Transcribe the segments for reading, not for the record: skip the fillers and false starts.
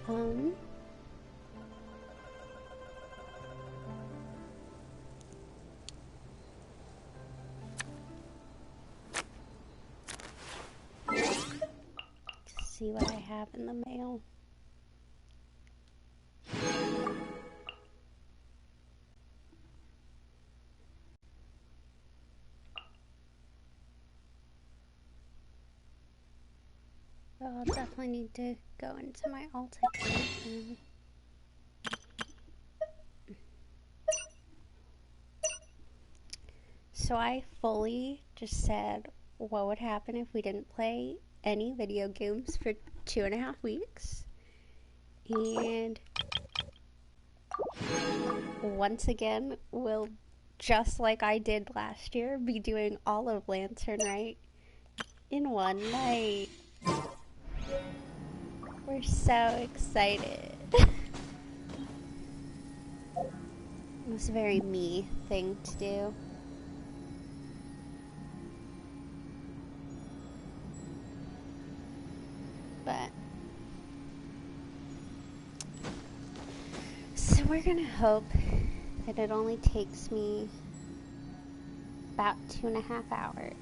Um... see what I have in the mail. Well, I'll definitely need to go into my alt account. So I fully just said what would happen if we didn't play any video games for 2.5 weeks. And once again, we'll, just like I did last year, be doing all of Lantern Rite in one night. We're so excited. It was a very me thing to do. But so we're gonna hope that it only takes me about 2.5 hours,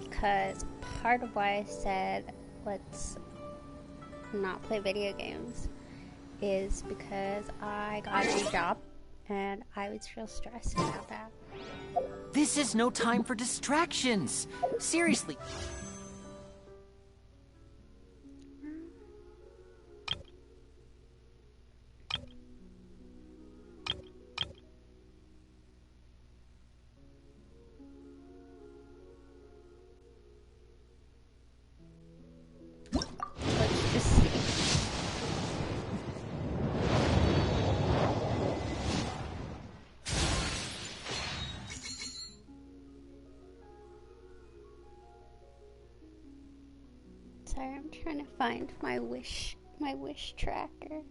because part of why I said let's not play video games is because I got a new job and I was real stressed about that. This is no time for distractions. Seriously. Sorry, I'm trying to find my wish tracker.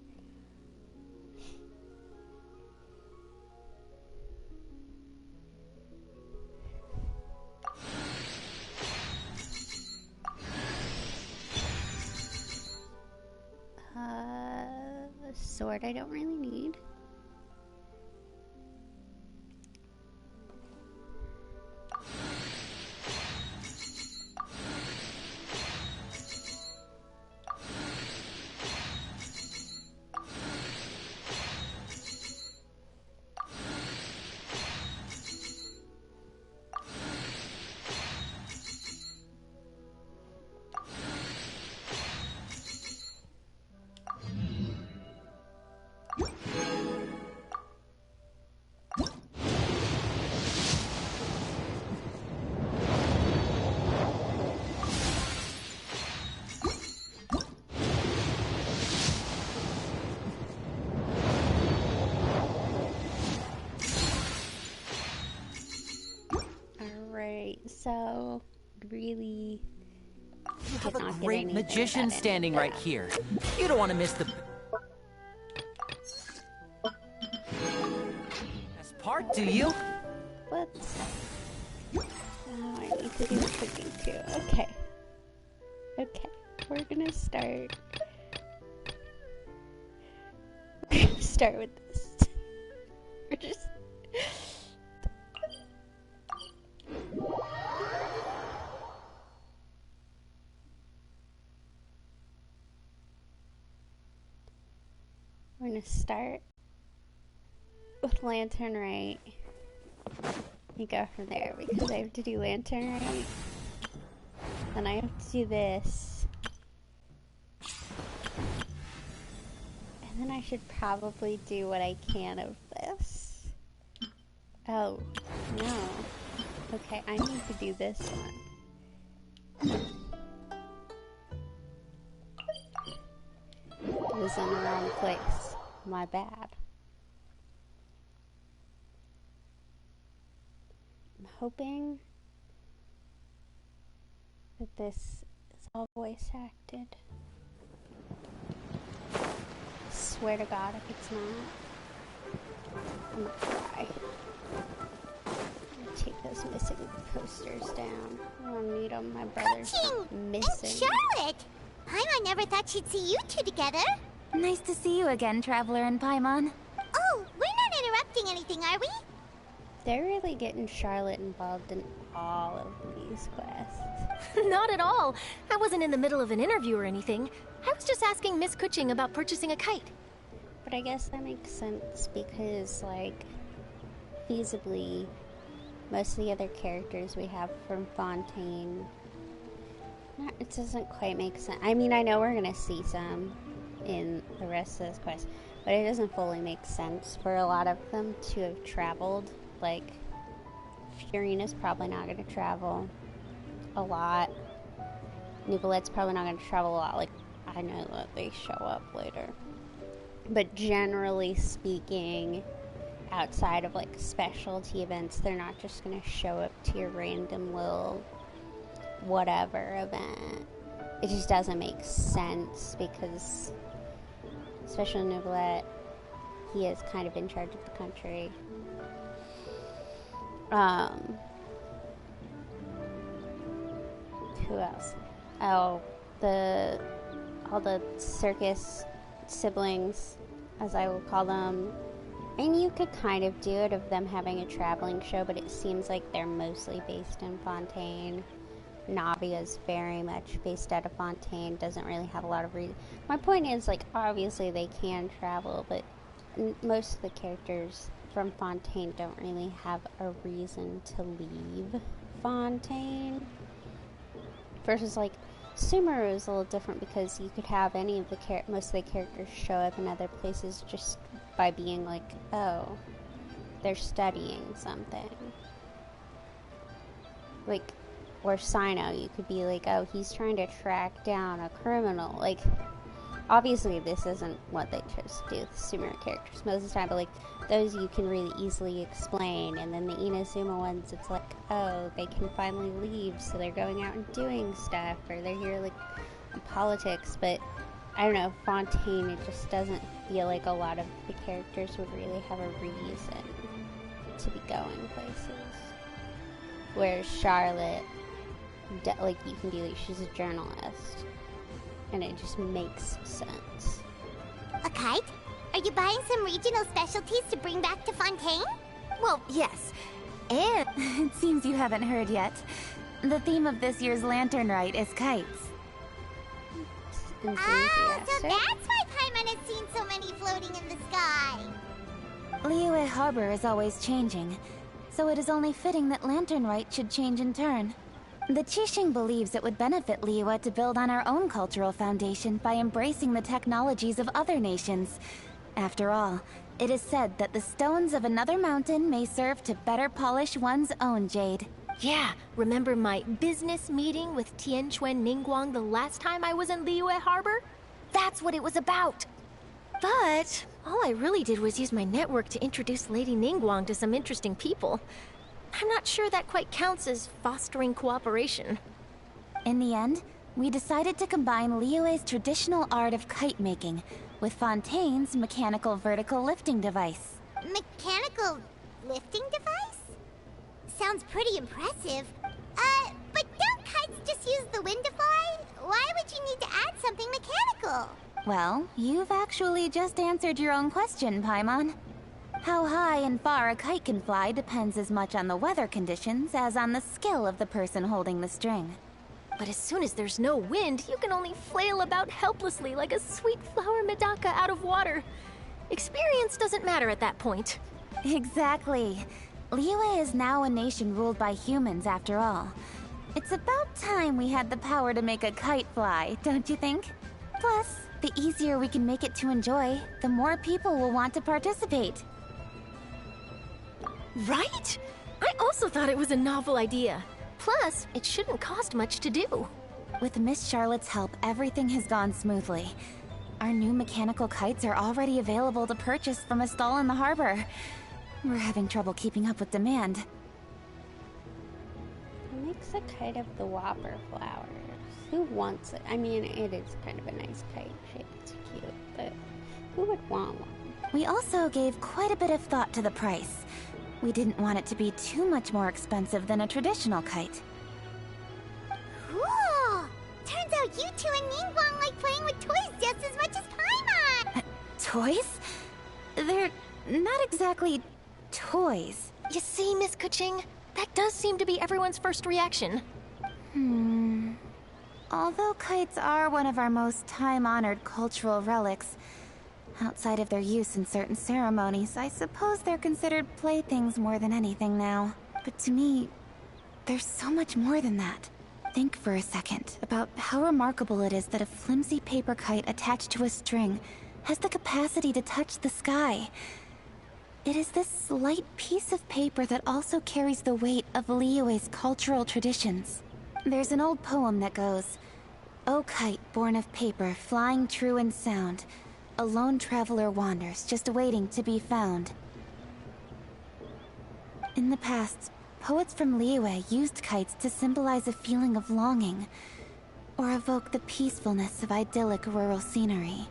A sword I don't really need. So, really, you have a great magician standing right here. You don't want to miss the best part, do you? Let's... Oh, I need to do the cooking too. Okay. Okay, we're gonna start... We're gonna start with this. We're just... We're gonna start with Lantern Rite and go from there, because I have to do Lantern Rite, then I have to do this, and then I should probably do what I can of this. Oh, no. Okay, I need to do this one. It was in the wrong place. My bad. I'm hoping that this is all voice acted. Swear to God if it's not, I'm gonna cry. I'm gonna take those missing posters down. I don't need them. My brother's not missing. Charlotte! Paimon never thought she'd see you two together. Nice to see you again, Traveler and Paimon. Oh, we're not interrupting anything, are we? They're really getting Charlotte involved in all of these quests. Not at all. I wasn't in the middle of an interview or anything. I was just asking Miss Kuching about purchasing a kite. But I guess that makes sense because, like, feasibly, most of the other characters we have from Fontaine, it doesn't quite make sense. I mean, I know we're gonna see some in the rest of this quest, but it doesn't fully make sense for a lot of them to have traveled. Like, Furina's probably not gonna travel a lot. Nouvelette's probably not gonna travel a lot. Like, I know that they show up later. But generally speaking, outside of like specialty events, they're not just gonna show up to your random little whatever event. It just doesn't make sense because, especially Nouvelette, he is kind of in charge of the country. Who else? Oh, all the circus siblings, as I will call them. And you could kind of do it of them having a traveling show, but it seems like they're mostly based in Fontaine. Navi is very much based out of Fontaine, doesn't really have a lot of reason. My point is, like, obviously they can travel, but most of the characters from Fontaine don't really have a reason to leave Fontaine. Versus, like, Sumeru is a little different because you could have any of the most of the characters show up in other places just by being like, oh, they're studying something. Like, or Sino, you could be like, oh, he's trying to track down a criminal. Like, obviously this isn't what they chose to do with the Sumeru characters most of the time, but like, those you can really easily explain. And then the Inazuma ones, it's like, oh, they can finally leave, so they're going out and doing stuff, or they're here like in politics. But I don't know, Fontaine, it just doesn't feel like a lot of the characters would really have a reason to be going places. Whereas Charlotte, like, you can be like, she's a journalist, and it just makes sense. A kite? Are you buying some regional specialties to bring back to Fontaine? Well, yes. And It seems you haven't heard yet. The theme of this year's Lantern Rite is kites. Ah, so that's why Paimon has seen so many floating in the sky. Liyue Harbor is always changing, so it is only fitting that Lantern Rite should change in turn. The Qixing believes it would benefit Liyue to build on our own cultural foundation by embracing the technologies of other nations. After all, it is said that the stones of another mountain may serve to better polish one's own jade. yeah, remember my business meeting with Tianquan Ningguang the last time I was in Liyue Harbor? That's what it was about. But all I really did was use my network to introduce Lady Ningguang to some interesting people. I'm not sure that quite counts as fostering cooperation. In the end, we decided to combine Liyue's traditional art of kite making with Fontaine's mechanical vertical lifting device. Mechanical lifting device? Sounds pretty impressive. But don't kites just use the wind to fly? Why would you need to add something mechanical? Well, you've actually just answered your own question, Paimon. How high and far a kite can fly depends as much on the weather conditions as on the skill of the person holding the string. But as soon as there's no wind, you can only flail about helplessly like a sweet flower medaka out of water. Experience doesn't matter at that point. Exactly. Liyue is now a nation ruled by humans, after all. It's about time we had the power to make a kite fly, don't you think? Plus, the easier we can make it to enjoy, the more people will want to participate. Right? I also thought it was a novel idea. Plus, it shouldn't cost much to do. With Miss Charlotte's help, everything has gone smoothly. Our new mechanical kites are already available to purchase from a stall in the harbor. We're having trouble keeping up with demand. Who makes a kite of the whopper flowers? Who wants it? I mean, it is kind of a nice kite shape. It's cute, but who would want one? We also gave quite a bit of thought to the price. We didn't want it to be too much more expensive than a traditional kite. Cool! Turns out like you two and Ningguang like playing with toys just as much as Paimon! Toys? They're not exactly toys. You see, Miss Kuching? That does seem to be everyone's first reaction. Although kites are one of our most time-honored cultural relics, outside of their use in certain ceremonies, I suppose they're considered playthings more than anything now. But to me, there's so much more than that. Think for a second about how remarkable it is that a flimsy paper kite attached to a string has the capacity to touch the sky. It is this light piece of paper that also carries the weight of Liyue's cultural traditions. There's an old poem that goes, "O kite born of paper, flying true in sound, a lone traveler wanders, just waiting to be found." In the past, poets from Liyue used kites to symbolize a feeling of longing, or evoke the peacefulness of idyllic rural scenery.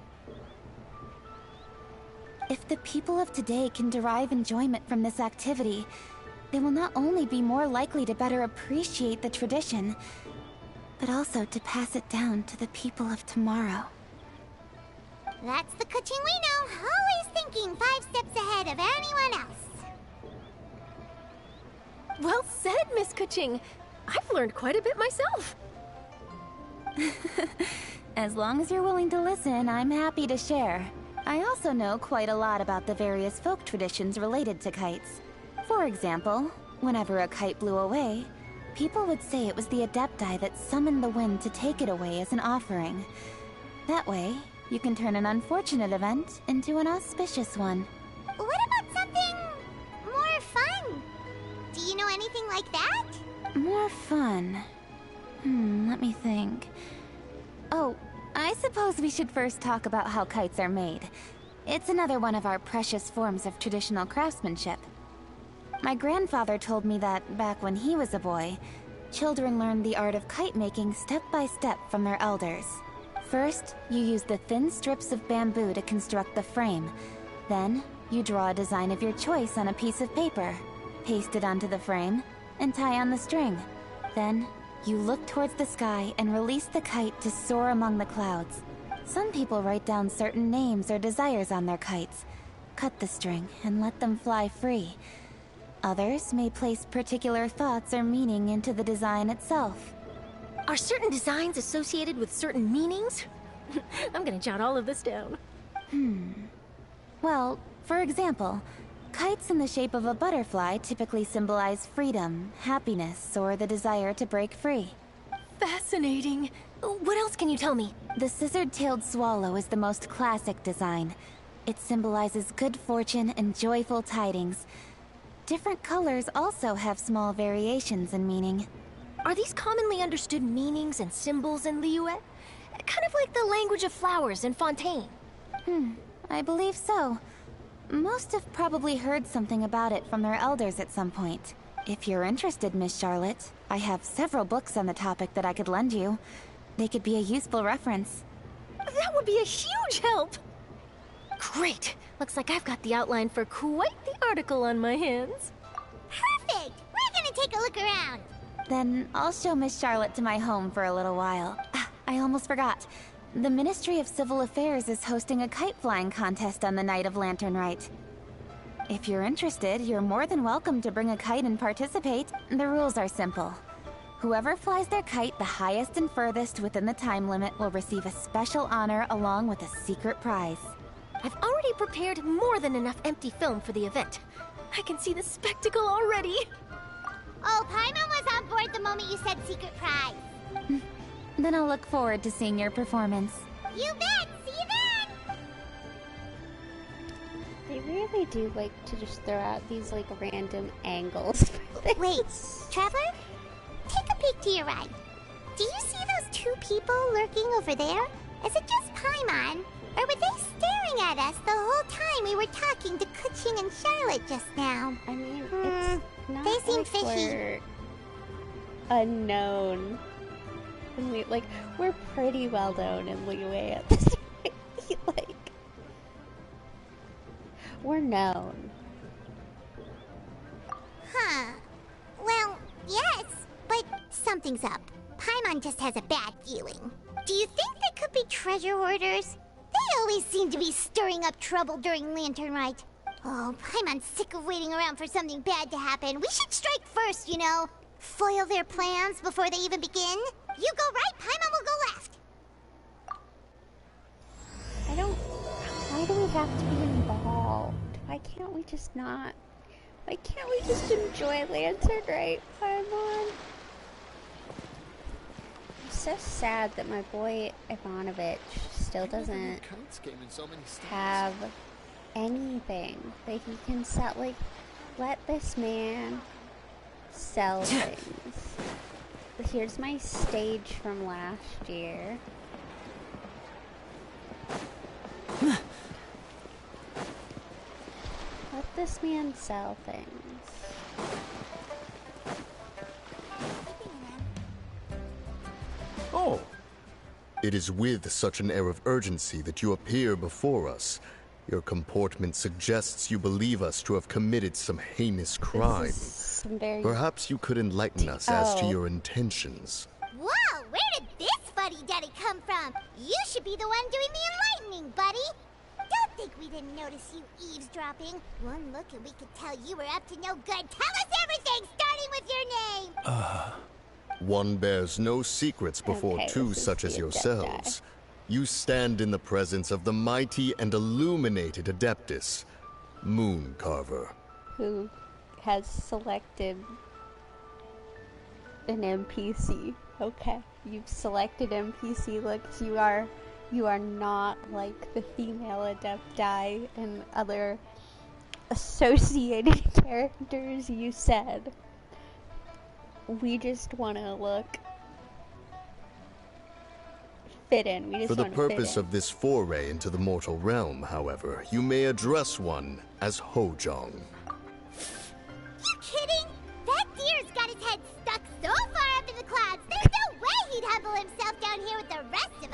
If the people of today can derive enjoyment from this activity, they will not only be more likely to better appreciate the tradition, but also to pass it down to the people of tomorrow. That's the Kuching we know, always thinking 5 steps ahead of anyone else. Well said, Miss Kuching. I've learned quite a bit myself. As long as you're willing to listen, I'm happy to share. I also know quite a lot about the various folk traditions related to kites. For example, whenever a kite blew away, people would say it was the Adepti that summoned the wind to take it away as an offering. That way, you can turn an unfortunate event into an auspicious one. What about something more fun? Do you know anything like that? More fun? Let me think. Oh, I suppose we should first talk about how kites are made. It's another one of our precious forms of traditional craftsmanship. My grandfather told me that, back when he was a boy, children learned the art of kite making step by step from their elders. First, you use the thin strips of bamboo to construct the frame. Then, you draw a design of your choice on a piece of paper, paste it onto the frame, and tie on the string. Then, you look towards the sky and release the kite to soar among the clouds. Some people write down certain names or desires on their kites, cut the string, and let them fly free. Others may place particular thoughts or meaning into the design itself. Are certain designs associated with certain meanings? I'm gonna jot all of this down. Well, for example, kites in the shape of a butterfly typically symbolize freedom, happiness, or the desire to break free. Fascinating. What else can you tell me? The scissored-tailed swallow is the most classic design. It symbolizes good fortune and joyful tidings. Different colors also have small variations in meaning. Are these commonly understood meanings and symbols in Liyue? Kind of like the language of flowers in Fontaine. I believe so. Most have probably heard something about it from their elders at some point. If you're interested, Miss Charlotte, I have several books on the topic that I could lend you. They could be a useful reference. That would be a huge help! Great! Looks like I've got the outline for quite the article on my hands. Perfect! We're gonna take a look around. Then I'll show Miss Charlotte to my home for a little while. I almost forgot. The Ministry of Civil Affairs is hosting a kite flying contest on the night of Lantern Rite. If you're interested, you're more than welcome to bring a kite and participate. The rules are simple. Whoever flies their kite the highest and furthest within the time limit will receive a special honor along with a secret prize. I've already prepared more than enough empty film for the event. I can see the spectacle already. Oh, Paimon was on board the moment you said secret prize. Then I'll look forward to seeing your performance. You bet! See you then! They really do like to just throw out these like random angles for things. Wait, Traveler? Take a peek to your right. Do you see those 2 people lurking over there? Is it just Paimon? Or were they staring at us the whole time we were talking to Kuching and Charlotte just now? I mean, it's not They seem like fishy. we're unknown. We're pretty well known in Liyue at this point. We're known. Huh. Well, yes, but something's up. Paimon just has a bad feeling. Do you think they could be treasure hoarders? They always seem to be stirring up trouble during Lantern Rite. Oh, Paimon's sick of waiting around for something bad to happen. We should strike first, you know. Foil their plans before they even begin. You go right, Paimon will go left. Why do we have to be involved? Why can't we just not? Why can't we just enjoy Lantern Rite, Paimon? I'm so sad that my boy Ivanovich still doesn't have anything that he can sell. Like, let this man sell things. Here's my stage from last year. Let this man sell things. Oh. It is with such an air of urgency that you appear before us. Your comportment suggests you believe us to have committed some heinous crime. Perhaps you could enlighten us as to your intentions. Whoa, where did this fuddy-duddy come from? You should be the one doing the enlightening, buddy. Don't think we didn't notice you eavesdropping. One look and we could tell you were up to no good. Tell us everything, starting with your name! One bears no secrets before two such as yourselves. You stand in the presence of the mighty and illuminated Adeptus, Mooncarver. Who has selected an NPC. Okay, you've selected NPC looks. You are not like the female Adepti and other associated characters you said. We just want to look fit in. We just For the purpose of this foray into the mortal realm, however, you may address one as Hojong. You kidding? That deer's got his head stuck so far up in the clouds, there's no way he'd humble himself down here with the rest of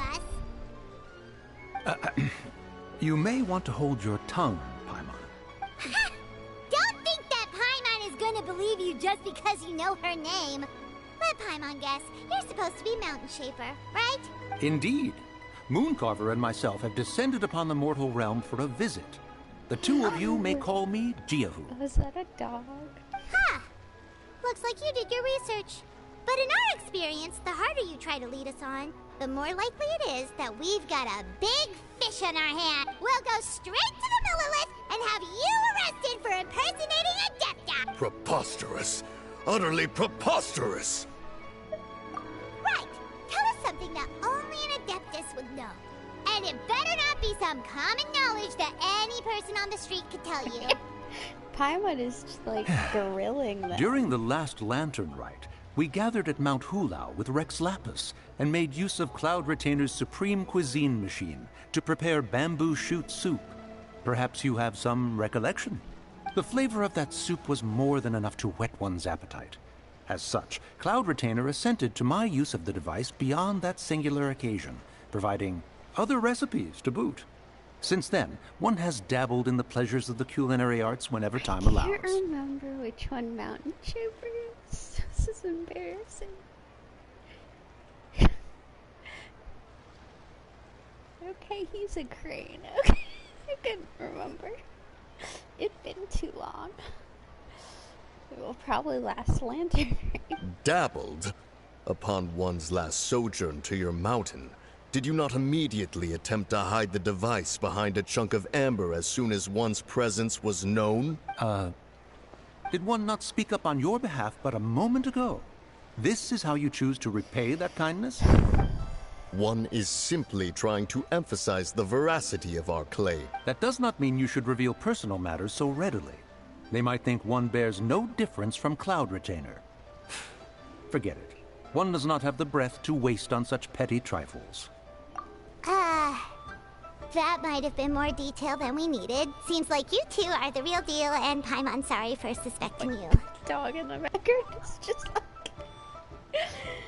us. You may want to hold your tongue, Paimon. Don't think that Paimon is gonna believe you just because you know her name. Let Paimon guess. You're supposed to be Mountain Shaper, right? Indeed. Mooncarver and myself have descended upon the mortal realm for a visit. The two of you may call me Jiahu. Was that a dog? Huh. Looks like you did your research. But in our experience, the harder you try to lead us on, the more likely it is that we've got a big fish on our hand. We'll go straight to the Millilith and have you arrested for impersonating Adepta. Preposterous. Utterly preposterous. Right. Tell us something that only an Adeptus would know. And it better not be some common knowledge that any person on the street could tell you. Paimon is just like grilling them. During the last Lantern Rite, we gathered at Mount Hulao with Rex Lapis and made use of Cloud Retainer's supreme cuisine machine to prepare bamboo shoot soup. Perhaps you have some recollection? The flavor of that soup was more than enough to whet one's appetite. As such, Cloud Retainer assented to my use of the device beyond that singular occasion, providing other recipes to boot. Since then, one has dabbled in the pleasures of the culinary arts whenever time allows. I can't remember which one Mountain Shaper is. This is embarrassing. Okay, he's a crane. Okay, I couldn't remember. It's been too long. It will probably last Lantern. Dabbled? Upon one's last sojourn to your mountain, did you not immediately attempt to hide the device behind a chunk of amber as soon as one's presence was known? Did one not speak up on your behalf but a moment ago? This is how you choose to repay that kindness? One is simply trying to emphasize the veracity of our claim. That does not mean you should reveal personal matters so readily. They might think one bears no difference from Cloud Retainer. Forget it. One does not have the breath to waste on such petty trifles. That might have been more detail than we needed. Seems like you two are the real deal, and Paimon sorry for suspecting you. Dog in the record is just like...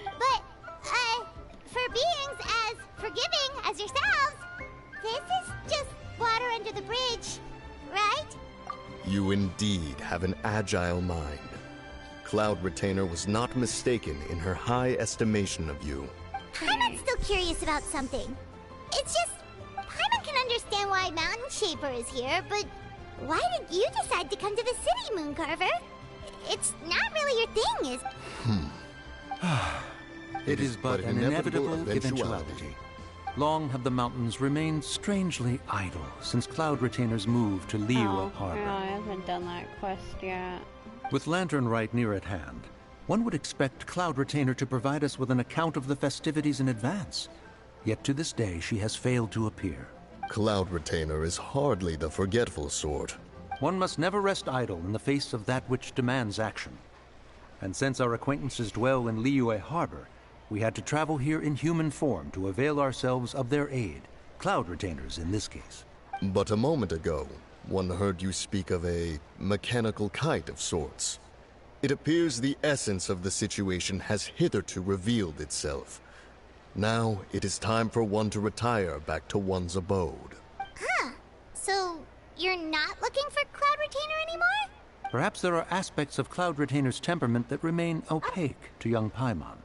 But, for beings as forgiving as yourselves, this is just water under the bridge, right? You indeed have an agile mind. Cloud Retainer was not mistaken in her high estimation of you. Paimon's still curious about something. It's just, Paimon can understand why Mountain Shaper is here, but why did you decide to come to the city, Mooncarver? It's not really your thing, is... It is but an inevitable eventuality. Long have the mountains remained strangely idle since Cloud Retainers moved to Liyue Harbor. I haven't done that quest yet. With Lantern Rite near at hand, one would expect Cloud Retainer to provide us with an account of the festivities in advance. Yet to this day, she has failed to appear. Cloud Retainer is hardly the forgetful sort. One must never rest idle in the face of that which demands action. And since our acquaintances dwell in Liyue Harbor, we had to travel here in human form to avail ourselves of their aid, Cloud Retainers in this case. But a moment ago, one heard you speak of a mechanical kite of sorts. It appears the essence of the situation has hitherto revealed itself. Now it is time for one to retire back to one's abode. Huh. So, you're not looking for Cloud Retainer anymore? Perhaps there are aspects of Cloud Retainer's temperament that remain opaque to young Paimon.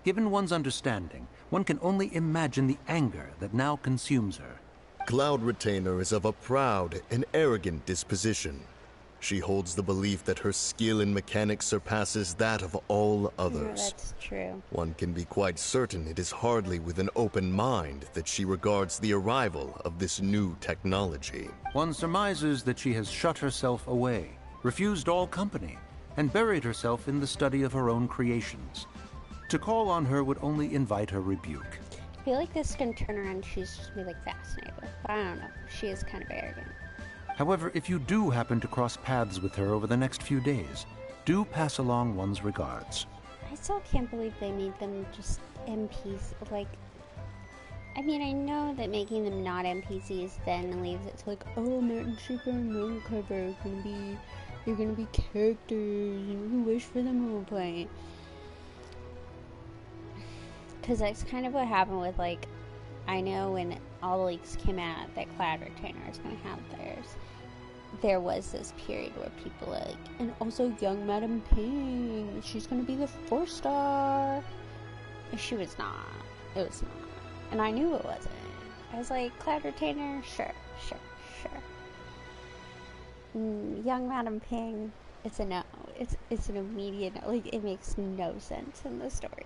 Given one's understanding, one can only imagine the anger that now consumes her. Cloud Retainer is of a proud and arrogant disposition. She holds the belief that her skill in mechanics surpasses that of all others. Yeah, that's true. One can be quite certain it is hardly with an open mind that she regards the arrival of this new technology. One surmises that she has shut herself away, refused all company, and buried herself in the study of her own creations. To call on her would only invite her rebuke. I feel like this can turn around, she's just be like fascinated with, but I don't know. She is kind of arrogant. However, if you do happen to cross paths with her over the next few days, do pass along one's regards. I still can't believe they made them just NPCs. Like, I mean, I know that making them not NPCs then leaves it to like, oh, Mountain Shaper and Mooncarver are gonna be characters, and we wish for them roleplay. Because that's kind of what happened with, like, I know when all the leaks came out that Cloud Retainer is going to have theirs, there was this period where people were like, and also young Madam Ping, she's going to be the 4-star. She was not. It was not. And I knew it wasn't. I was like, Cloud Retainer? Sure. Young Madam Ping, it's a no. It's an immediate no. Like, it makes no sense in the story.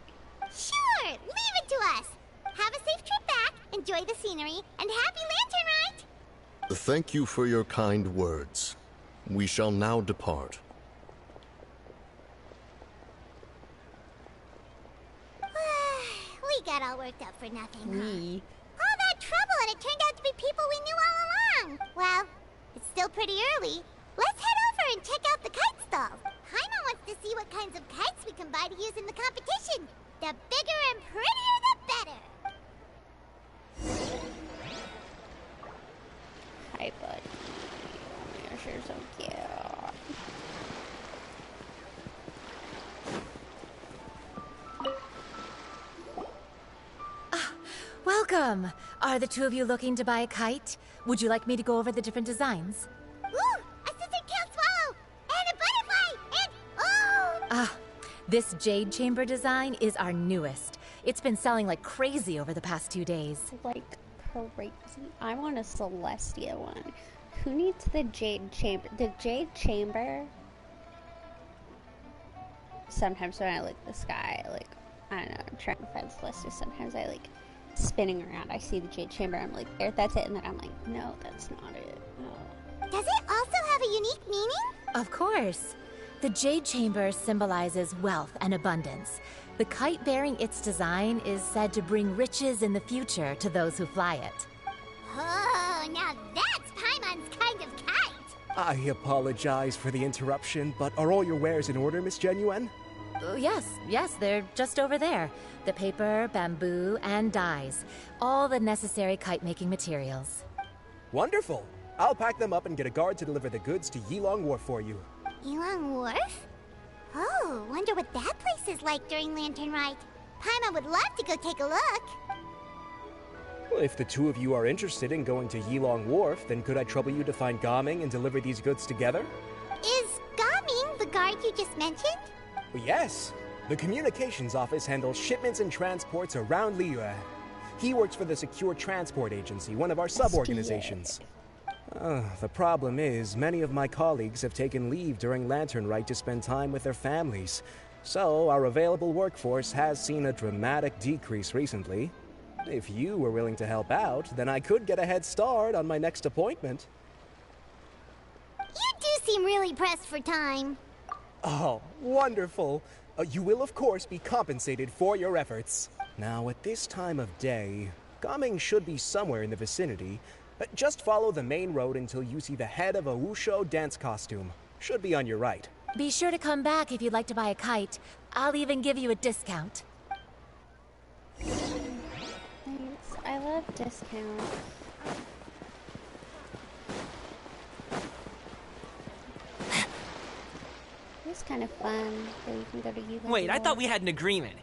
Sure! Leave it to us! Have a safe trip back, enjoy the scenery, and happy Lantern Rite! Thank you for your kind words. We shall now depart. We got all worked up for nothing, Me. huh? All that trouble, and it turned out to be people we knew all along! Well, it's still pretty early. Let's head over and check out the kite stalls. Paimon wants to see what kinds of kites we can buy to use in the competition. The bigger and prettier, the better. Hi, buddy. Oh, you're so cute. Welcome! Are the two of you looking to buy a kite? Would you like me to go over the different designs? Ooh! A scissor tail swallow! And a butterfly! And oh! This jade chamber design is our newest. It's been selling like crazy over the past 2 days. Like crazy. I want a Celestia one. Who needs the jade chamber? The jade chamber. Sometimes when I look at the sky, like, I don't know, I'm trying to find Celestia. Sometimes I like spinning around. I see the jade chamber. I'm like, there, that's it. And then I'm like, no, that's not it. No. Does it also have a unique meaning? Of course. The jade chamber symbolizes wealth and abundance. The kite bearing its design is said to bring riches in the future to those who fly it. Oh, now that's Paimon's kind of kite! I apologize for the interruption, but are all your wares in order, Miss Genuine? Yes, they're just over there. The paper, bamboo, and dyes. All the necessary kite-making materials. Wonderful! I'll pack them up and get a guard to deliver the goods to Yilong Wharf for you. Yilong Wharf? Oh, wonder what that place is like during Lantern Rite. Paimon would love to go take a look. Well, if the two of you are interested in going to Yilong Wharf, then could I trouble you to find Gaming and deliver these goods together? Is Gaming the guard you just mentioned? Well, yes. The communications office handles shipments and transports around Liyue. He works for the Secure Transport Agency, one of our sub-organizations. The problem is, many of my colleagues have taken leave during Lantern Rite to spend time with their families. So, our available workforce has seen a dramatic decrease recently. If you were willing to help out, then I could get a head start on my next appointment. You do seem really pressed for time. Oh, wonderful. You will, of course, be compensated for your efforts. Now, at this time of day, Gaming should be somewhere in the vicinity. Just follow the main road until you see the head of a Wushu dance costume. Should be on your right. Be sure to come back if you'd like to buy a kite. I'll even give you a discount. Thanks. I love discounts. It's kind of fun that you can go to Yugo. Wait, I thought we had an agreement.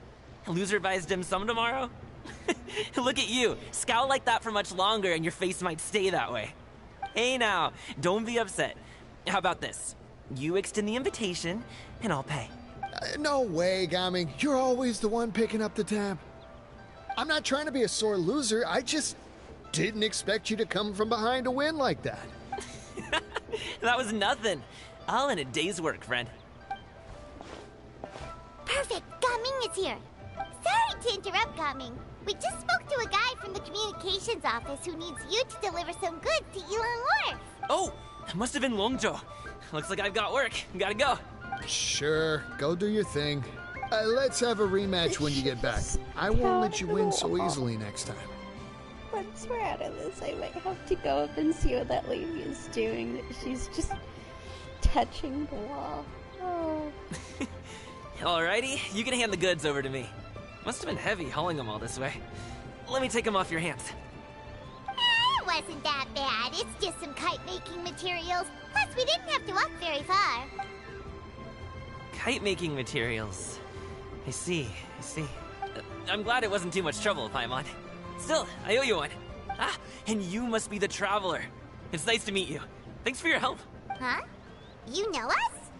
Loser buys dim sum tomorrow? Look at you. Scowl like that for much longer and your face might stay that way. Hey now, don't be upset. How about this? You extend the invitation, and I'll pay. No way, Gaming. You're always the one picking up the tab. I'm not trying to be a sore loser. I just didn't expect you to come from behind to win like that. That was nothing. All in a day's work, friend. Perfect! Gaming is here. Sorry to interrupt, Gaming. We just spoke to a guy from the communications office who needs you to deliver some goods to Yilong Wharf. Oh, it must have been Longzhou. Looks like I've got work. Gotta go. Sure, go do your thing. Let's have a rematch when you get back. I won't let you win so easily next time. Once we're out of this, I might have to go up and see what that lady is doing. She's just touching the wall. Oh. Alrighty, you can hand the goods over to me. Must have been heavy hauling them all this way. Let me take them off your hands. It wasn't that bad. It's just some kite-making materials. Plus, we didn't have to walk very far. Kite-making materials. I see. I'm glad it wasn't too much trouble, Paimon. Still, I owe you one. Ah, and you must be the traveler. It's nice to meet you. Thanks for your help. Huh? You know us?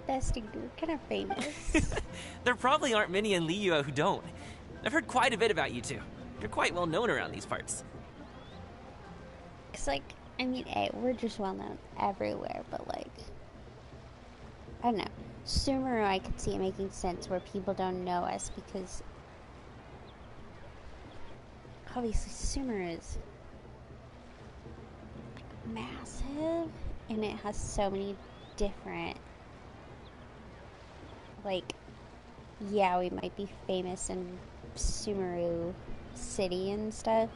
Bestie, you're kind of famous. There probably aren't many in Liyue who don't. I've heard quite a bit about you two. You're quite well known around these parts. It's like, I mean, hey, we're just well known everywhere, but like, I don't know. Sumeru, I could see it making sense where people don't know us because obviously Sumeru is like, massive and it has so many different, like, yeah, we might be famous in Sumeru City and stuff,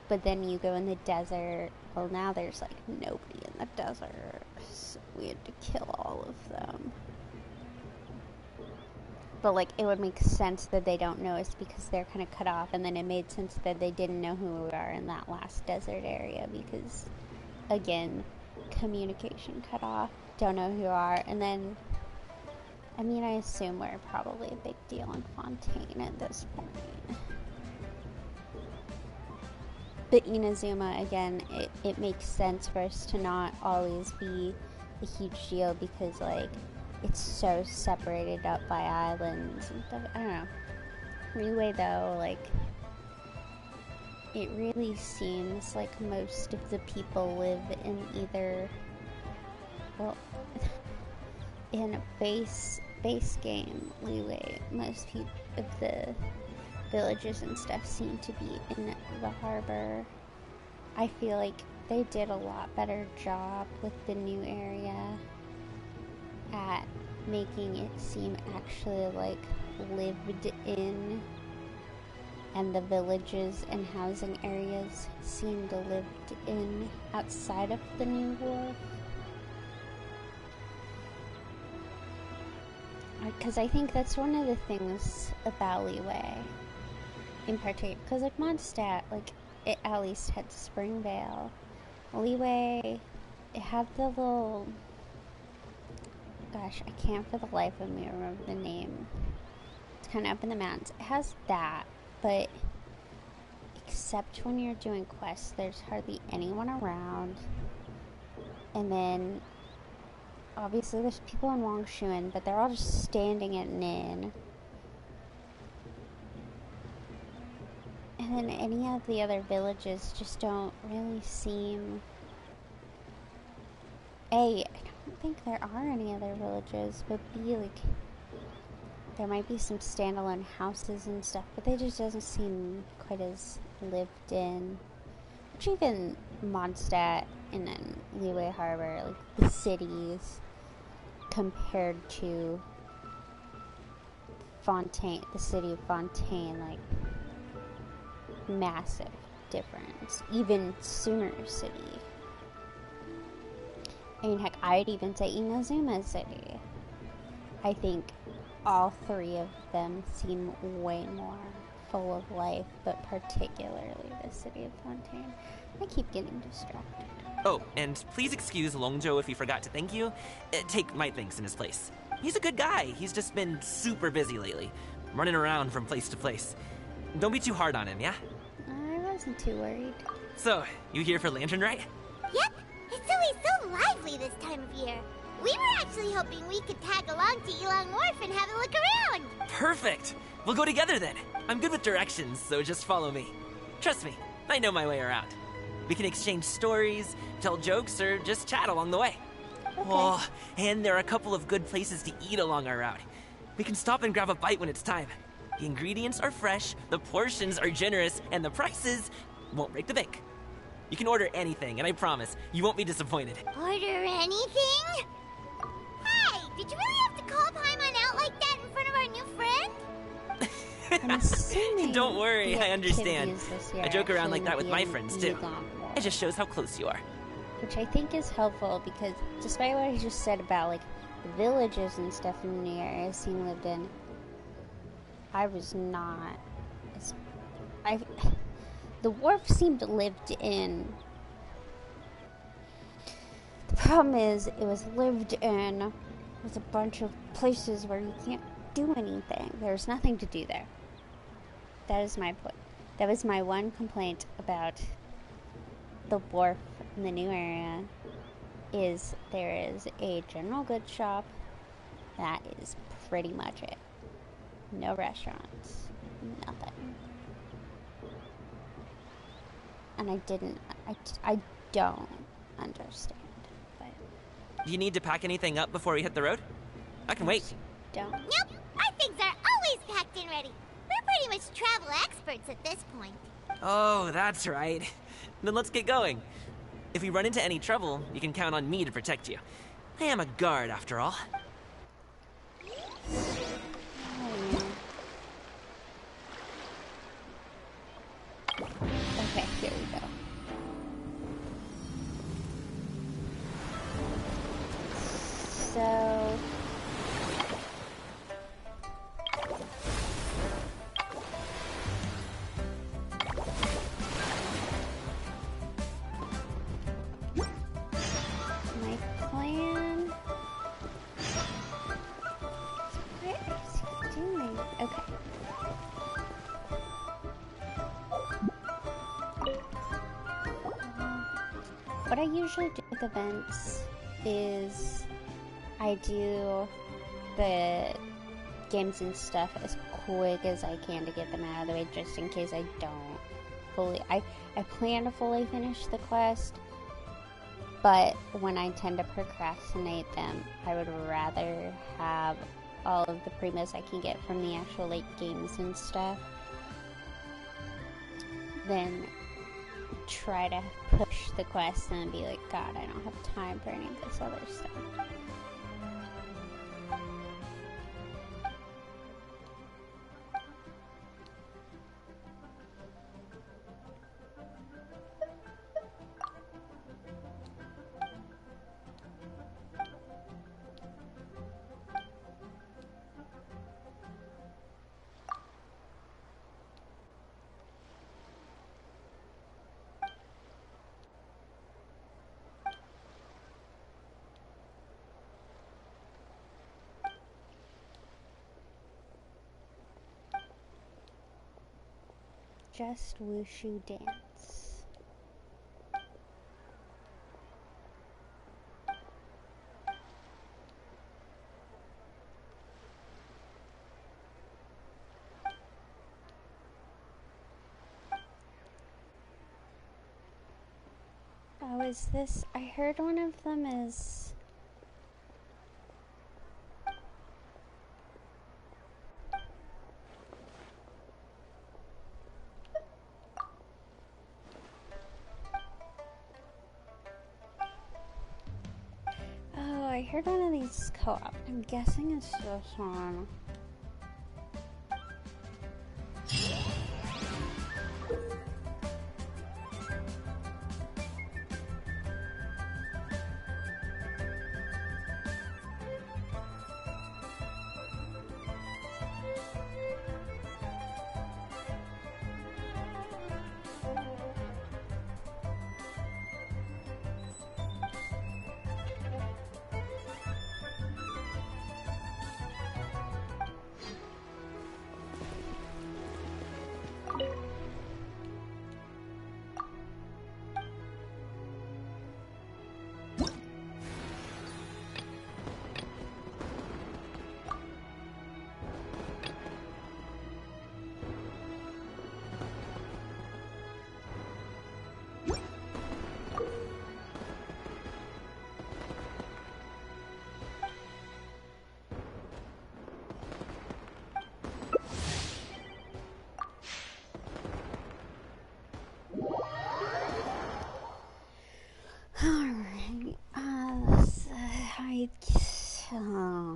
but then you go in the desert, well now there's like nobody in the desert, so we had to kill all of them. But like it would make sense that they don't know us because they're kind of cut off, and then it made sense that they didn't know who we are in that last desert area because, again, communication cut off, don't know who you are, and then I mean, I assume we're probably a big deal in Fontaine at this point. But Inazuma, again, it makes sense for us to not always be a huge deal because, like, it's so separated up by islands and stuff. I don't know. Anyway, though, like, it really seems like most of the people live in either, well, in a base game, Liyue, most of the villages and stuff seem to be in the harbor. I feel like they did a lot better job with the new area at making it seem actually like lived in, and the villages and housing areas seemed lived in outside of the new wharf. Because I think that's one of the things about Liyue in particular, because like Mondstadt, like it at least had Springvale. Liyue, it had the little, gosh, I can't for the life of me remember the name. It's kind of up in the mountains. It has that, but except when you're doing quests, there's hardly anyone around. And then obviously there's people in Wangshuan, but they're all just standing at an inn. And then any of the other villages just don't really seem... A, I don't think there are any other villages, but B, like, there might be some standalone houses and stuff, but they just doesn't seem quite as lived in. Which even Mondstadt and then Liyue Harbor, like the cities compared to Fontaine, the city of Fontaine, like massive difference. Even Sooner City. I mean, heck, I'd even say Inazuma City. I think all three of them seem way more full of life, but particularly the city of Fontaine. I keep getting distracted. Oh, and please excuse Longzhou if he forgot to thank you. Take my thanks in his place. He's a good guy. He's just been super busy lately, running around from place to place. Don't be too hard on him, yeah? I wasn't too worried. So, you here for Lantern Rite? Yep, it's always so lively this time of year. We were actually hoping we could tag along to Elong Wharf and have a look around. Perfect! We'll go together then. I'm good with directions, so just follow me. Trust me, I know my way around. We can exchange stories, tell jokes, or just chat along the way. Okay. Oh, and there are a couple of good places to eat along our route. We can stop and grab a bite when it's time. The ingredients are fresh, the portions are generous, and the prices won't break the bank. You can order anything, and I promise, you won't be disappointed. Order anything? Hey, did you really have to call Paimon out like that in front of our new friend? I'm assuming Don't worry, the I understand. activities this year I joke around like actually that with be my in friends too. Elong Wharf, It just shows how close you are. which I think is helpful because despite what I just said about like the villages and stuff in the area seem lived in, I was not. The wharf seemed lived in. The problem is it was lived in with a bunch of places where you can't do anything. There's nothing to do there. That is my point. That was my one complaint about the wharf in the new area, is there is a general goods shop. That is pretty much it. No restaurants. Nothing. And I don't understand. But Do you need to pack anything up before we hit the road? I can wait. don't. Nope, our things are always packed and ready. We're pretty much travel experts at this point. Oh, that's right. Then let's get going. If we run into any trouble, you can count on me to protect you. I am a guard, after all. Okay, here we go. So... my plan... What is he doing? Okay. What I usually do with events is I do the games and stuff as quick as I can to get them out of the way, just in case I don't fully... I plan to fully finish the quest, but when I tend to procrastinate them, I would rather have all of the primas I can get from the actual like games and stuff than try to push the quest and be like, God, I don't have time for any of this other stuff. Just wushu dance. Oh, is this... I heard one of them is... Oh, I heard one of these co-op. I'm guessing it's this one.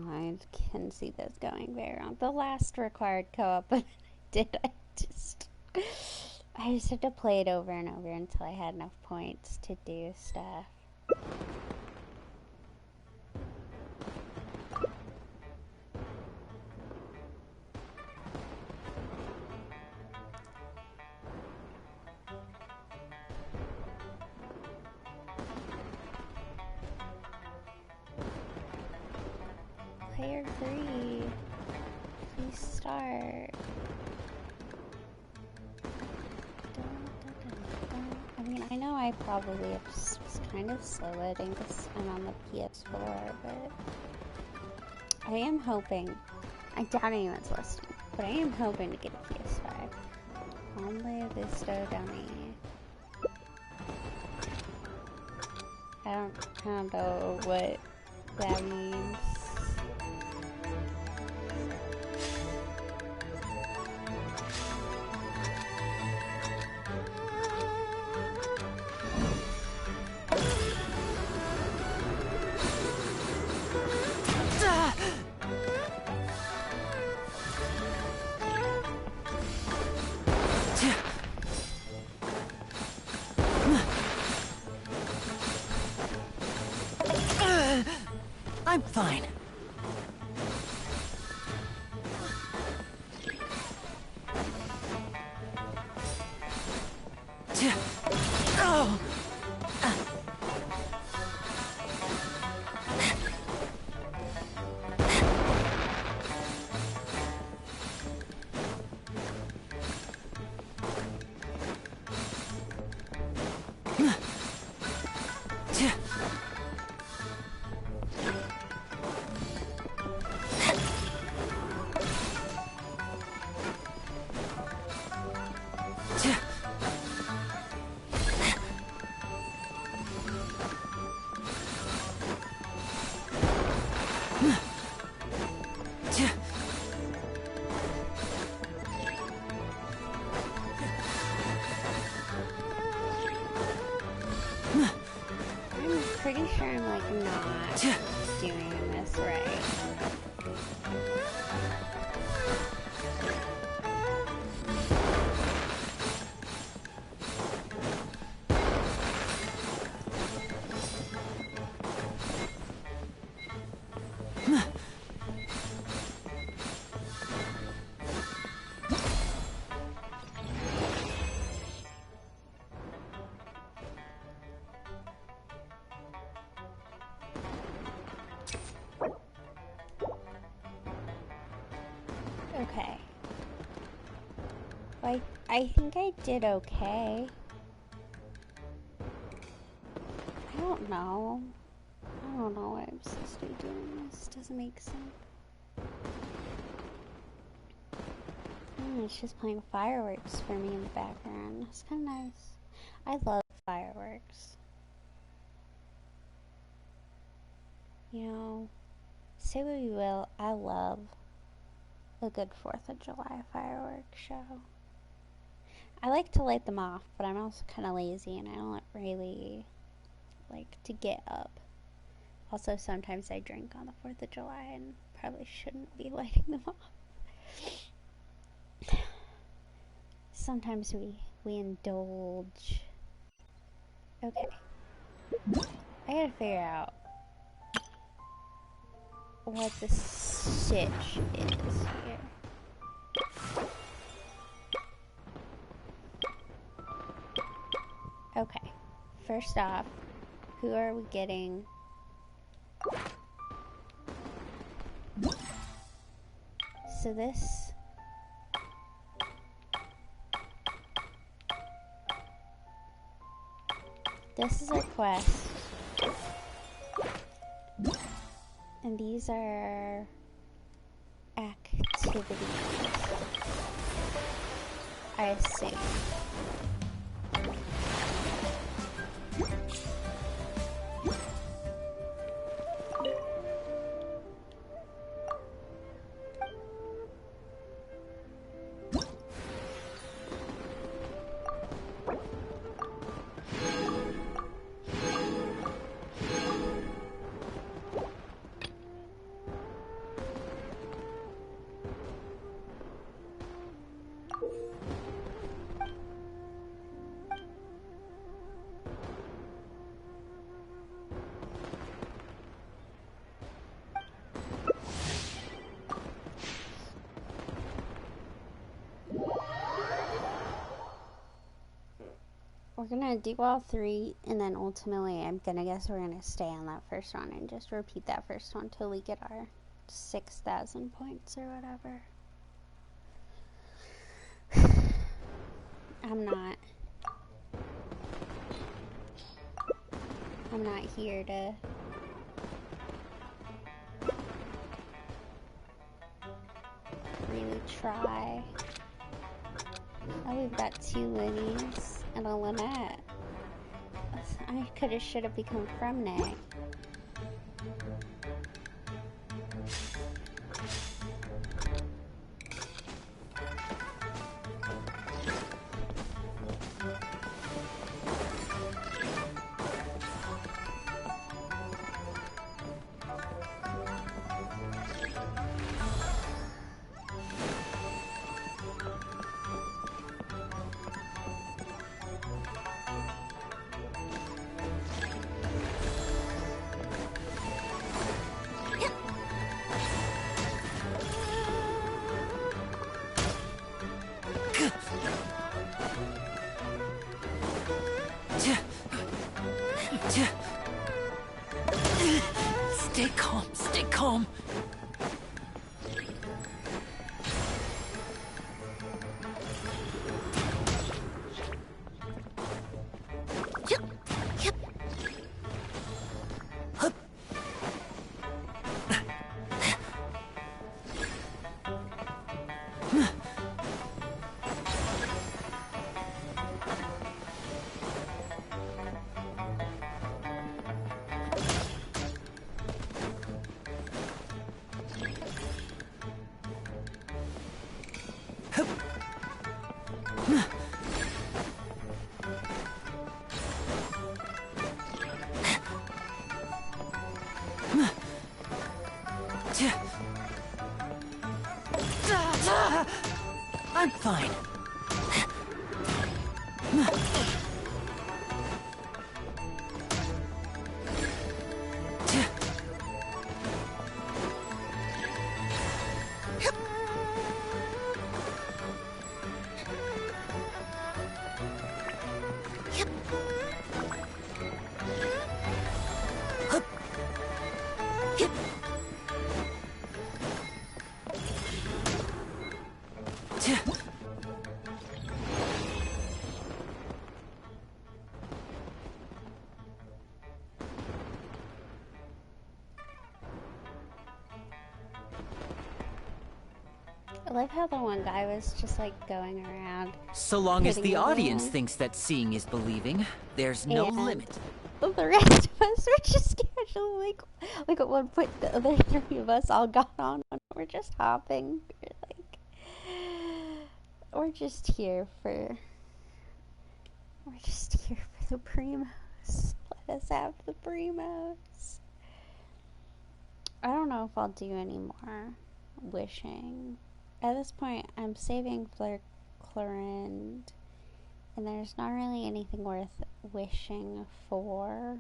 I can see this going very wrong. The last required co-op, but I just had to play it over and over until I had enough points to do stuff. Player 3, please start. I mean, I know I probably was kind of slow loading because I'm on the PS4, but I am hoping, I doubt anyone's listening, but I am hoping to get a PS5. Only Visto Dummy. I don't know what that means. I'm fine. Oh! Pretty sure I'm like not doing this right. Okay. I think I did okay. I don't know. I don't know why I'm supposed to be doing this. Doesn't make sense. It's just playing fireworks for me in the background. It's kind of nice. I love fireworks. You know, say what you will, I love a good 4th of July fireworks show. I like to light them off, but I'm also kind of lazy and I don't really like to get up. Also, sometimes I drink on the 4th of July and probably shouldn't be lighting them off. Sometimes we indulge. Okay. I gotta figure out what the sitch is here. Okay. First off, who are we getting? So this is a quest, and these are activities, I assume. We're gonna do all 3, and then ultimately I'm gonna guess we're gonna stay on that first one and just repeat that first one till we get our 6,000 points or whatever. I'm not here to really try. Oh, we've got 2 Linnies and a Lynette. I should have become Fremne. Stay calm, stay calm. I'm fine. I love how the one guy was just like going around. So long as hitting the audience everyone. thinks that seeing is believing, there's no And limit. the rest of us were just casually, like at one point, the other three of us all got on. We're just hopping. We're just here for the primos. Let us have the primos. I don't know if I'll do any more wishing. At this point, I'm saving for Clorinde, and there's not really anything worth wishing for.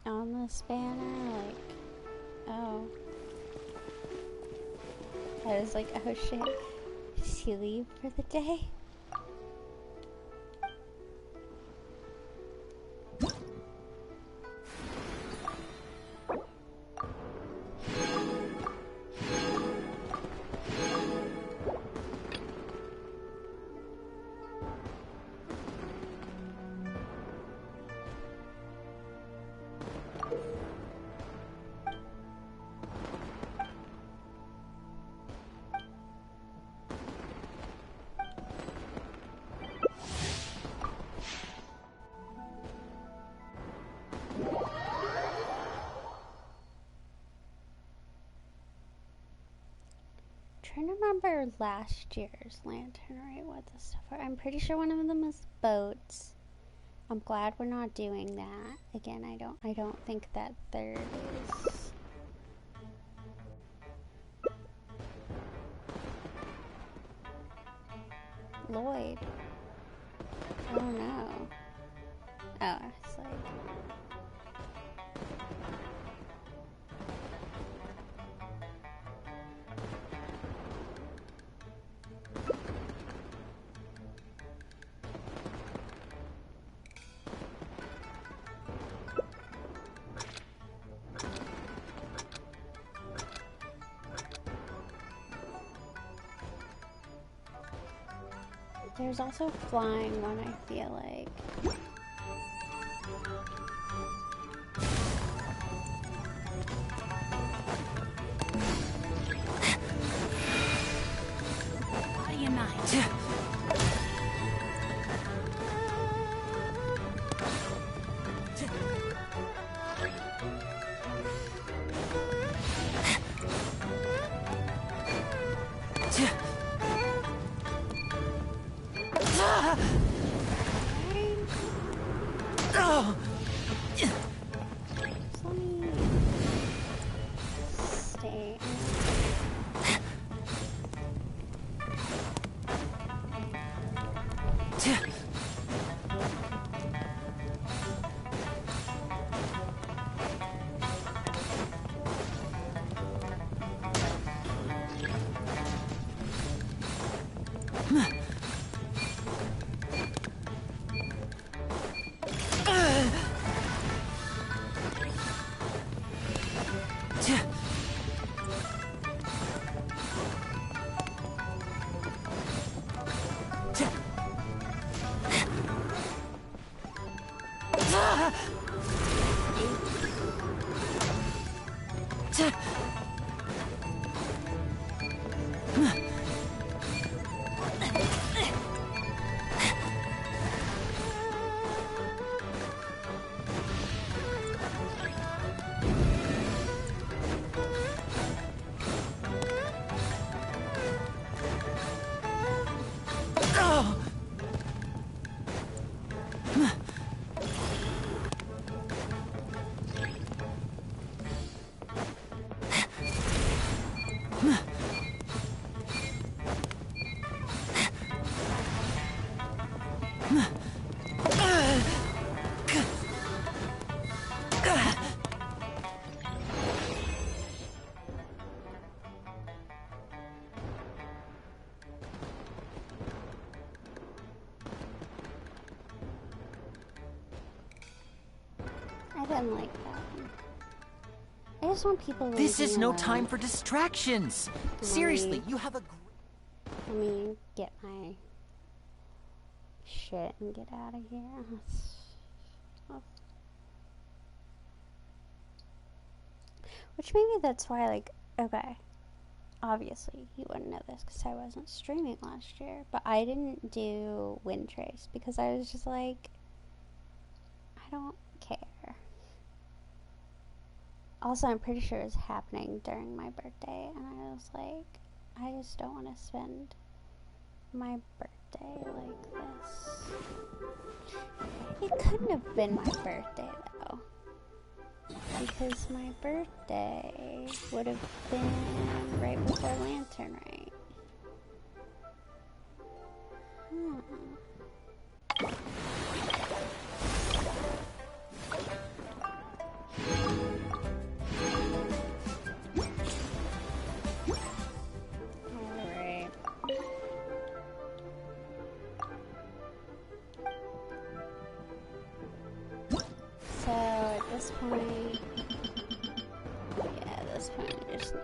On this banner, like, oh. I was like, oh shit, does he leave for the day? Trying to remember last year's lantern, right? What the stuff are. I'm pretty sure one of them is boats. I'm glad we're not doing that again. I don't think that third is. Lloyd. Oh no. Oh, it's like. There's also flying one, I feel like. Body and mind. Oh! Let me stay. I didn't like that one. I just want people. This is no time for distractions. Seriously, you have a. Let me get my shit and get out of here. Which maybe that's why, like, okay. obviously you wouldn't know this because I wasn't streaming last year, but I didn't do Wind Trace because I was just like, I don't care. Also, I'm pretty sure it's happening during my birthday, and I was like, I just don't want to spend my birthday like this. It couldn't have been my birthday though, because my birthday would have been right before Lantern Rite. Alright. So at this point, yeah, at this point we just need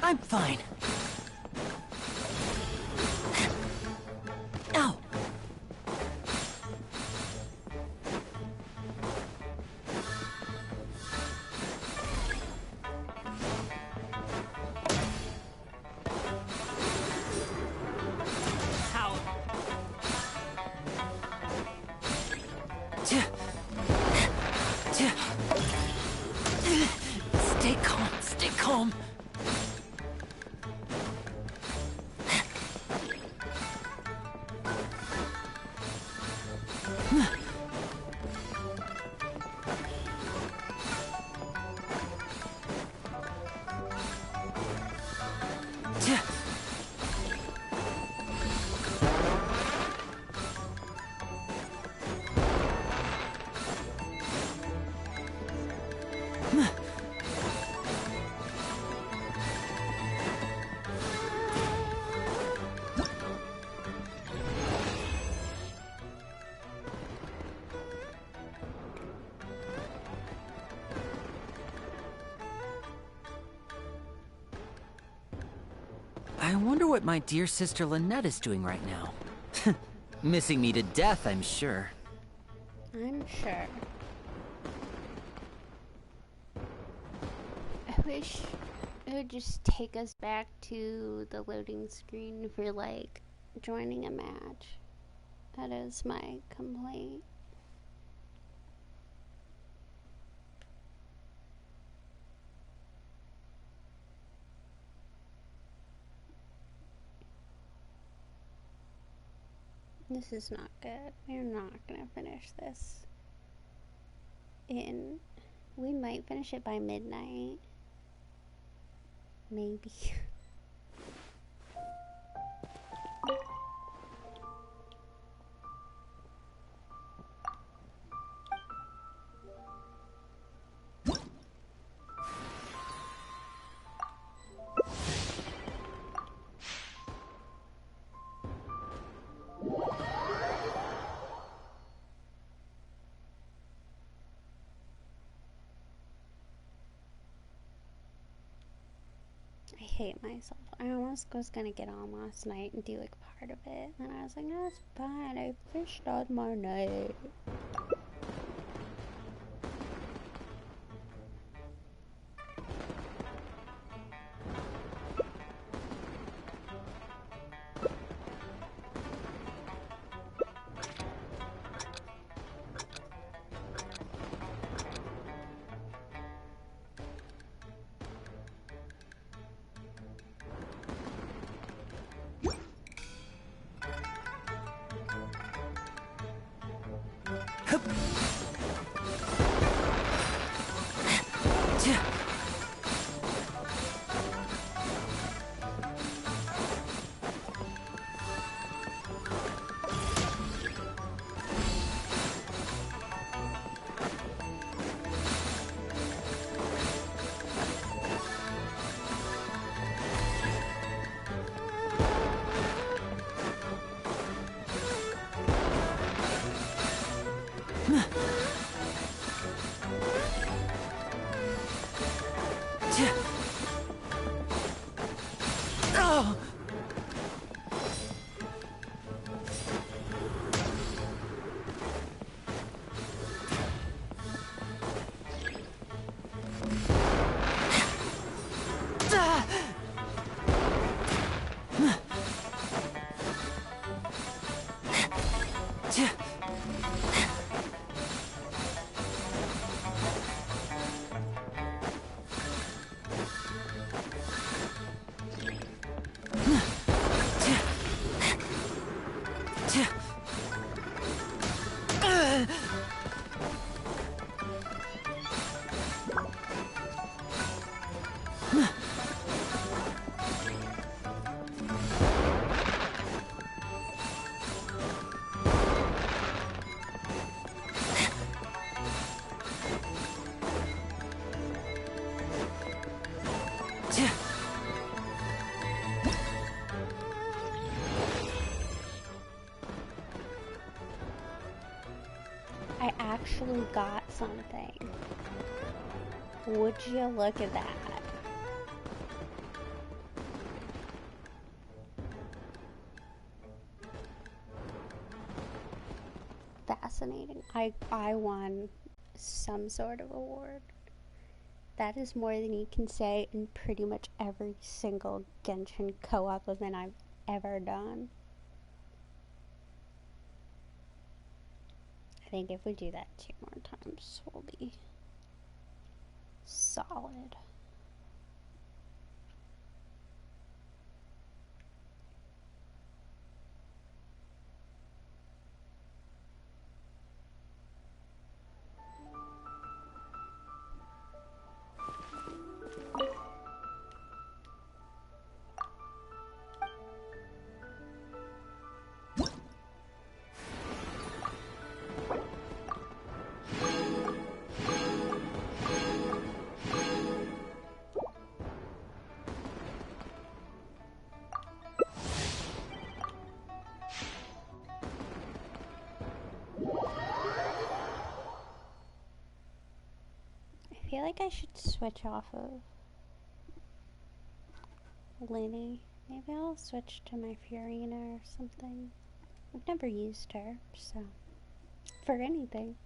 I'm fine. Ow! Ow! Stay calm, stay calm. I wonder what my dear sister Lynette is doing right now. Missing me to death, I'm sure. I'm sure. I wish it would just take us back to the loading screen for, like, joining a match. That is my complaint. This is not good. We're not gonna finish this in... We might finish it by midnight. Maybe. hate myself. I almost was gonna get on last night and do like part of it, and then I was like, no, it's fine. I fished on my night. I actually got something. Would you look at that? Fascinating. I won some sort of award. That is more than you can say in pretty much every single Genshin co-op event I've ever done. I think if we do that 2 more times, we'll be solid. I feel like I should switch off of Linny. Maybe I'll switch to my Fiorina or something. I've never used her, so for anything.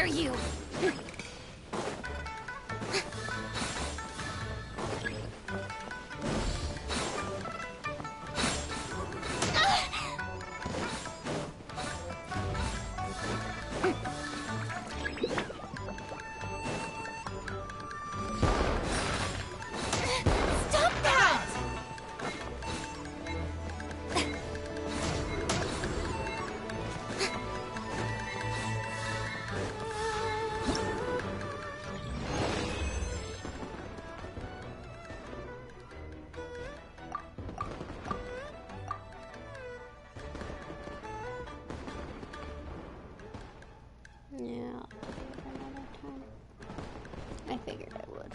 dare you! Yeah, I'll do it another time. I figured I would.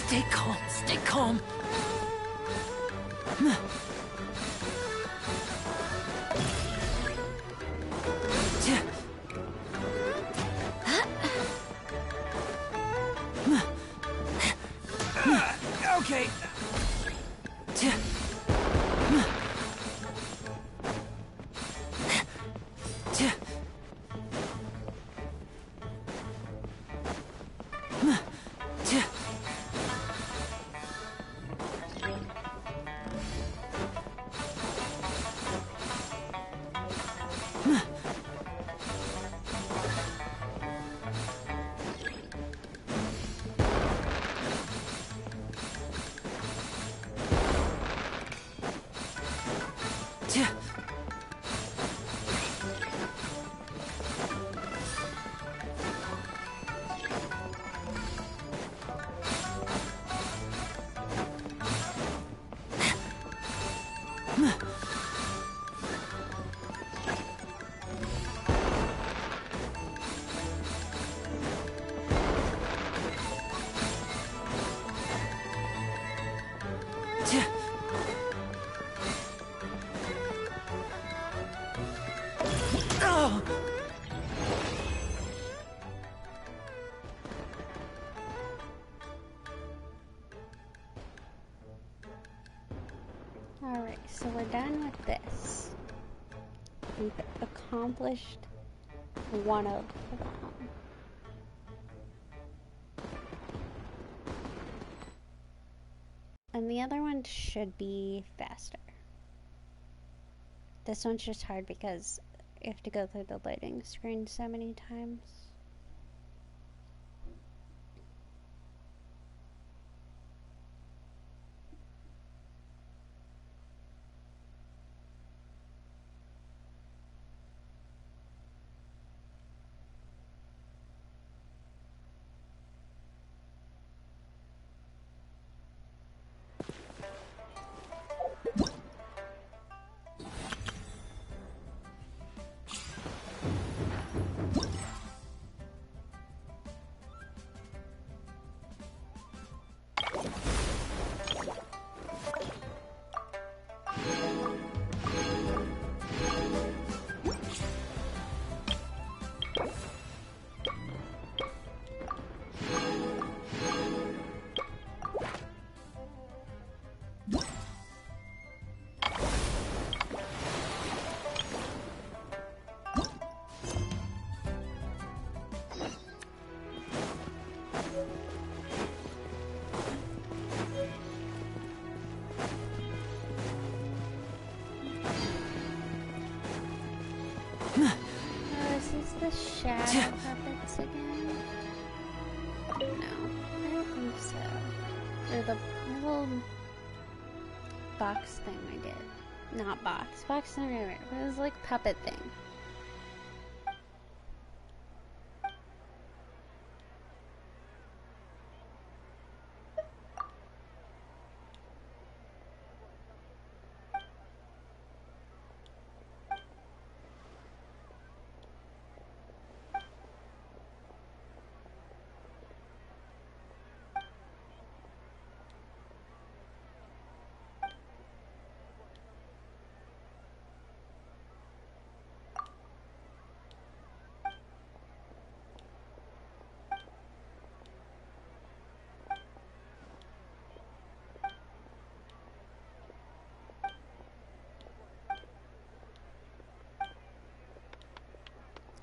Stay calm, stay calm. Okay. Alright, so we're done with this. We've accomplished one of them. And the other one should be faster. This one's just hard because you have to go through the loading screen so many times. again? No, I don't think so. Or the little box thing I did. Not box. Box thing, but it was like puppet thing.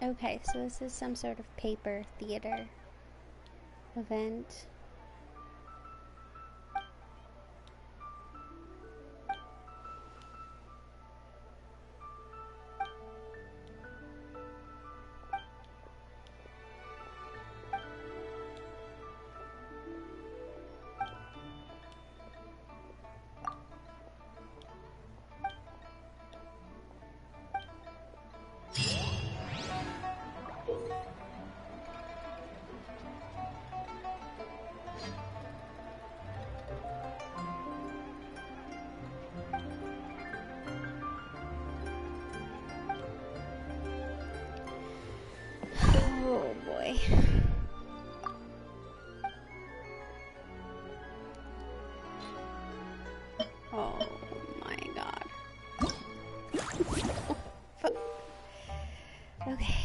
Okay, so this is some sort of paper theater event. Oh boy. Oh my god. Okay.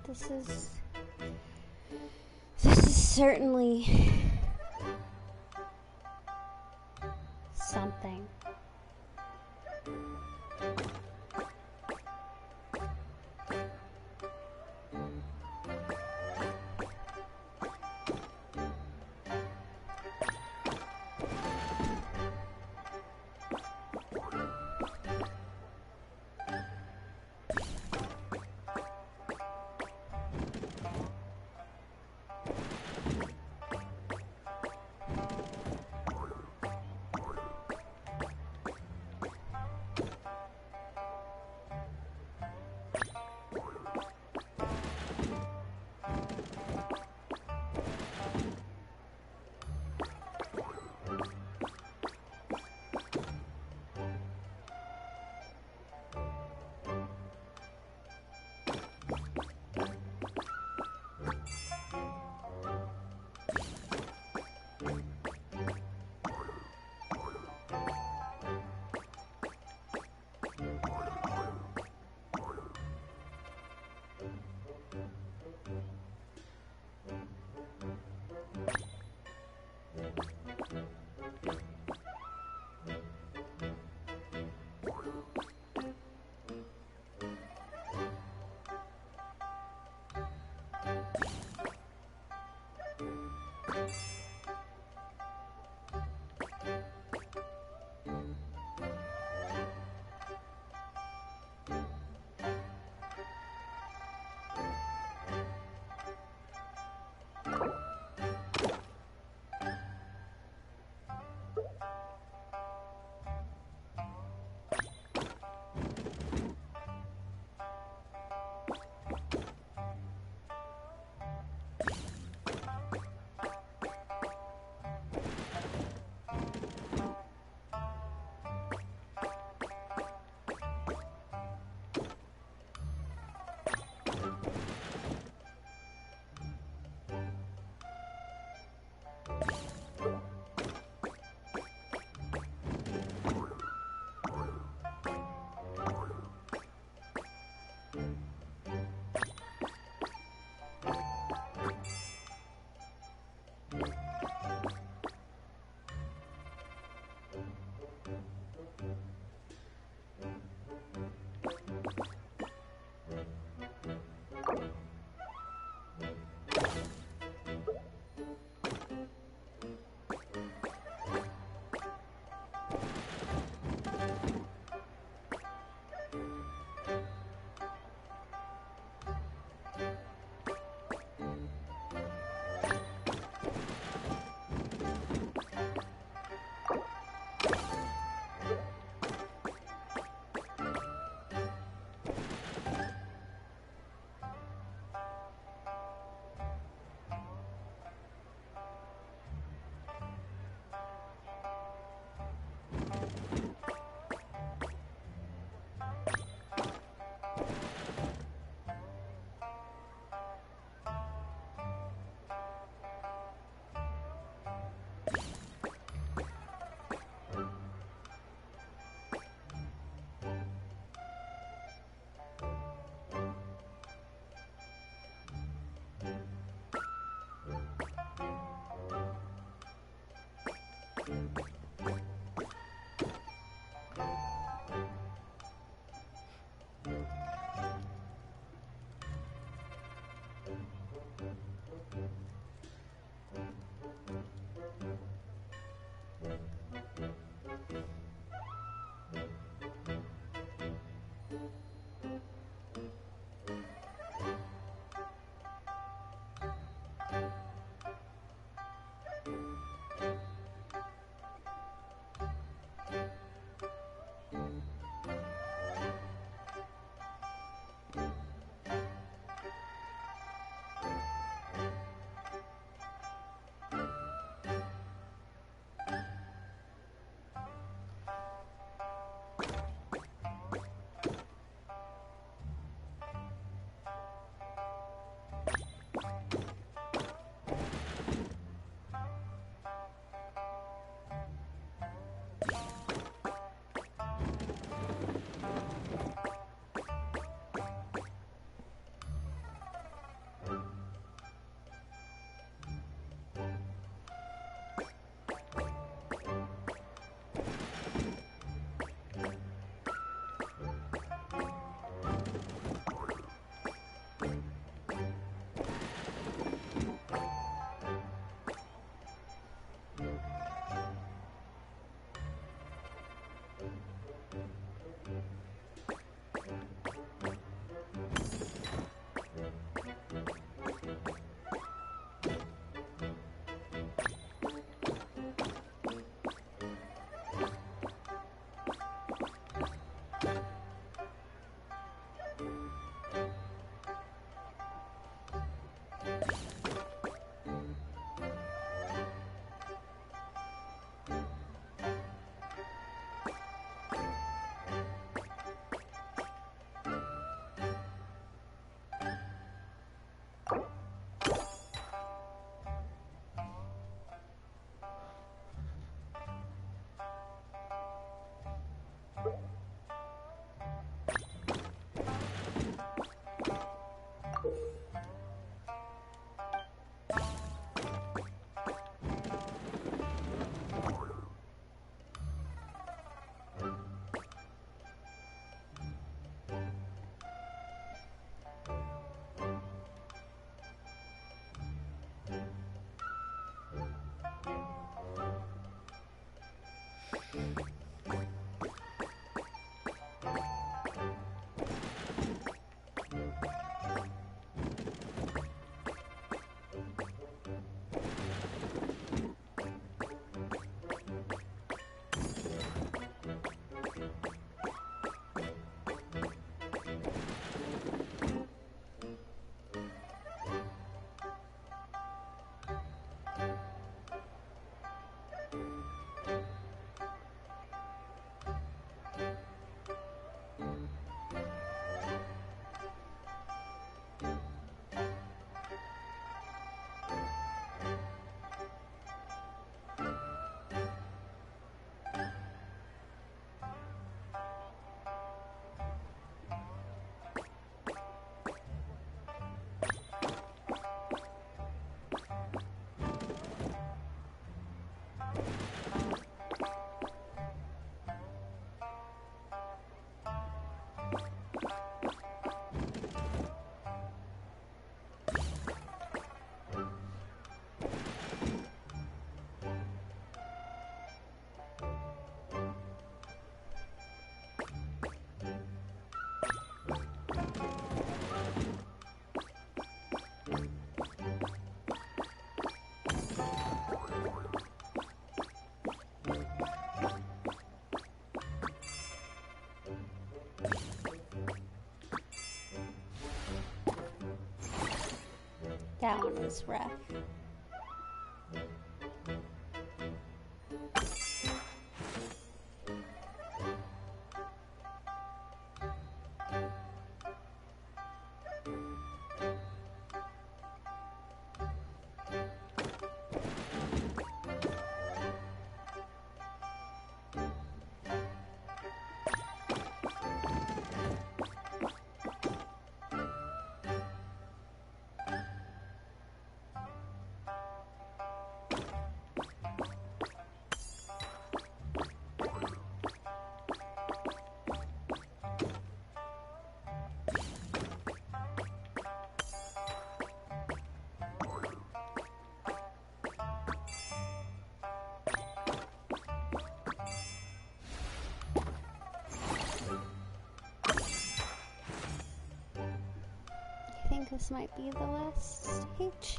This is certainly something. That one was rough. this might be the last stage.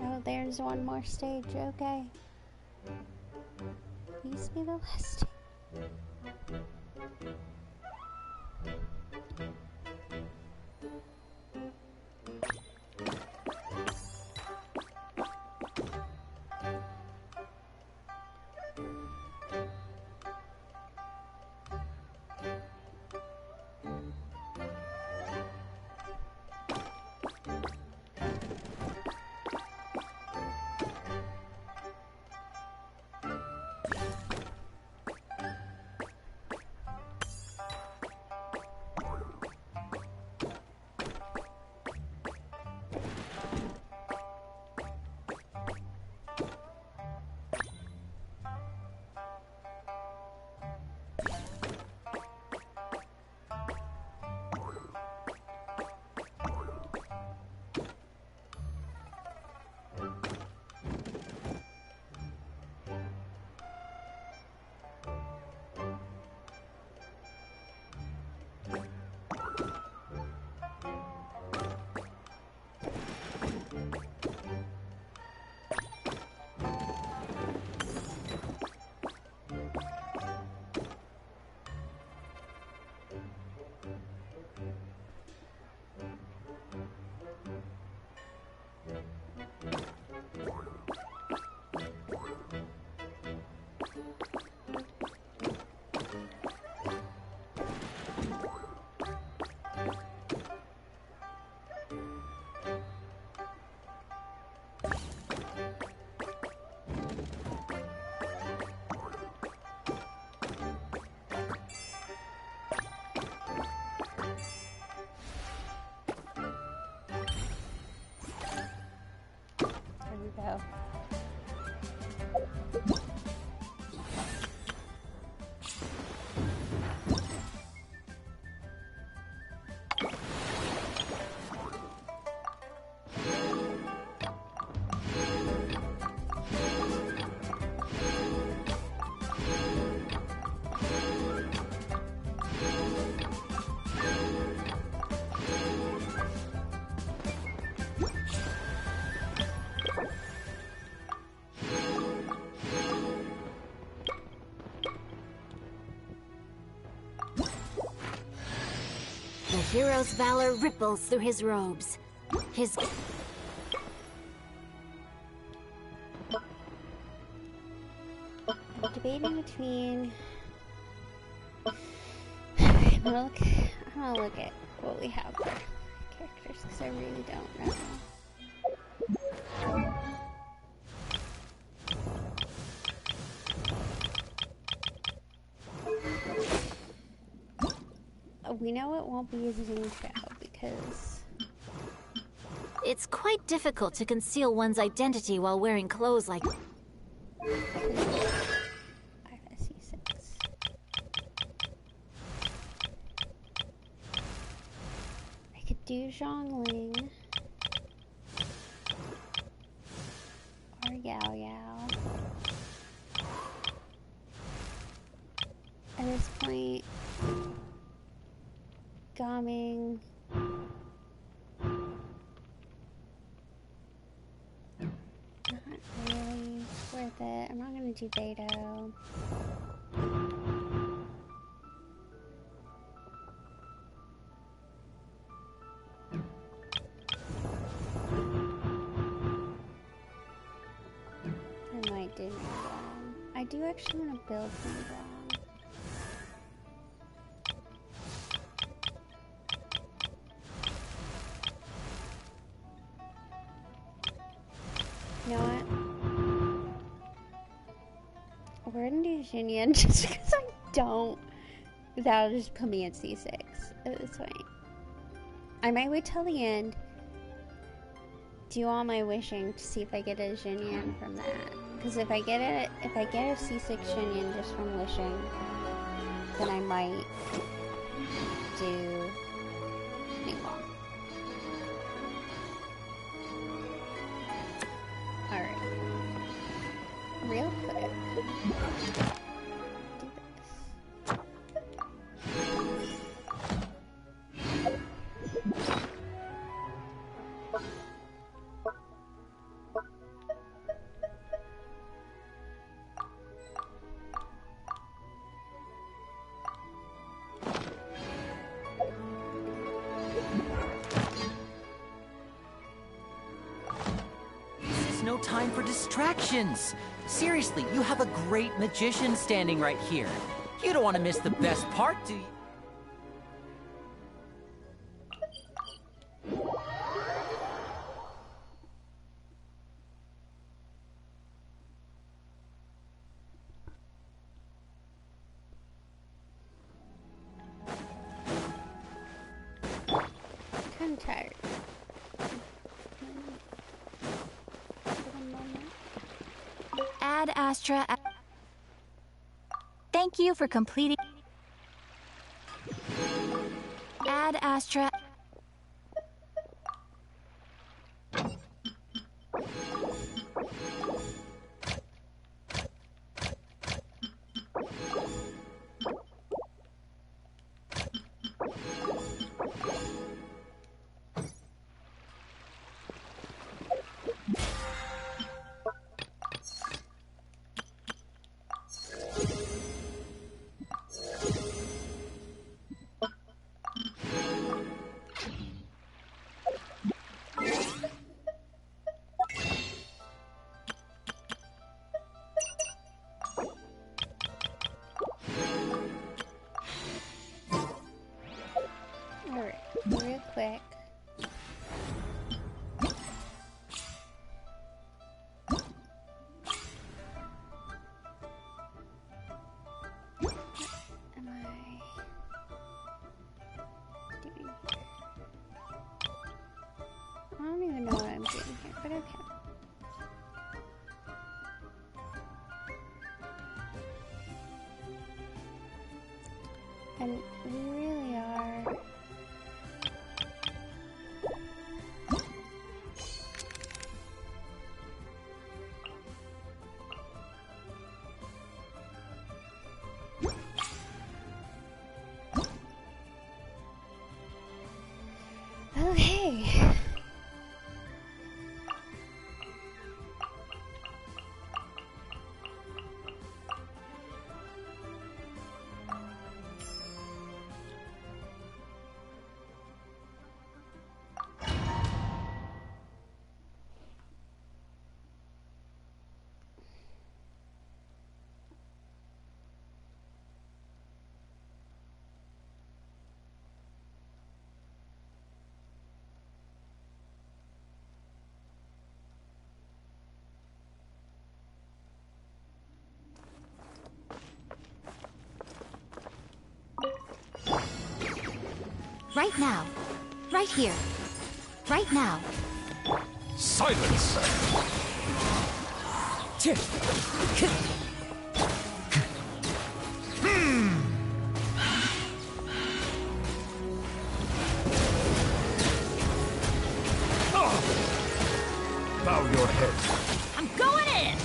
Oh, there's one more stage, okay. Please be the last. Go. The hero's valor ripples through his robes. His... I'm debating between... I'm gonna look at what we have for characters, because I really don't know. We know it won't be a Xingqiu because... It's quite difficult to conceal one's identity while wearing clothes like... I have a C6. I could do Zhongling. Or Yao Yao. At this point, Gaming. Not really worth it. I'm not gonna do Beto. I might do Ningguang. I do actually want to build Ningguang. You know what? We're gonna do Xinyan just because I don't. That'll just put me at C6 at this point. I might wait till the end. Do all my wishing to see if I get a Xinyan from that. Because if I get a C6 Xinyan just from wishing, then I might do Ningguang. Alright. Real quick. Do this. No time for distractions. Seriously, you have a great magician standing right here. You don't want to miss the best part, do you? I'm tired. Ad Astra. Thank you for completing. Ad Astra. Real quick. What am I doing here? I don't even know what I'm doing here, but okay. And we really are. Okay. Right now. Right here. Right now. Silence! Bow your head. I'm going in!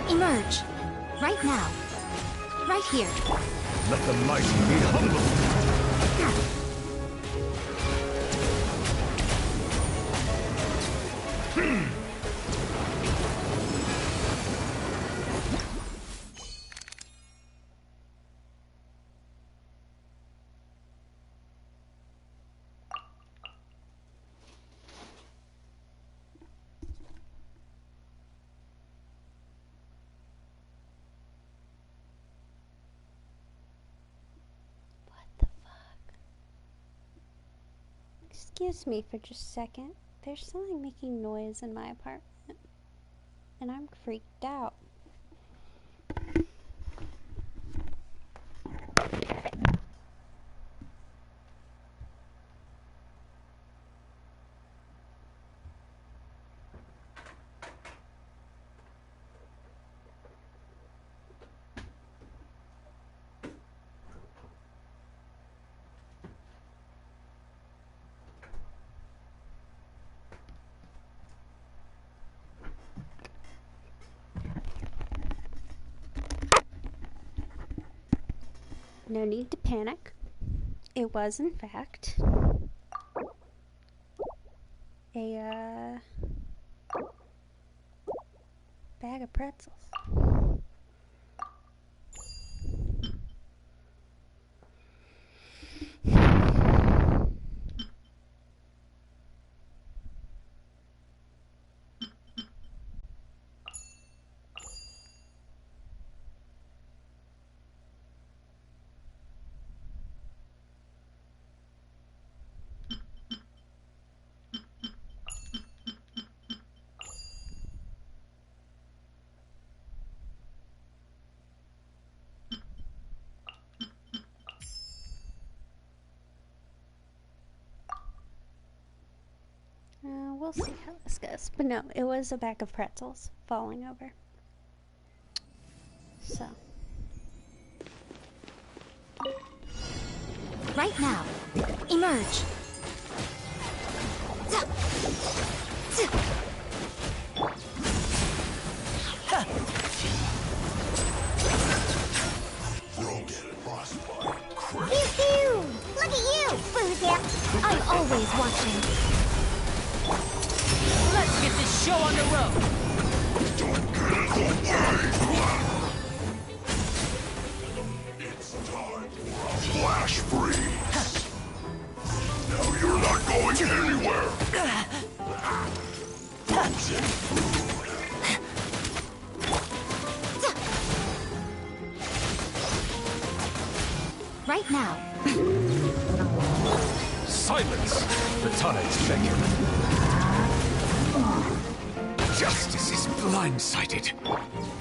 Emerge. Right now. Right here. Let the mighty be humble. Excuse me for just a second. There's something making noise in my apartment, and I'm freaked out. No need to panic. It was, in fact, a bag of pretzels. We'll see how this goes. But no, it was a bag of pretzels falling over. So. Right now. Emerge. Pew pew! Look at you, Boozip! I'm always watching. Let's get this show on the road! Don't get in the way! It's time for a flash freeze! Now you're not going anywhere! Frozen food! Right now. Silence! The Tides beg you. Justice is blindsided.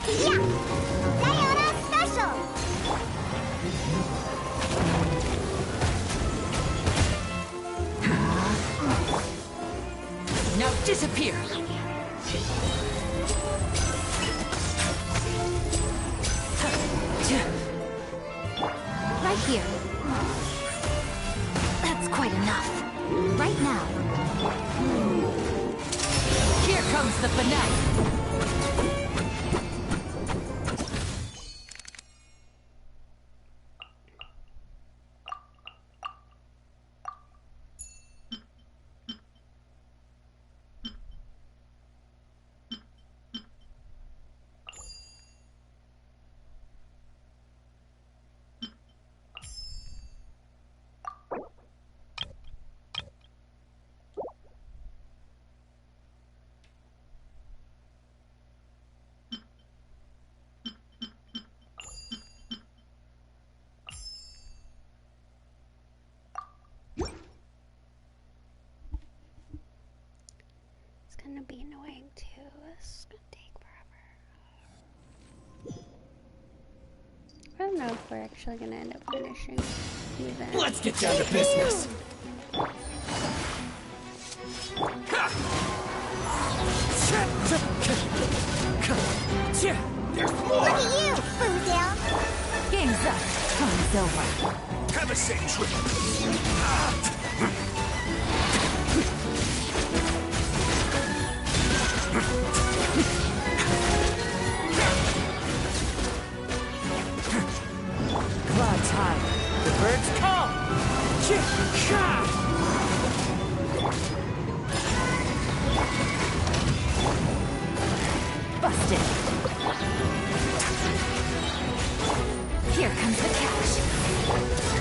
Yeah! Sayona Special! Now disappear! Right here. That's quite enough. Right now. Here comes the finale! It's gonna be annoying too. It's gonna take forever. don't know if we're actually gonna end up finishing the event. Let's get down to business. Look at you, Boozle! Game's up. Time's over. Have a safe trip. Cloud's high. The birds call. Busted. Here comes the cash.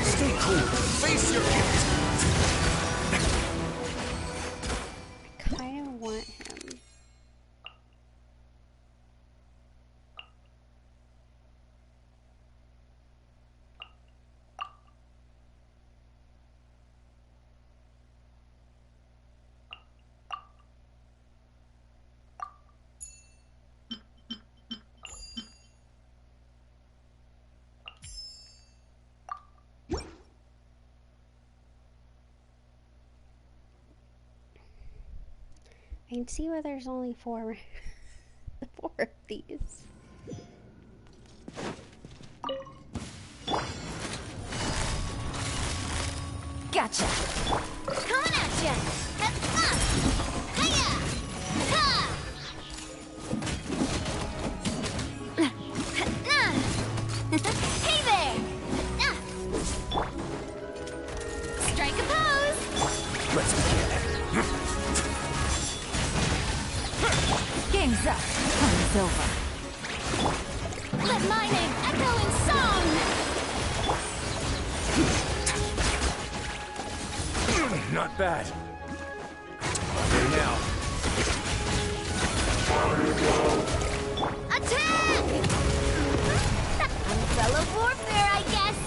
Stay cool. Face your guilt. I kind of want him. I can see why there's only four of these. Gotcha. Coming at ya! Hiya! Ha! Hey there! Strike a pose! Let's begin. Game's up. Time's over. Let my name echo in song! Not bad. Okay, now. Attack! Umbrella warfare, I guess.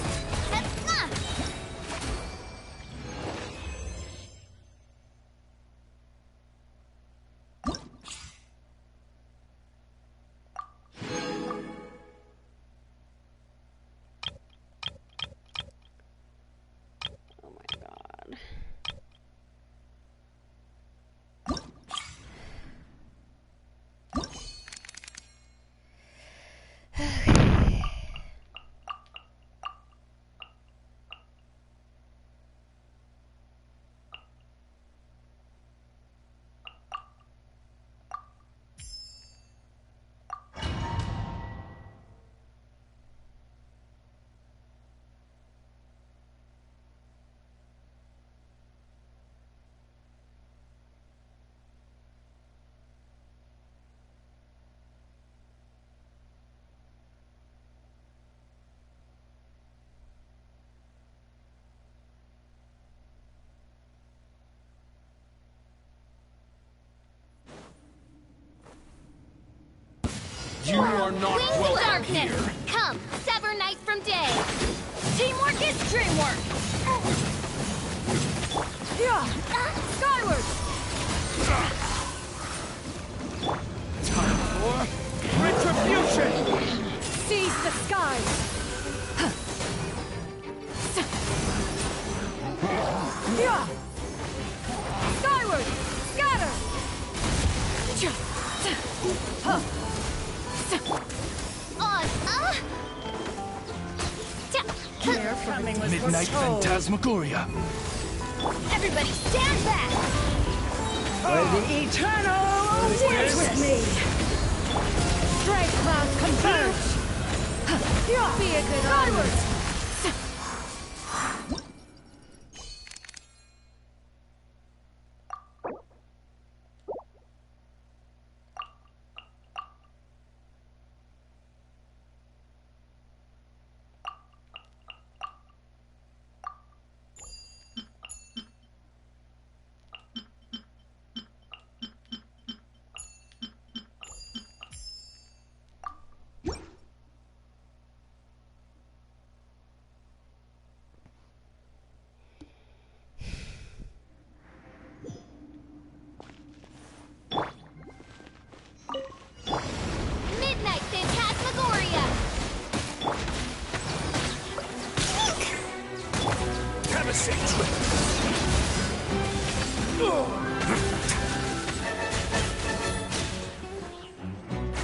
Oh my god. You are not Wings welcome darkness! here. Come, sever night from day! Teamwork is dreamwork! Skyward! Time for retribution. Seize the skies! Skyward! Scatter! Midnight Phantasmagoria. Everybody stand back! For the eternal dance with me! Strike clouds converge! Be a good onward!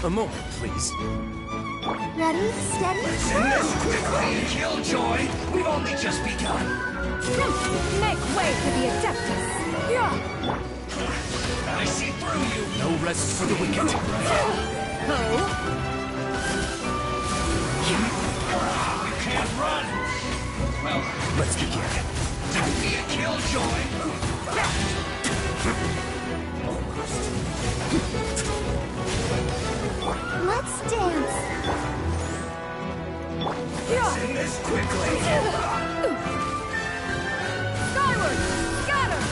A moment, please. Ready, steady, Send this quickly, Killjoy! We've only just begun! Make way for the Adeptus! I see through you! No rest for the wicked. You can't run! Well, Let's begin. don't be a Killjoy! let's dance. Send this quickly! Skyward! Scatter!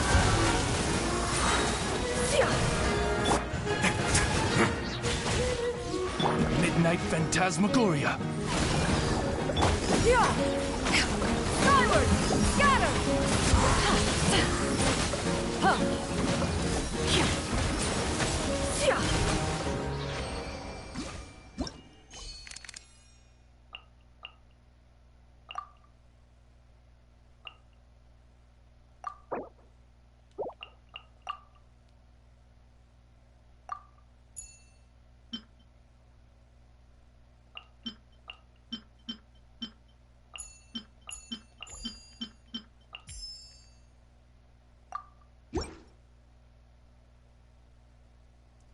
Midnight Phantasmagoria. Skyward! Scatter!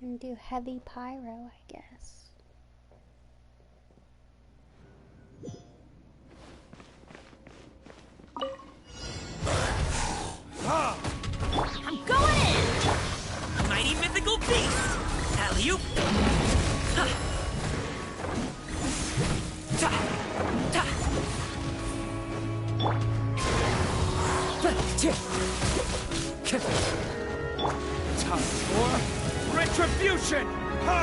And do heavy pyro, I guess. I'm going in! Mighty mythical beast! Alley-oop! Ha! Ta! Ta! Time for retribution! Ha!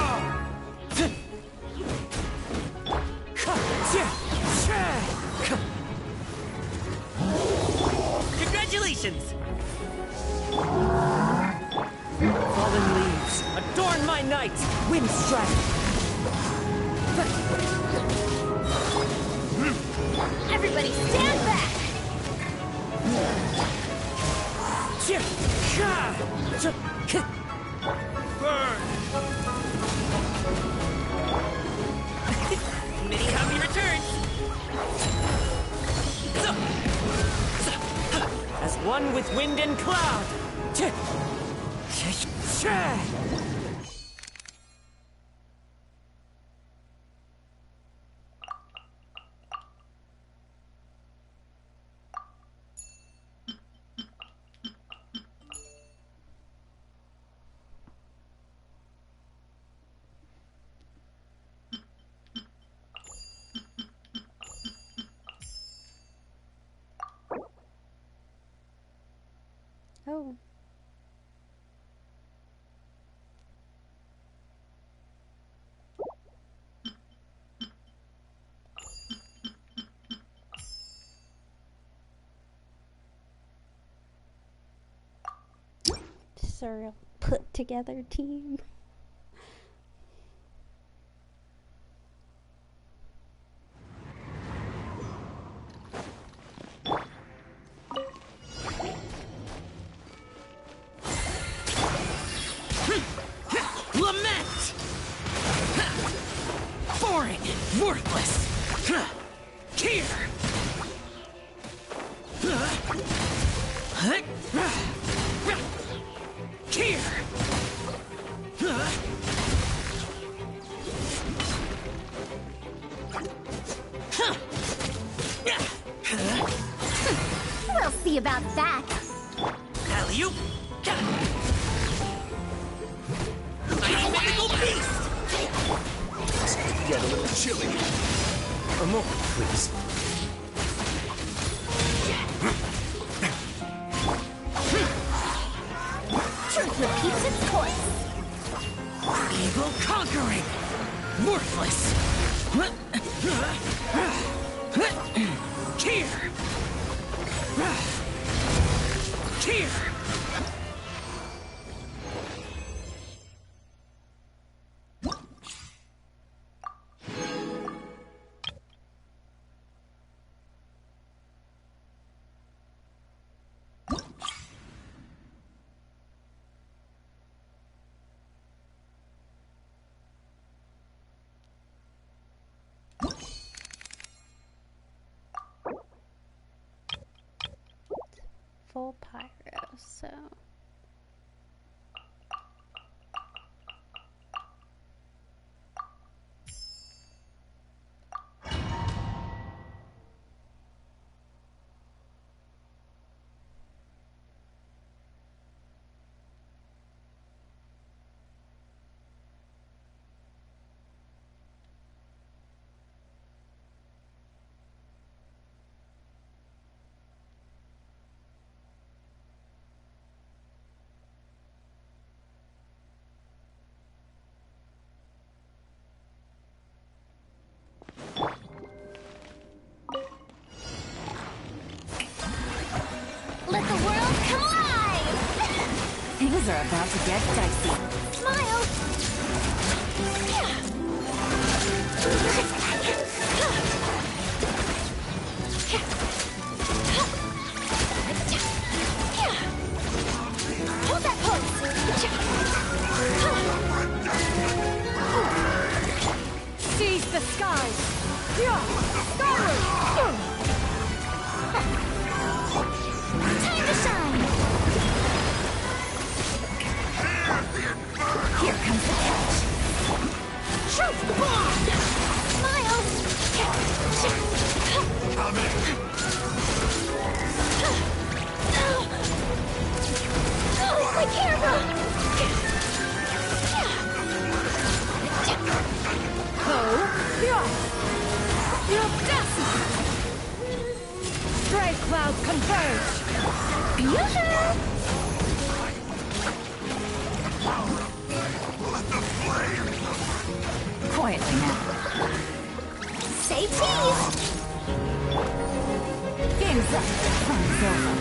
Congratulations! Fallen leaves, adorn my night! Wind strike! Everybody stand back! Burn! Many happy returns! As one with wind and cloud! Oh. Surreal put together team. Lament! Boring! Worthless! Here! Here! We'll see about that. Alley-oop! Mighty mythical beast! Get a little chilly. A moment, please. Truth repeats its course. Evil conquering! Worthless! Here! Here! full pyro, so... Let the world come alive! Things are about to get dicey. Smile! Hold that pose! Seize the skies! Skyward! Time to shine! Here comes the catch. Shoot! Smile! Oh, my camera! Stray clouds converge! Beautiful! Quietly now. Say cheese! Game's up. Fun's over.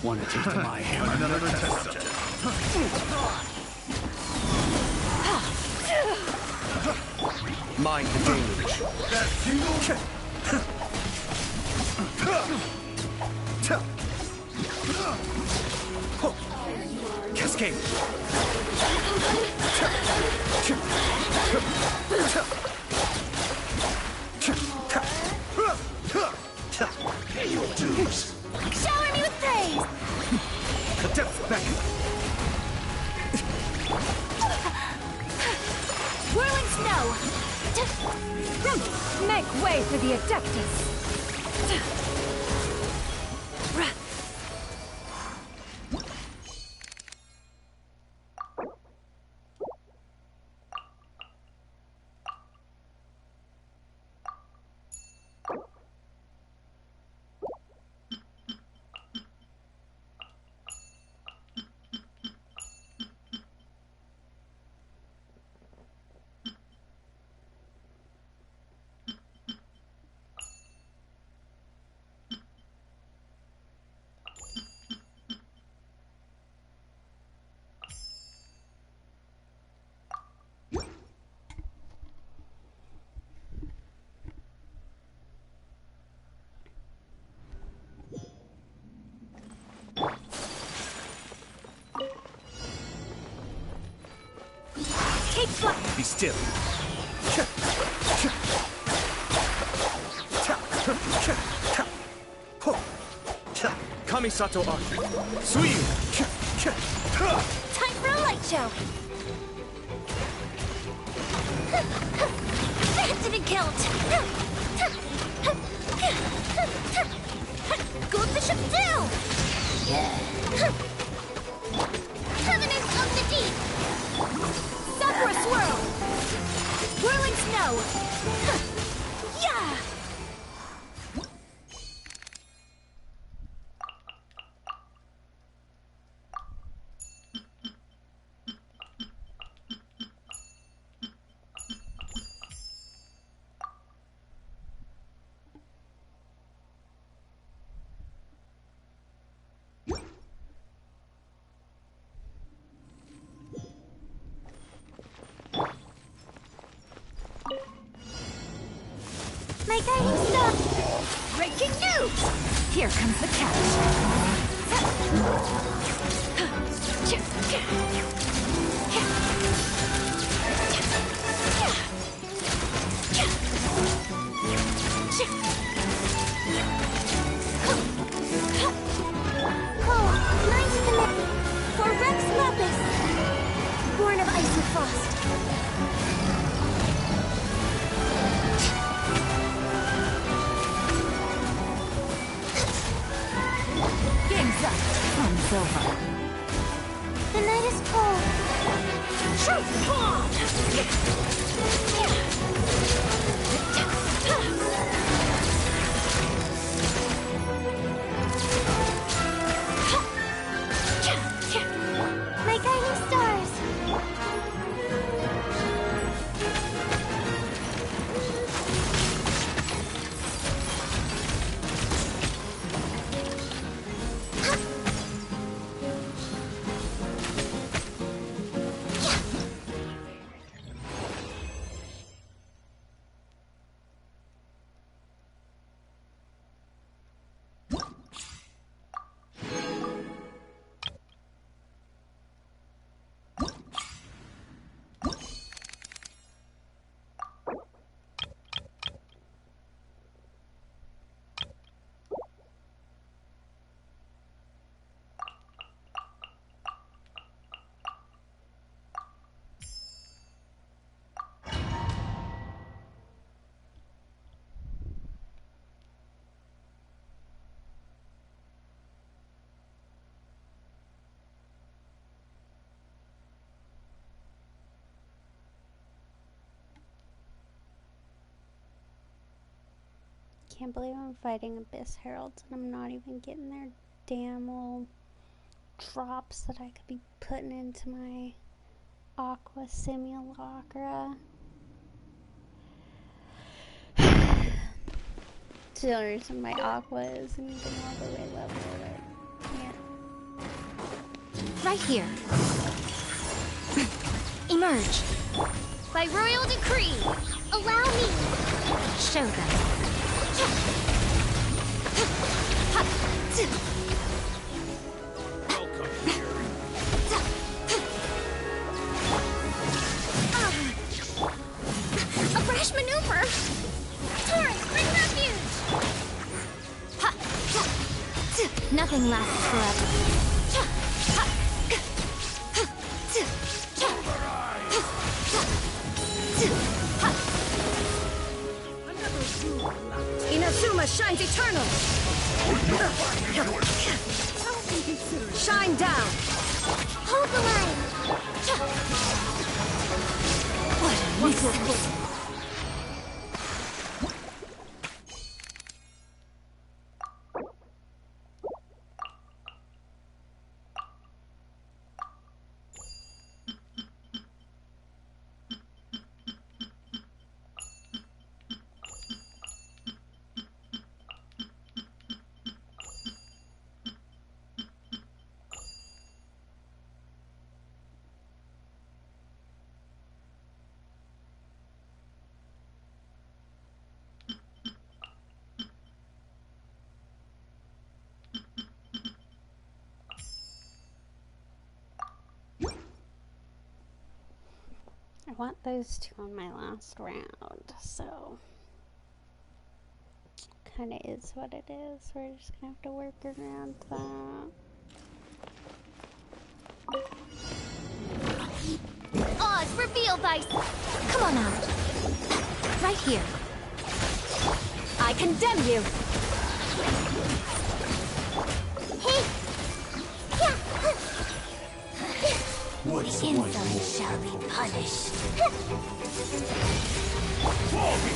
Want to take my hammer? Another test. Mind the damage. That tingle? Cascade. Pay your dues. Shower me with praise! Depth back. Whirling snow! Make way for the Adeptus! Take flight! Be still. Kamisato Arthur. Suiyu. Time for a light show! To be killed. Good bishop down. Covenant of the deep. Sakura swirl. Whirling snow. Yeah. My guiding star! Breaking news! Here comes the catch. Oh, 90 minutes for Rex Lapis! Born of ice and frost. Game's up. Fun's over. The night is cold. My guiding stars. Can't believe I'm fighting Abyss Heralds and I'm not even getting their damn little drops that I could be putting into my Aqua Simulacra. It's the only reason my Aqua isn't even all the way level, but yeah. Right here. Emerge. By royal decree, allow me. Show them. Welcome here. A brash maneuver. Torrent, bring refuge. Nothing lasts forever. Inazuma shines eternal! Shine down! Hold the line! What a nuisance! I want those two on my last round, so kinda is what it is. We're just gonna have to work around that. Oz, reveal thyself. Come on out. Right here. I condemn you. Hey! Yeah! What's The insolent shall be punished.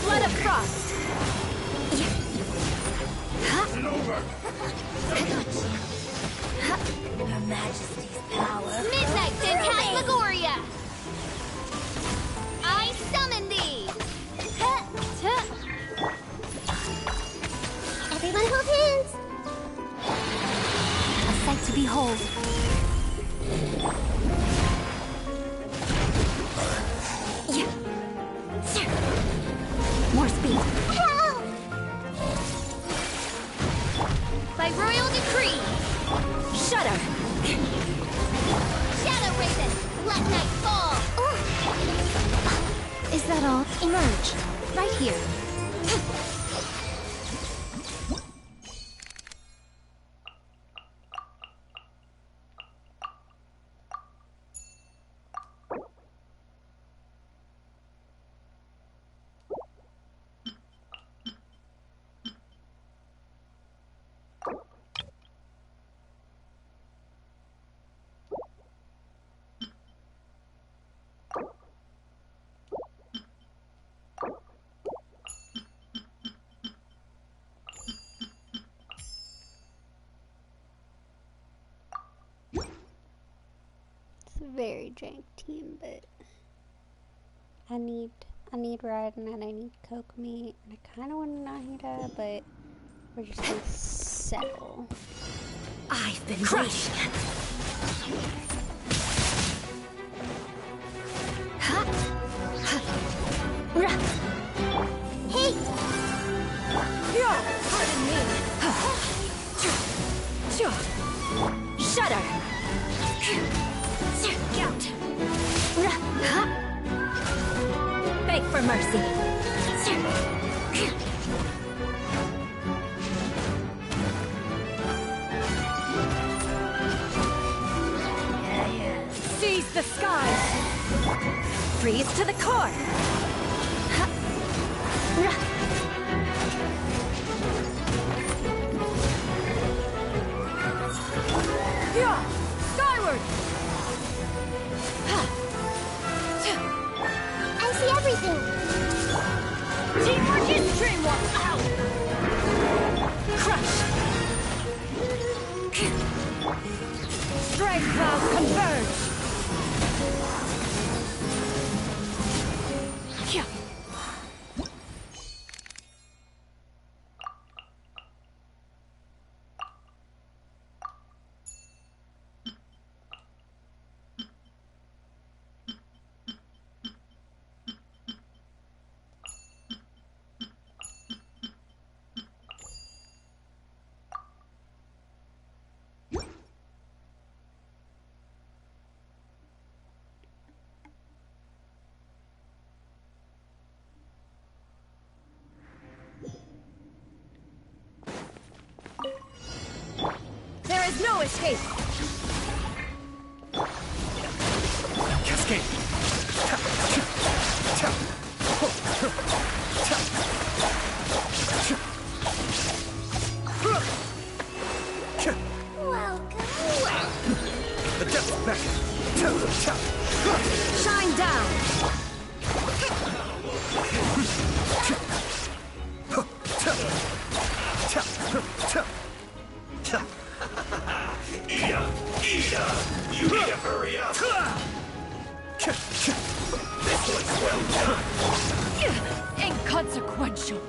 Blood of Frost. Her Majesty's power. Midnight Phantasmagoria. I summon thee. Everyone hold hands. A sight to behold. More speed. Help! By royal decree. Shudder. Shadow Raven, let night fall. Is that all? Emerge. Right here. It's a very jank team, but I need Rite and I need Kokomi, and I kind of want Nahida, but we're just gonna settle. I've been crushed. Hey! Pardon me. Shudder. Count. Beg for mercy. Seize the skies. Freeze to the core. Skyward. I see everything. Teamwork is dreamwork. Ow. Crush. Strike cloud converge. There is no escape. Cascade. Welcome. The depth back. Shine down. Ida, you need to hurry up. This one's well done. Inconsequential.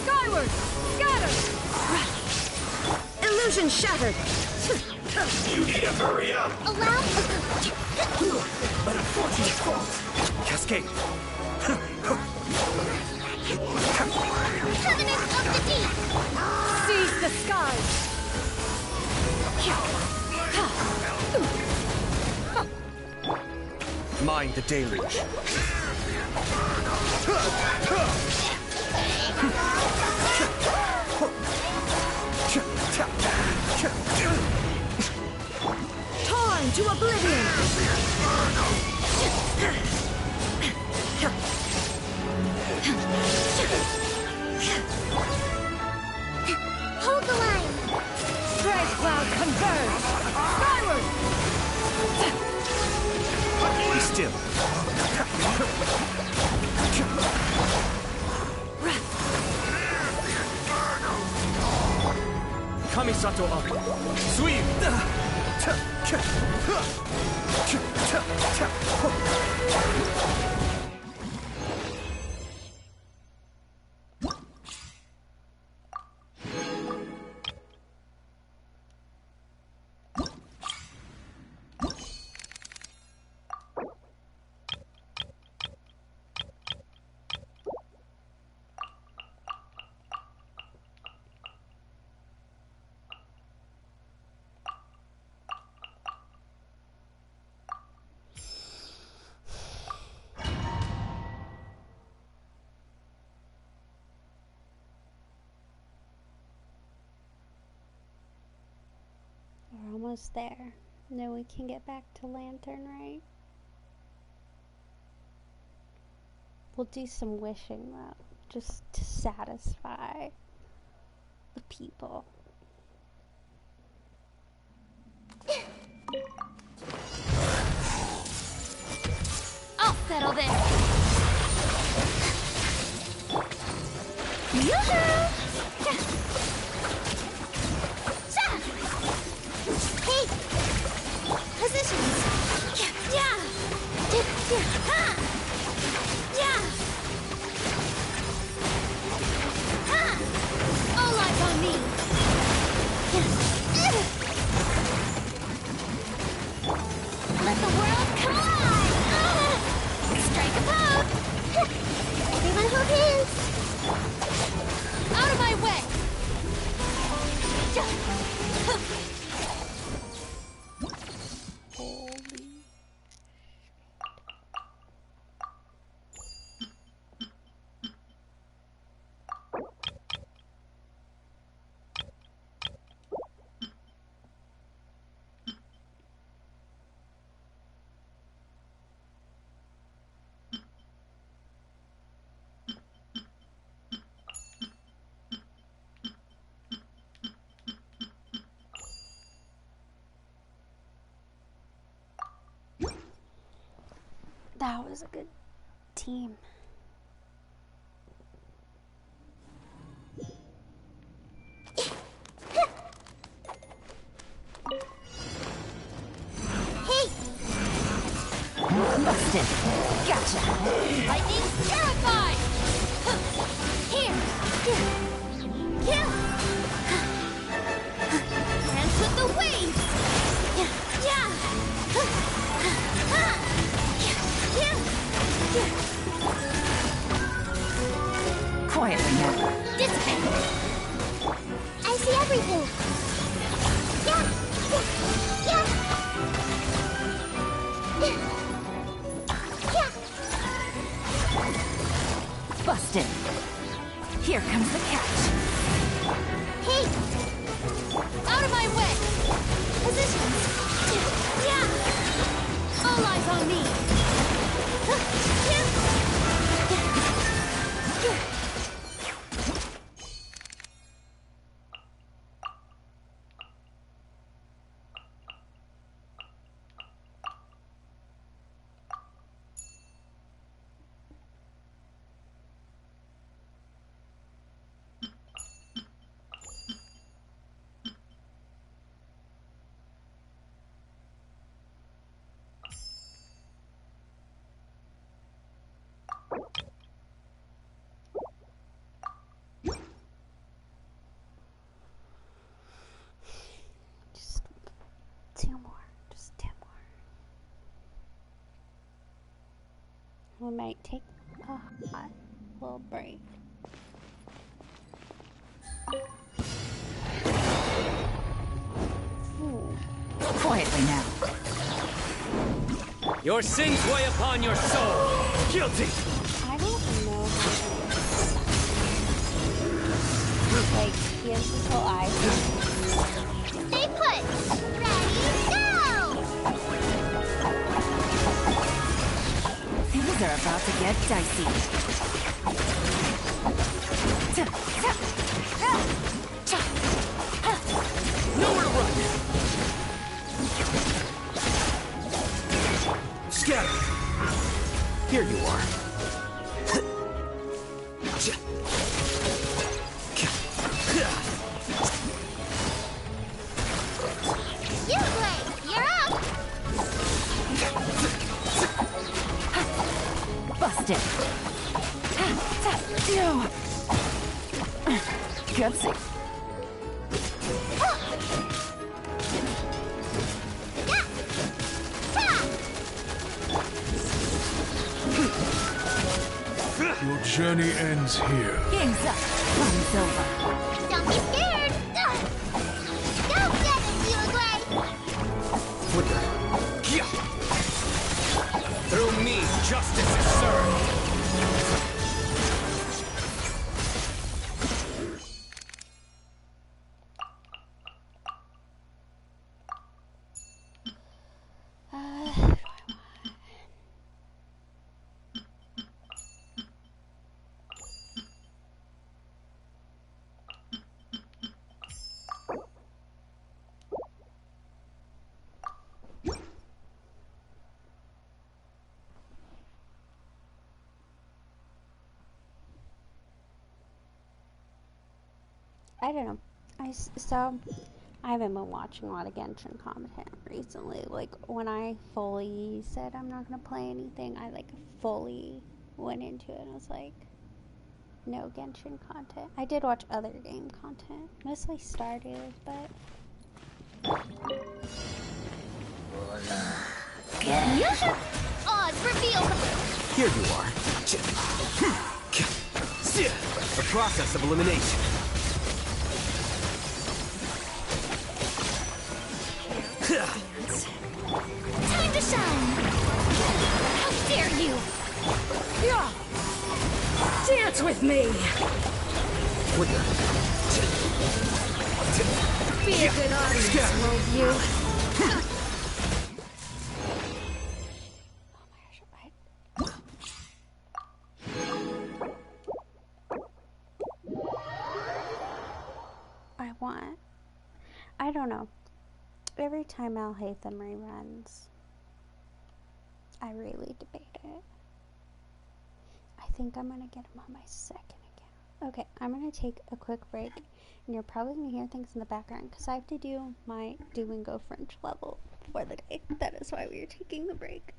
Skyward. Scatter. Illusion shattered. You need to hurry up. Allow... An unfortunate fault. Cascade. Covenant of the Deep. Seize the skies. Mind the deluge. Torn to oblivion. Hold the line! Strike cloud converge! Skyward! Be still. Kamisato up. Sweep! We're almost there. Then we can get back to Lantern, right? We'll do some wishing though, just to satisfy the people. I'll settle this. Yoo-hoo! Hey! Positions! Yeah! Ha! Yeah! Ha! All eyes on me. Let the world come alive! Strike a pose! Everyone hold hands! Out of my way. Holy. That was a good team. Hey! Busted. Gotcha. Lightning terrified. Here. Yeah! Dance with the waves. Yeah! Quietly now. Dissipate. I see everything! Yeah! Yeah! Yeah! Busted. Here comes the catch. Hey! Out of my way. Positions! Yeah! All eyes on me. Yeah! Just two more. Just two more. We might take a hot little break. Ooh. Quietly now. Your sins weigh upon your soul. Guilty. I don't know how to... Like, he has his whole eye. Stay put! Ready, go! Things are about to get dicey. Here you are. You're up! Busted. No. Gutsy. Your journey ends here. Game's up. Fun's over. Don't be scared! Go get it, Yulgray! Through me, justice is served. I don't know. I haven't been watching a lot of Genshin content recently. Like, when I fully said I'm not gonna play anything, I like fully went into it and was like, no Genshin content. I did watch other game content, mostly Stardew, but Odds revealed! Here you are. A process of elimination. Time to shine! How dare you! Dance with me. Be a good audience, won't you? I don't know. Every time I'll hate them reruns, I really debate it. I think I'm gonna get them on my second account. Okay, I'm gonna take a quick break, and you're probably gonna hear things in the background because I have to do my Duolingo French level for the day. That is why we are taking the break.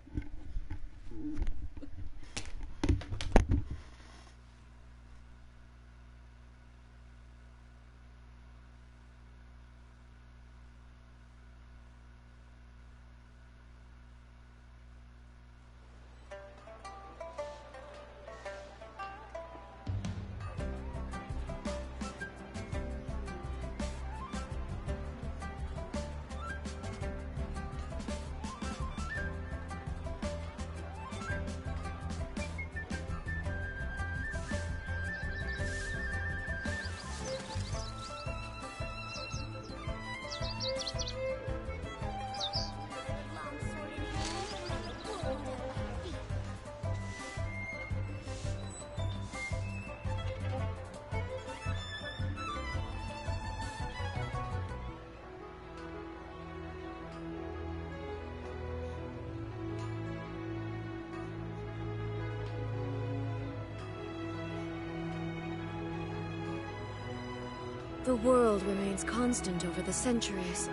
The world remains constant over the centuries,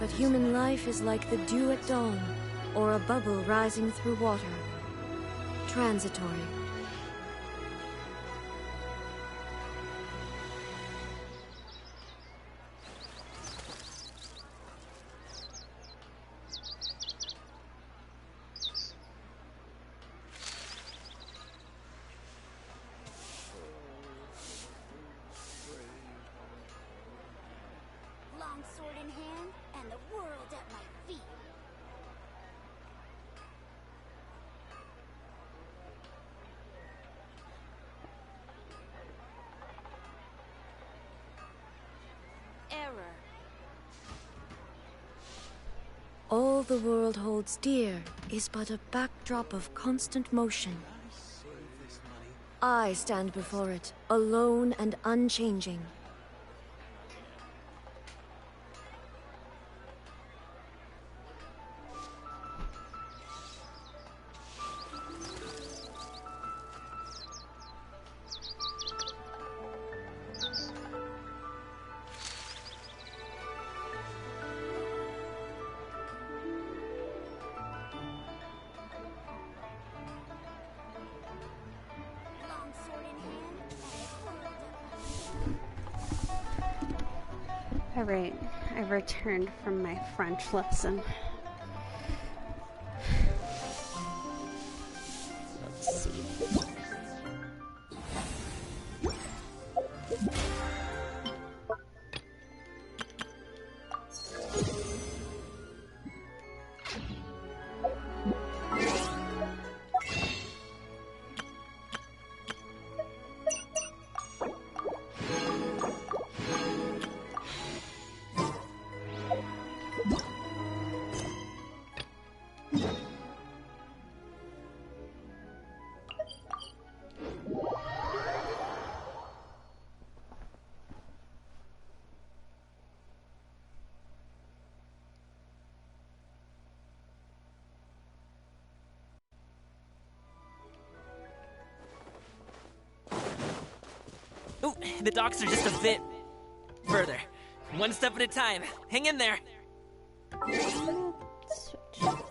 but human life is like the dew at dawn, or a bubble rising through water. Transitory. Sword in hand, and the world at my feet. Error. All the world holds dear is but a backdrop of constant motion. I stand before it, alone and unchanging. Alright, I've returned from my French lesson. Let's see. Ooh, the docks are just a bit further. One step at a time. Hang in there. Switch parties.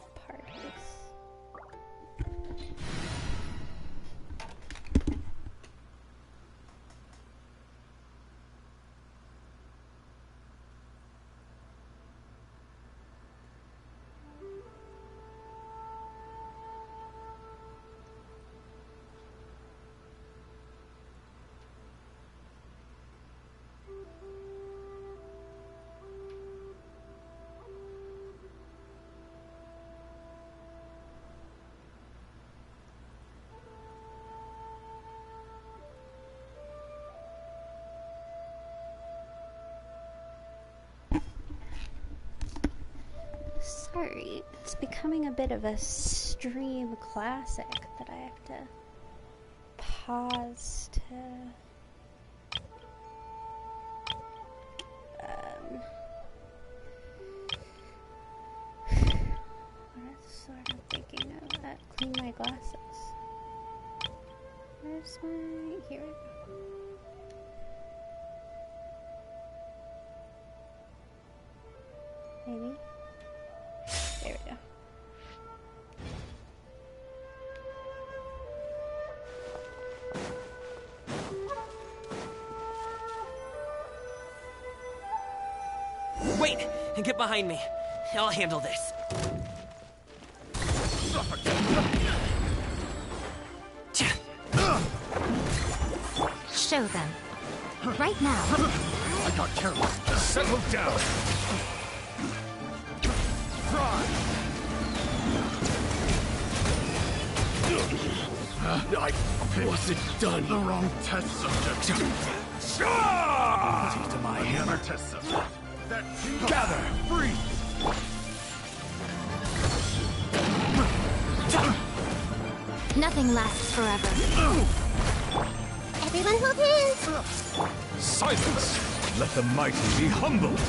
Sorry, it's becoming a bit of a stream classic that I have to pause to what sort of thinking of that? Clean my glasses. Where's my here we go. Maybe. There we go. Wait! Get behind me. I'll handle this. Show them. Right now. I got careless. Settle down. I wasn't done. The wrong test subject. Take to my hammer test subject. Gather! Freeze! Nothing lasts forever. Everyone hold hands! Silence! Let the mighty be humbled!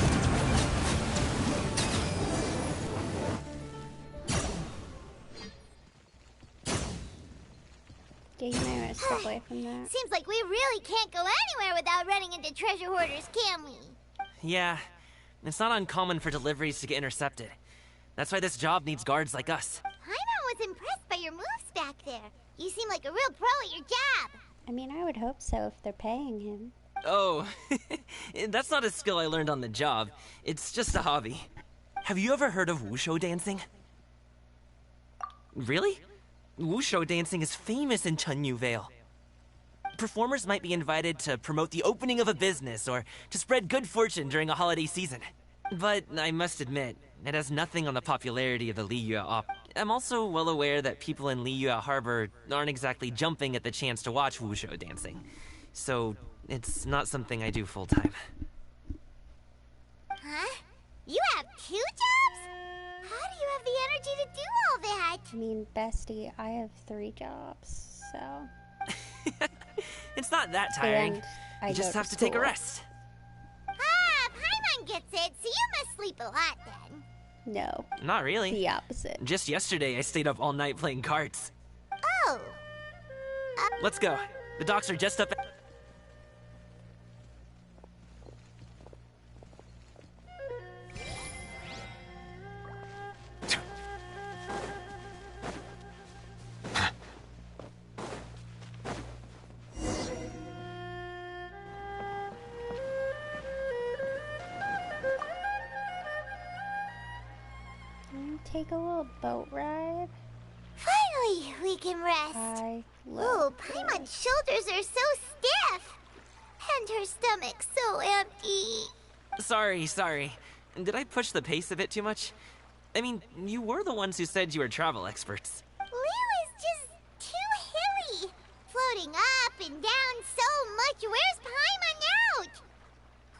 Yeah, you might want to step away from that. Seems like we really can't go anywhere without running into treasure hoarders, can we? Yeah, it's not uncommon for deliveries to get intercepted. That's why this job needs guards like us. Paimon was impressed by your moves back there. You seem like a real pro at your job. I mean, I would hope so if they're paying him. Oh, that's not a skill I learned on the job. It's just a hobby. Have you ever heard of wushu dancing? Really? Wushu dancing is famous in Chunyu Vale. Performers might be invited to promote the opening of a business or to spread good fortune during a holiday season. But I must admit, it has nothing on the popularity of the Liyue op. I'm also well aware that people in Liyue Harbor aren't exactly jumping at the chance to watch wushu dancing. So, it's not something I do full-time. Huh? You have 2 jobs? How do you have the energy to do all that? I mean, bestie, I have 3 jobs, so... It's not that tiring. And I You just go have to school. take a rest. Ah, Paimon gets it, so you must sleep a lot then. No. Not really. The opposite. Just yesterday, I stayed up all night playing cards. Oh. Let's go. The docks are just up. take a little boat ride? Finally, we can rest. Ooh, Paimon's shoulders are so stiff. And her stomach's so empty. Sorry. Did I push the pace a bit too much? I mean, you were the ones who said you were travel experts. Liyue is just too hilly. Floating up and down so much. Where's Paimon out?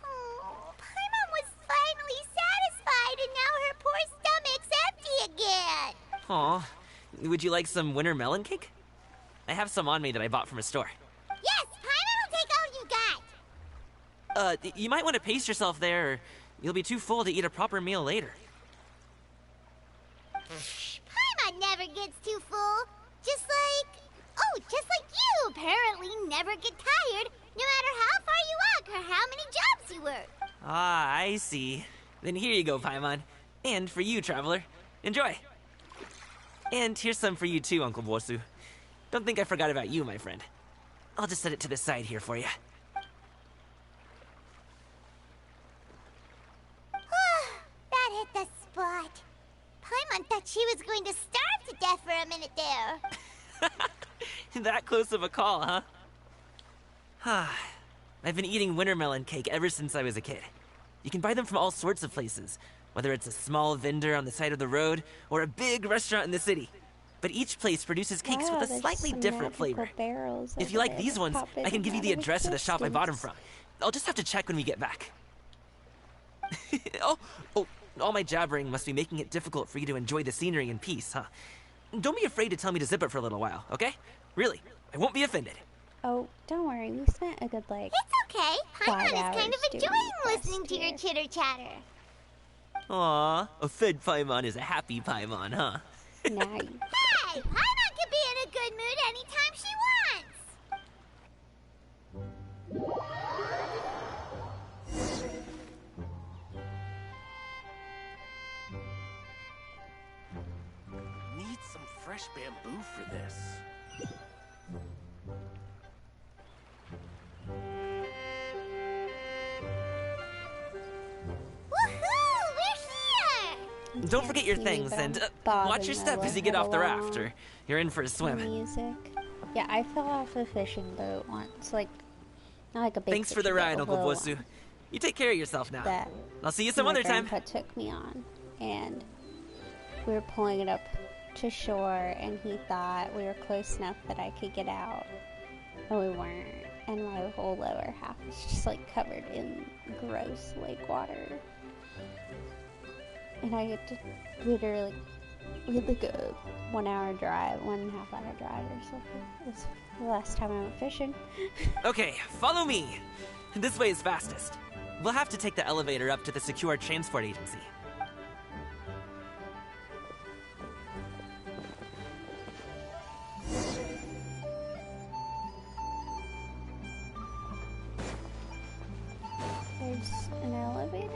Oh, Paimon was finally satisfied and now her poor stomach's empty again. Aw. Would you like some winter melon cake? I have some on me that I bought from a store. Yes, Paimon will take all you got. You might want to pace yourself there, or you'll be too full to eat a proper meal later. Paimon never gets too full. Just like you apparently never get tired, no matter how far you walk or how many jobs you work. Ah, I see. Then here you go, Paimon. And for you, traveler. Enjoy. And here's some for you too, Uncle Bosu. Don't think I forgot about you, my friend. I'll just set it to the side here for you. That hit the spot. Paimon thought she was going to starve to death for a minute there. That close of a call, huh? I've been eating winter melon cake ever since I was a kid. You can buy them from all sorts of places, whether it's a small vendor on the side of the road or a big restaurant in the city. But each place produces cakes with a slightly different flavor. If you like these ones, I can give you the address of the shop I bought them from. I'll just have to check when we get back. Oh, all my jabbering must be making it difficult for you to enjoy the scenery in peace, huh? Don't be afraid to tell me to zip it for a little while, okay? Really, I won't be offended. Oh, don't worry, we spent a good, It's okay. Paimon is kind of enjoying listening to your chitter-chatter. Aw, a fed Paimon is a happy Paimon, huh? Nice. Hey, Paimon can be in a good mood anytime she wants. Need some fresh bamboo for this. Don't forget your things, and watch your step as you get off the raft, or you're in for a swim. Music. Yeah, I fell off a fishing boat once, not like a big Thanks for the ride, Uncle Bosu. You take care of yourself now. I'll see you some other time. My grandpa took me on, and we were pulling it up to shore, and he thought we were close enough that I could get out, and we weren't. And my whole lower half was just covered in gross lake water. And I had to literally, we had a 1 hour drive, 1.5 hour drive or something. It was the last time I went fishing. Okay, follow me. This way is fastest. We'll have to take the elevator up to the secure transport agency. There's an elevator?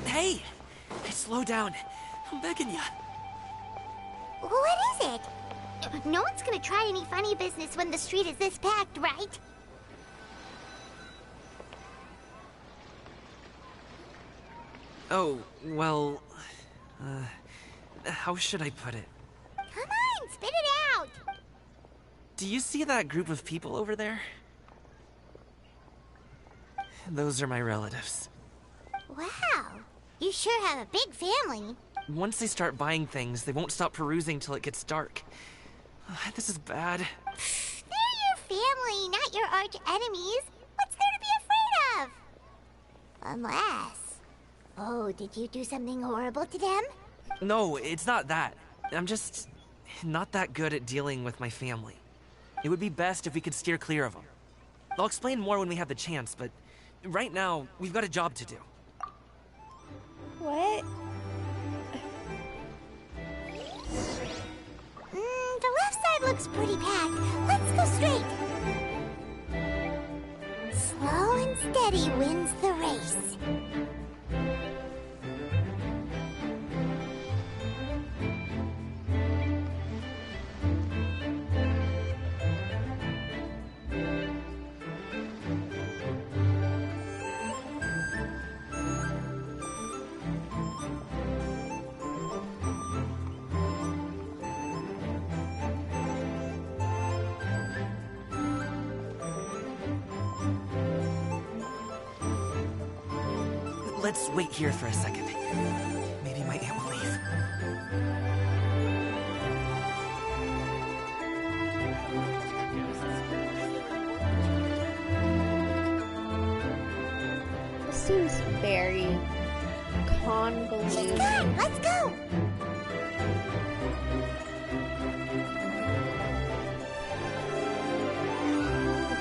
Hey! Slow down. I'm begging you. What is it? No one's gonna try any funny business when the street is this packed, right? Oh, well... how should I put it? Come on, spit it out! Do you see that group of people over there? Those are my relatives. Wow, you sure have a big family. Once they start buying things, they won't stop perusing till it gets dark. This is bad. They're your family, not your arch enemies. What's there to be afraid of? Unless... Oh, did you do something horrible to them? No, it's not that. I'm just not that good at dealing with my family. It would be best if we could steer clear of them. I'll explain more when we have the chance, but right now, we've got a job to do. What? The left side looks pretty packed. Let's go straight. Slow and steady wins the race. Let's wait here for a second. Maybe my aunt will leave. This seems very convoluted. Let's go!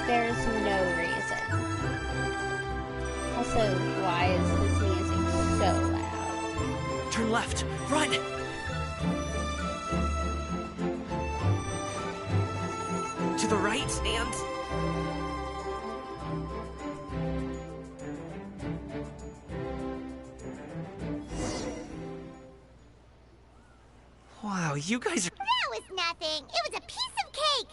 There's no reason. Also, why is this music so loud? Turn left! Run! To the right, and... Wow, you guys are... That was nothing. It was a piece of cake.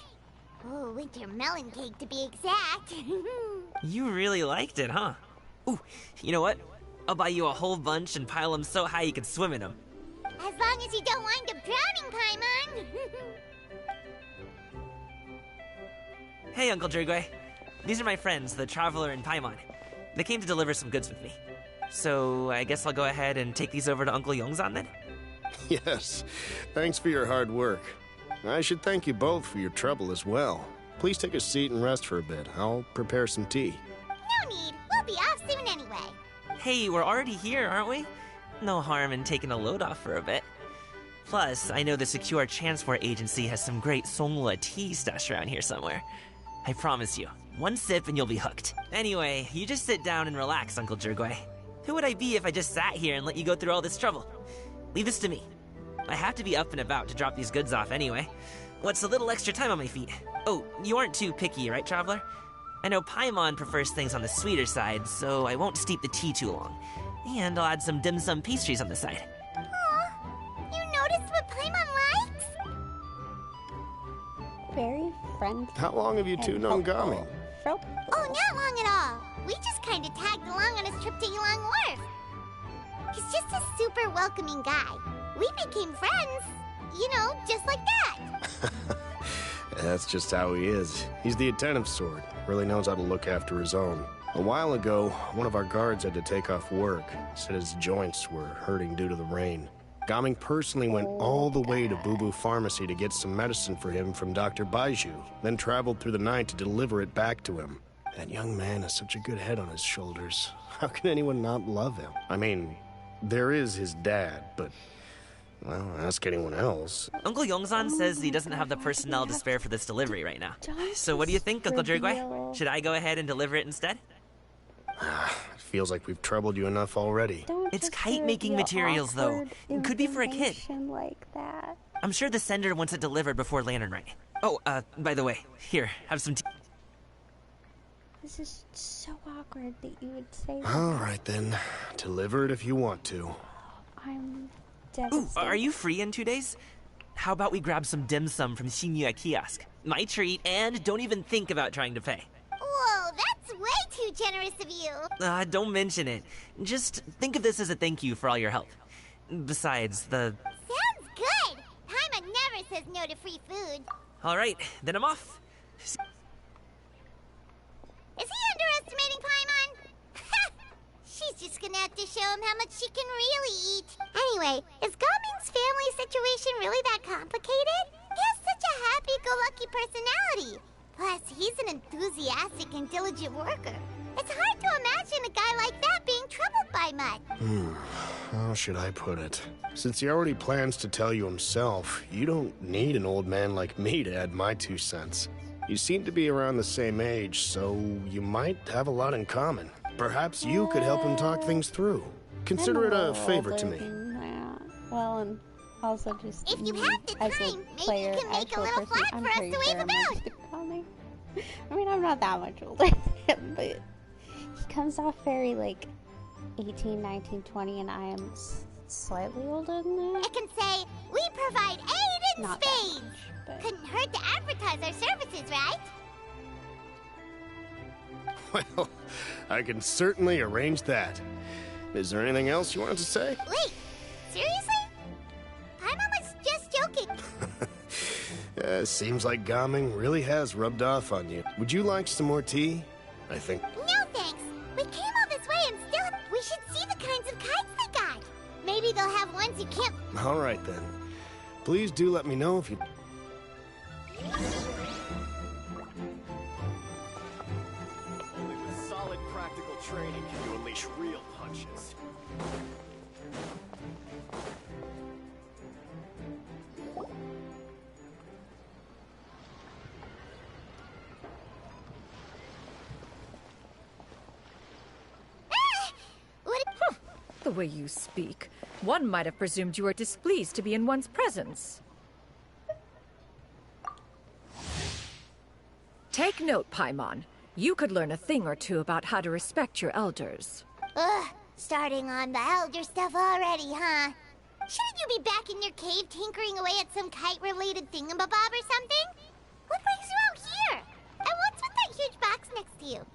Oh, winter melon cake to be exact. You really liked it, huh? Ooh, you know what? I'll buy you a whole bunch and pile them so high you can swim in them. As long as you don't wind up drowning, Paimon. Hey, Uncle Jirgwe. These are my friends, the Traveler and Paimon. They came to deliver some goods with me. So, I guess I'll go ahead and take these over to Uncle Yongzan then? Yes. Thanks for your hard work. I should thank you both for your trouble as well. Please take a seat and rest for a bit. I'll prepare some tea. No need. We'll be off soon anyway. Hey, we're already here, aren't we? No harm in taking a load off for a bit. Plus, I know the Secure Transport Agency has some great Songhua tea stashed around here somewhere. I promise you, one sip and you'll be hooked. Anyway, you just sit down and relax, Uncle Jirgwe. Who would I be if I just sat here and let you go through all this trouble? Leave this to me. I have to be up and about to drop these goods off anyway. What's a little extra time on my feet? Oh, you aren't too picky, right, Traveler? I know Paimon prefers things on the sweeter side, so I won't steep the tea too long. And I'll add some dim sum pastries on the side. Aw, you noticed what Paimon likes? Very friendly. How long have you two known Gami? Oh, not long at all. We just kind of tagged along on his trip to Yulong Wharf. He's just a super welcoming guy. We became friends. You know, just like that. That's just how he is. He's the attentive sort. Really knows how to look after his own. A while ago, one of our guards had to take off work. Said his joints were hurting due to the rain. Gaming personally went all the way to Boo Boo Pharmacy to get some medicine for him from Dr. Baiju, then traveled through the night to deliver it back to him. That young man has such a good head on his shoulders. How can anyone not love him? I mean, there is his dad, but... well, ask anyone else. Uncle Yongzan says he doesn't have the personnel to spare for this delivery right now. So what do you think, Uncle Jirgwe? Should I go ahead and deliver it instead? It feels like we've troubled you enough already. It's kite-making materials, though. It could be for a kid. Like that. I'm sure the sender wants it delivered before Lantern Rite. Oh, by the way, here, have some tea. This is so awkward that you would say that. All right, then. Deliver it if you want to. I'm devastated. Ooh, are you free in 2 days? How about we grab some dim sum from Shinya Kiosk? My treat, and don't even think about trying to pay. Whoa, that's way too generous of you. Don't mention it. Just think of this as a thank you for all your help. Besides, Sounds good! Paimon never says no to free food. All right, then I'm off. Is he underestimating Paimon? She's just gonna have to show him how much she can really eat. Anyway, is Gaming's family situation really that complicated? He has such a happy-go-lucky personality. Plus, he's an enthusiastic and diligent worker. It's hard to imagine a guy like that being troubled by mud. How should I put it? Since he already plans to tell you himself, you don't need an old man like me to add my 2 cents. You seem to be around the same age, so you might have a lot in common. Perhaps you could help him talk things through. Consider it a favor to me. Well, and also just if you have the as time, a player, maybe you can make a little person, flag I'm for us pretty to wave sure I'm about. just a comic. I mean, I'm not that much older than him, but he comes off very, like, 18, 19, 20, and I am slightly older than that. I can say, we provide aid in Not spades. that much, but... Couldn't hurt to advertise our services, right? Well, I can certainly arrange that. Is there anything else you wanted to say? Wait, seriously? Paimon was just joking. Seems like Gaming really has rubbed off on you. Would you like some more tea? I think... No thanks. We came all this way and still... We should see the kinds of kites they got. Maybe they'll have ones you can't... All right, then. Please do let me know if you... Only with solid practical training can you unleash real punches. The way you speak, one might have presumed you were displeased to be in one's presence. Take note, Paimon. You could learn a thing or two about how to respect your elders. Ugh, starting on the elder stuff already, huh? Shouldn't you be back in your cave tinkering away at some kite-related thingamabob or something? What brings you out here? And what's with that huge box next to you?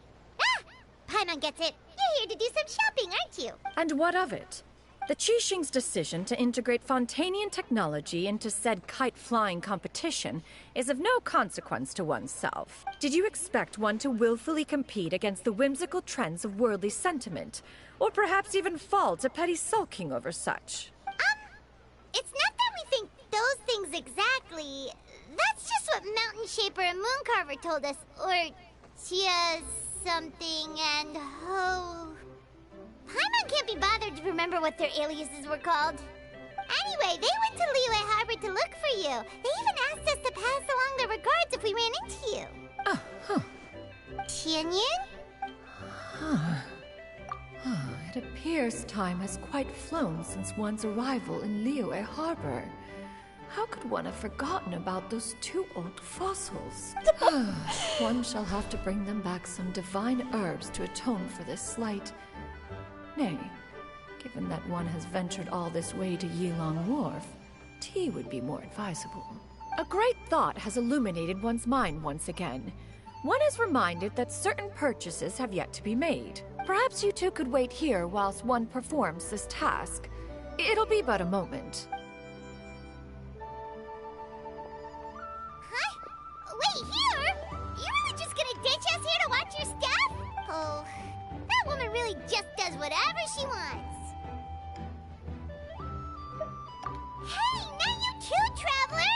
Ah! Paimon gets it. You're here to do some shopping, aren't you? And what of it? The Qixing's decision to integrate Fontanian technology into said kite-flying competition is of no consequence to oneself. Did you expect one to willfully compete against the whimsical trends of worldly sentiment? Or perhaps even fall to petty sulking over such? It's not that we think those things exactly. That's just what Mountain Shaper and Mooncarver told us. Or Chia something and Ho... Paimon can't be bothered to remember what their aliases were called. Anyway, they went to Liyue Harbor to look for you. They even asked us to pass along their regards if we ran into you. Tianyin? It appears time has quite flown since one's arrival in Liyue Harbor. How could one have forgotten about those 2 old fossils? One shall have to bring them back some divine herbs to atone for this slight. Nay, given that one has ventured all this way to Yilong Wharf, tea would be more advisable. A great thought has illuminated one's mind once again. One is reminded that certain purchases have yet to be made. Perhaps you two could wait here whilst one performs this task. It'll be but a moment. Huh? Wait, here? You really just gonna ditch us here to watch your stuff? Oh, that woman really just does whatever she wants. Hey, not you too, Traveler!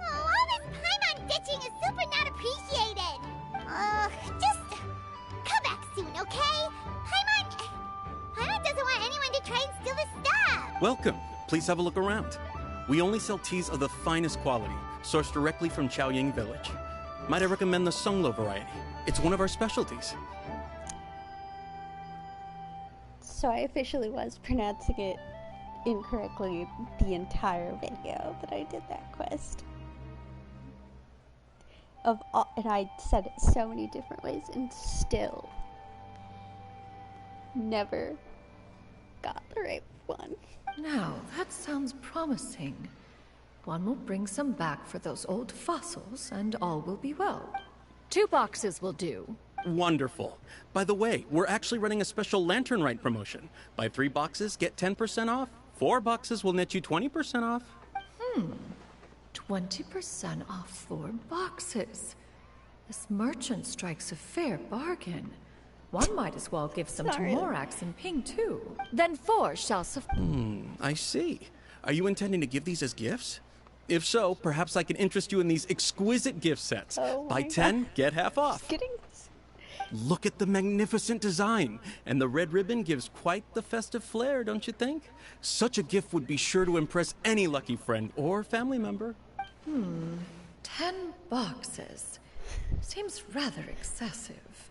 Oh, all this Paimon ditching is super not appreciated. Just come back soon, okay? Paimon doesn't want anyone to try and steal his stuff. Welcome. Please have a look around. We only sell teas of the finest quality, sourced directly from Chaoying Village. Might I recommend the Songlo variety? It's one of our specialties. So I officially was pronouncing it incorrectly the entire video that I did that quest. And I said it so many different ways and still never got the right one. Now, that sounds promising. One will bring some back for those old fossils, and all will be well. 2 boxes will do. Wonderful. By the way, we're actually running a special Lantern Rite promotion. Buy 3 boxes, get 10% off. 4 boxes will net you 20% off. 20% off 4 boxes. This merchant strikes a fair bargain. One might as well give some to Morax and Ping, too. Then 4 shall suffice. I see. Are you intending to give these as gifts? If so, perhaps I can interest you in these exquisite gift sets. Buy 10, get half off. Kidding. Look at the magnificent design. And the red ribbon gives quite the festive flair, don't you think? Such a gift would be sure to impress any lucky friend or family member. 10 boxes. Seems rather excessive.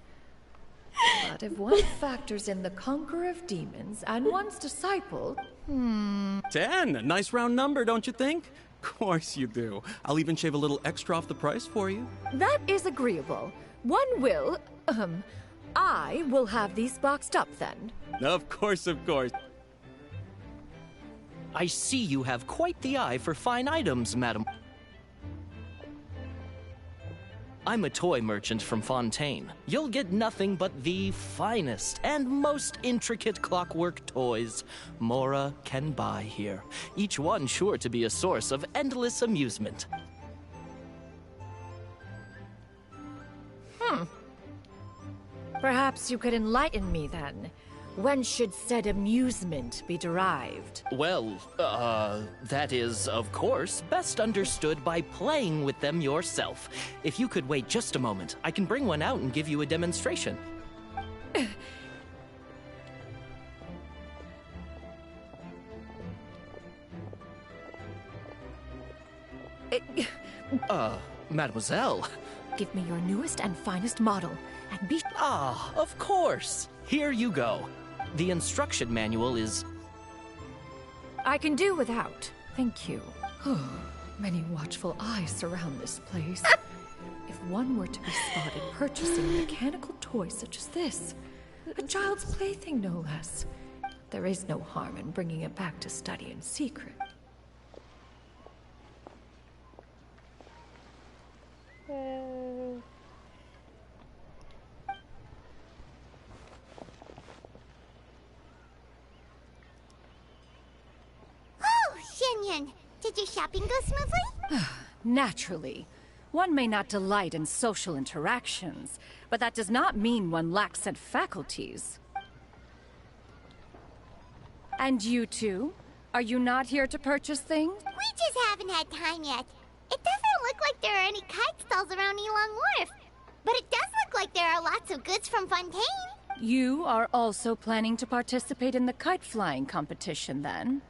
But if one factors in the conqueror of demons and one's disciple... 10. A nice round number, don't you think? Of course you do. I'll even shave a little extra off the price for you. That is agreeable. One will... I will have these boxed up then. Of course, of course. I see you have quite the eye for fine items, madam. I'm a toy merchant from Fontaine. You'll get nothing but the finest and most intricate clockwork toys Mora can buy here. Each one sure to be a source of endless amusement. Perhaps you could enlighten me then. When should said amusement be derived? Well, that is, of course, best understood by playing with them yourself. If you could wait just a moment, I can bring one out and give you a demonstration. Mademoiselle. Give me your newest and finest model, and be... Ah, of course. Here you go. The instruction manual is... I can do without. Thank you. Many watchful eyes surround this place. If one were to be spotted purchasing a mechanical toy such as this, a child's plaything no less, there is no harm in bringing it back to study in secret. Shinyan, did your shopping go smoothly? Naturally. One may not delight in social interactions, but that does not mean one lacks said faculties. And you two? Are you not here to purchase things? We just haven't had time yet. It doesn't look like there are any kite stalls around Elong Wharf, but it does look like there are lots of goods from Fontaine. You are also planning to participate in the kite flying competition, then?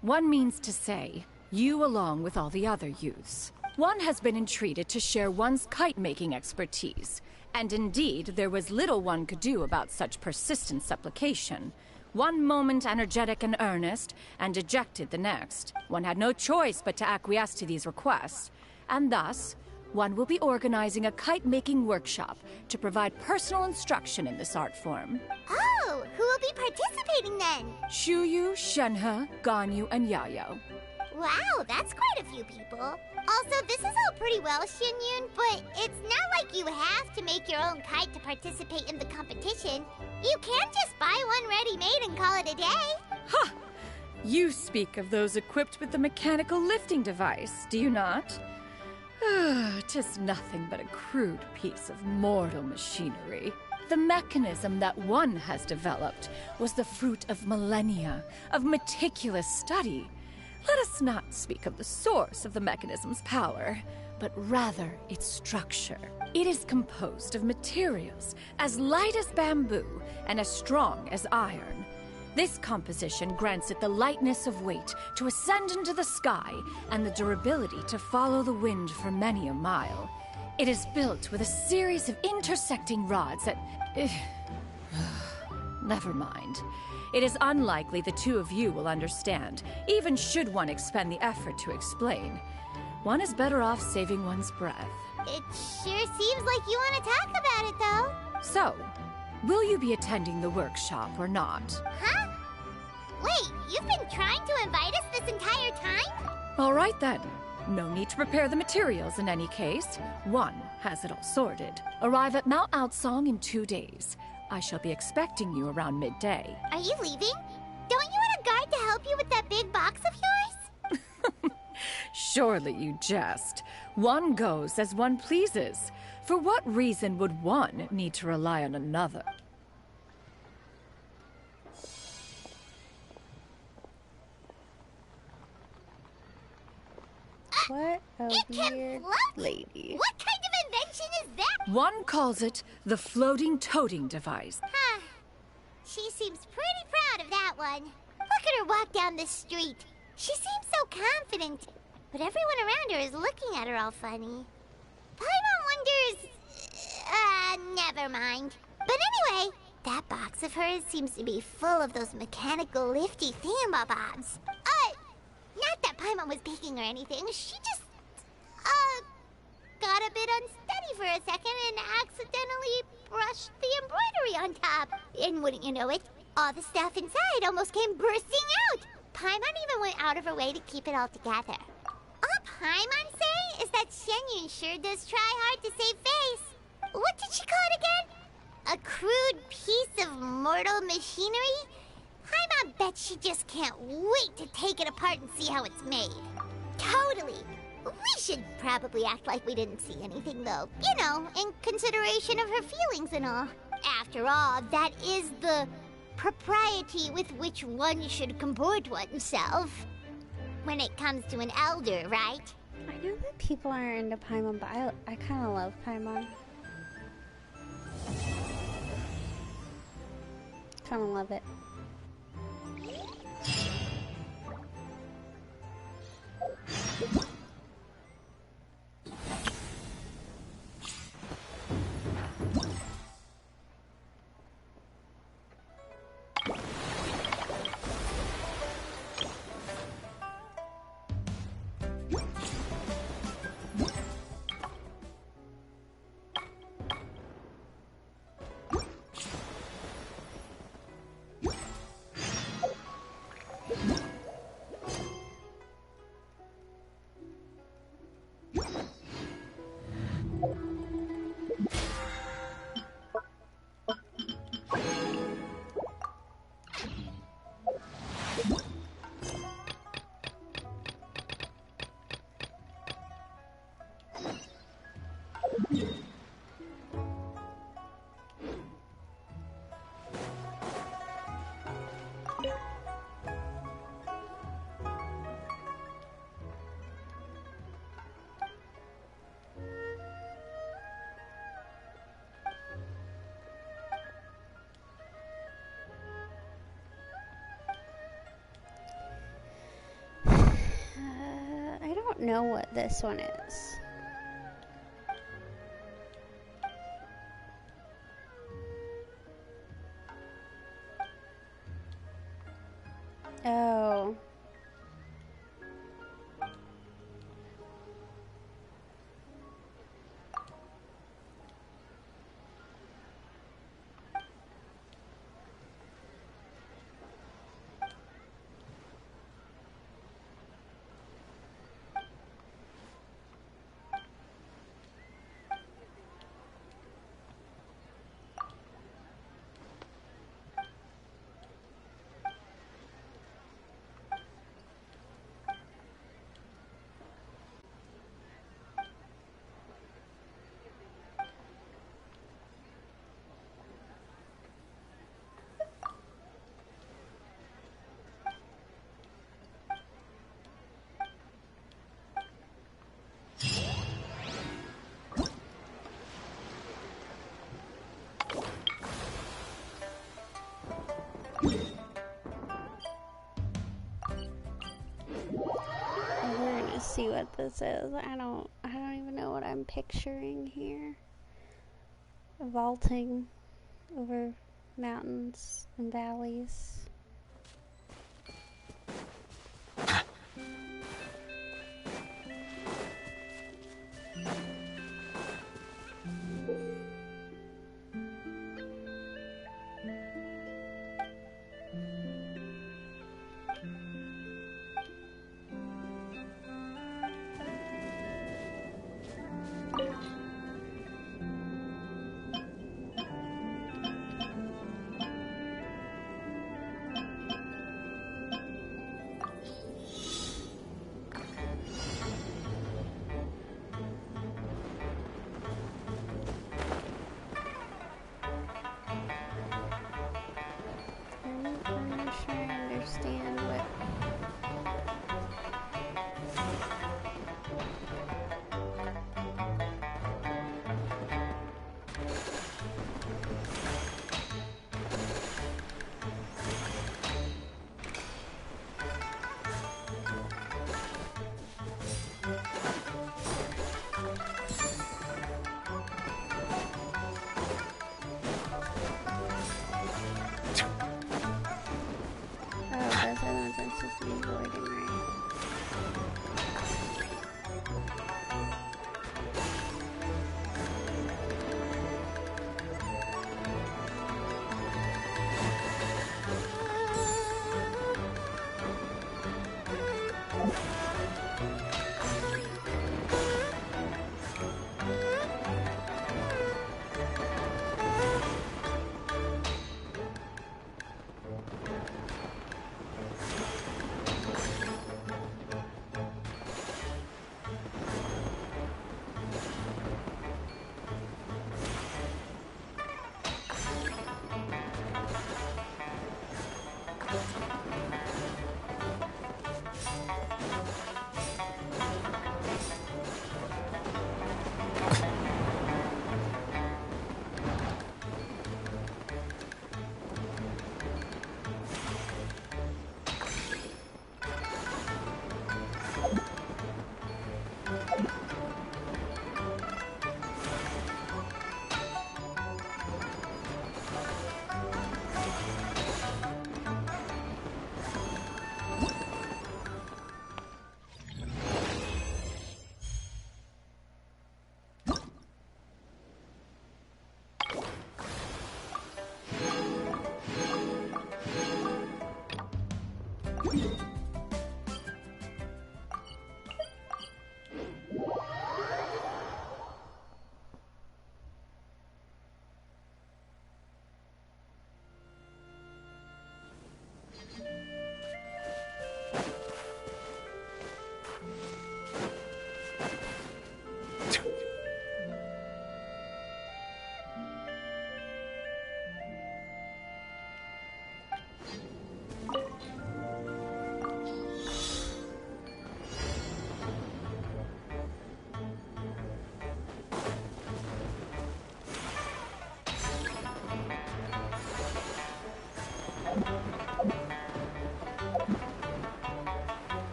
One means to say, you along with all the other youths. One has been entreated to share one's kite-making expertise, and indeed there was little one could do about such persistent supplication. One moment energetic and earnest, and dejected the next. One had no choice but to acquiesce to these requests, and thus, one will be organizing a kite-making workshop to provide personal instruction in this art form. Oh, who will be participating then? Shuyu, Shenhe, Ganyu, and Yayo. Wow, that's quite a few people. Also, this is all pretty well, Xinyun, but it's not like you have to make your own kite to participate in the competition. You can't just buy one ready-made and call it a day. Ha! You speak of those equipped with the mechanical lifting device, do you not? 'Tis nothing but a crude piece of mortal machinery. The mechanism that one has developed was the fruit of millennia of meticulous study. Let us not speak of the source of the mechanism's power, but rather its structure. It is composed of materials as light as bamboo and as strong as iron. This composition grants it the lightness of weight to ascend into the sky and the durability to follow the wind for many a mile. It is built with a series of intersecting rods that... Never mind. It is unlikely the two of you will understand, even should one expend the effort to explain. One is better off saving one's breath. It sure seems like you want to talk about it, though. So, will you be attending the workshop or not? Huh? Wait, you've been trying to invite us this entire time? All right then. No need to prepare the materials in any case. One has it all sorted. Arrive at Mount Outsong in 2 days. I shall be expecting you around midday. Are you leaving? Don't you want a guide to help you with that big box of yours? Surely you jest. One goes as one pleases. For what reason would one need to rely on another? What a weird lady. What kind of invention is that? One calls it the floating toting device. Huh. She seems pretty proud of that one. Look at her walk down the street. She seems so confident, but everyone around her is looking at her all funny. Paimon wonders... never mind. But anyway, that box of hers seems to be full of those mechanical lifty thingamabobs. Not that Paimon was peeking or anything. She just, got a bit unsteady for a second and accidentally brushed the embroidery on top. And wouldn't you know it, all the stuff inside almost came bursting out. Paimon even went out of her way to keep it all together. All Paimon say is that Shenyun sure does try hard to save face. What did she call it again? A crude piece of mortal machinery? Paimon bet she just can't wait to take it apart and see how it's made. Totally. We should probably act like we didn't see anything, though. You know, in consideration of her feelings and all. After all, that is the propriety with which one should comport oneself. When it comes to an elder, right? I know that people aren't into Paimon, but I kind of love Paimon. Kind of love it. I don't know what this one is. Oh. We're gonna see what this is. I don't even know what I'm picturing here. Vaulting over mountains and valleys.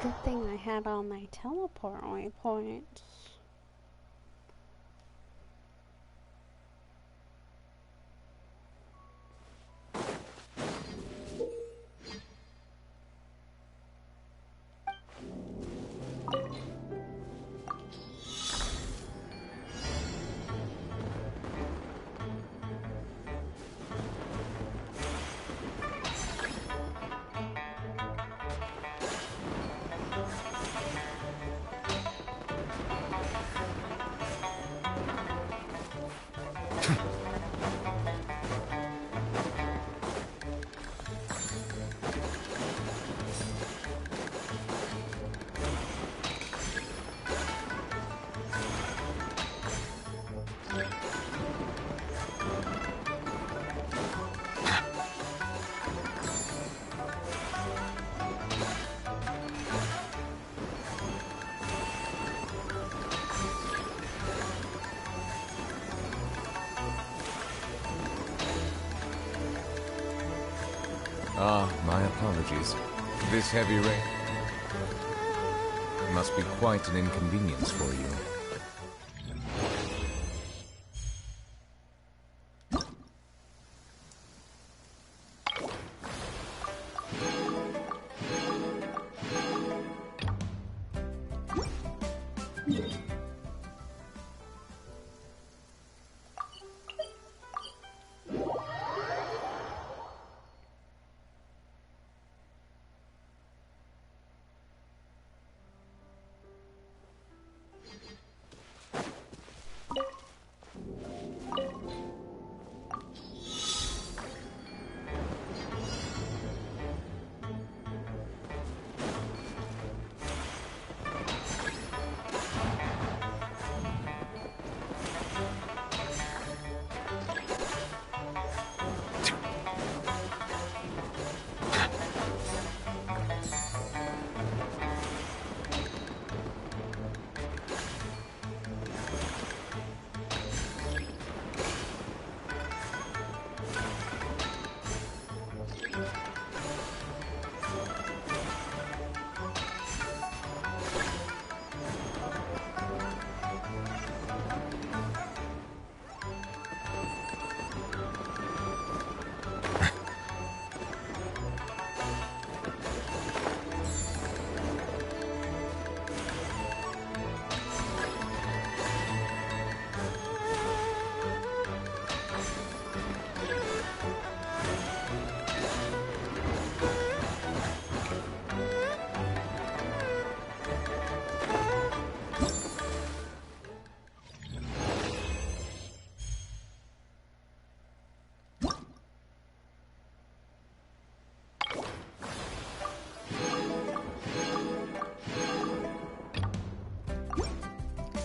Good thing I had all my teleport waypoints. Ah, my apologies. This heavy rain must be quite an inconvenience for you.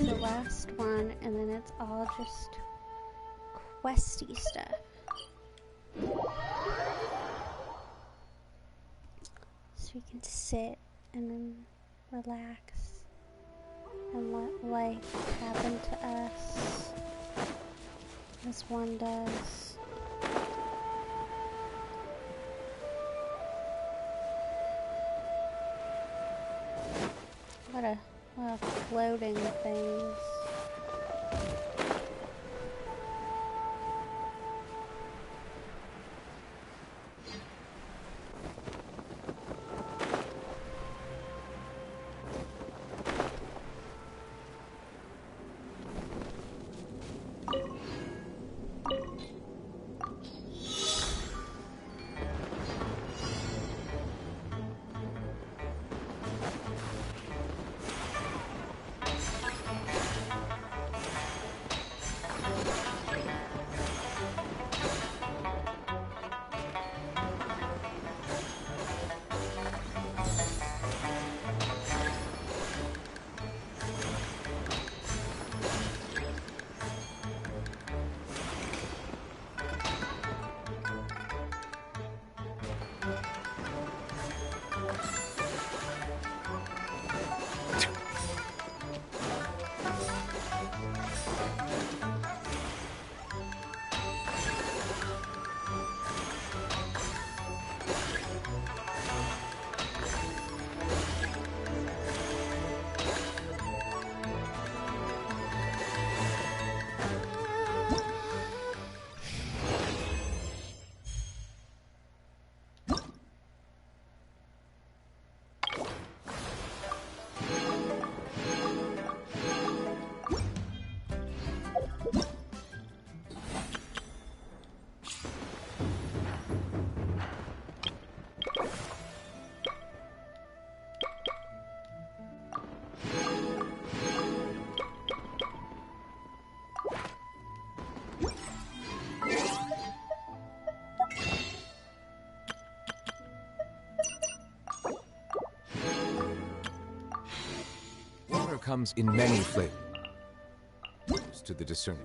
The last one, and then it's all just questy stuff. So we can sit and then relax and let life happen to us as one does. What a floating things. Comes in many flavors to the discerning.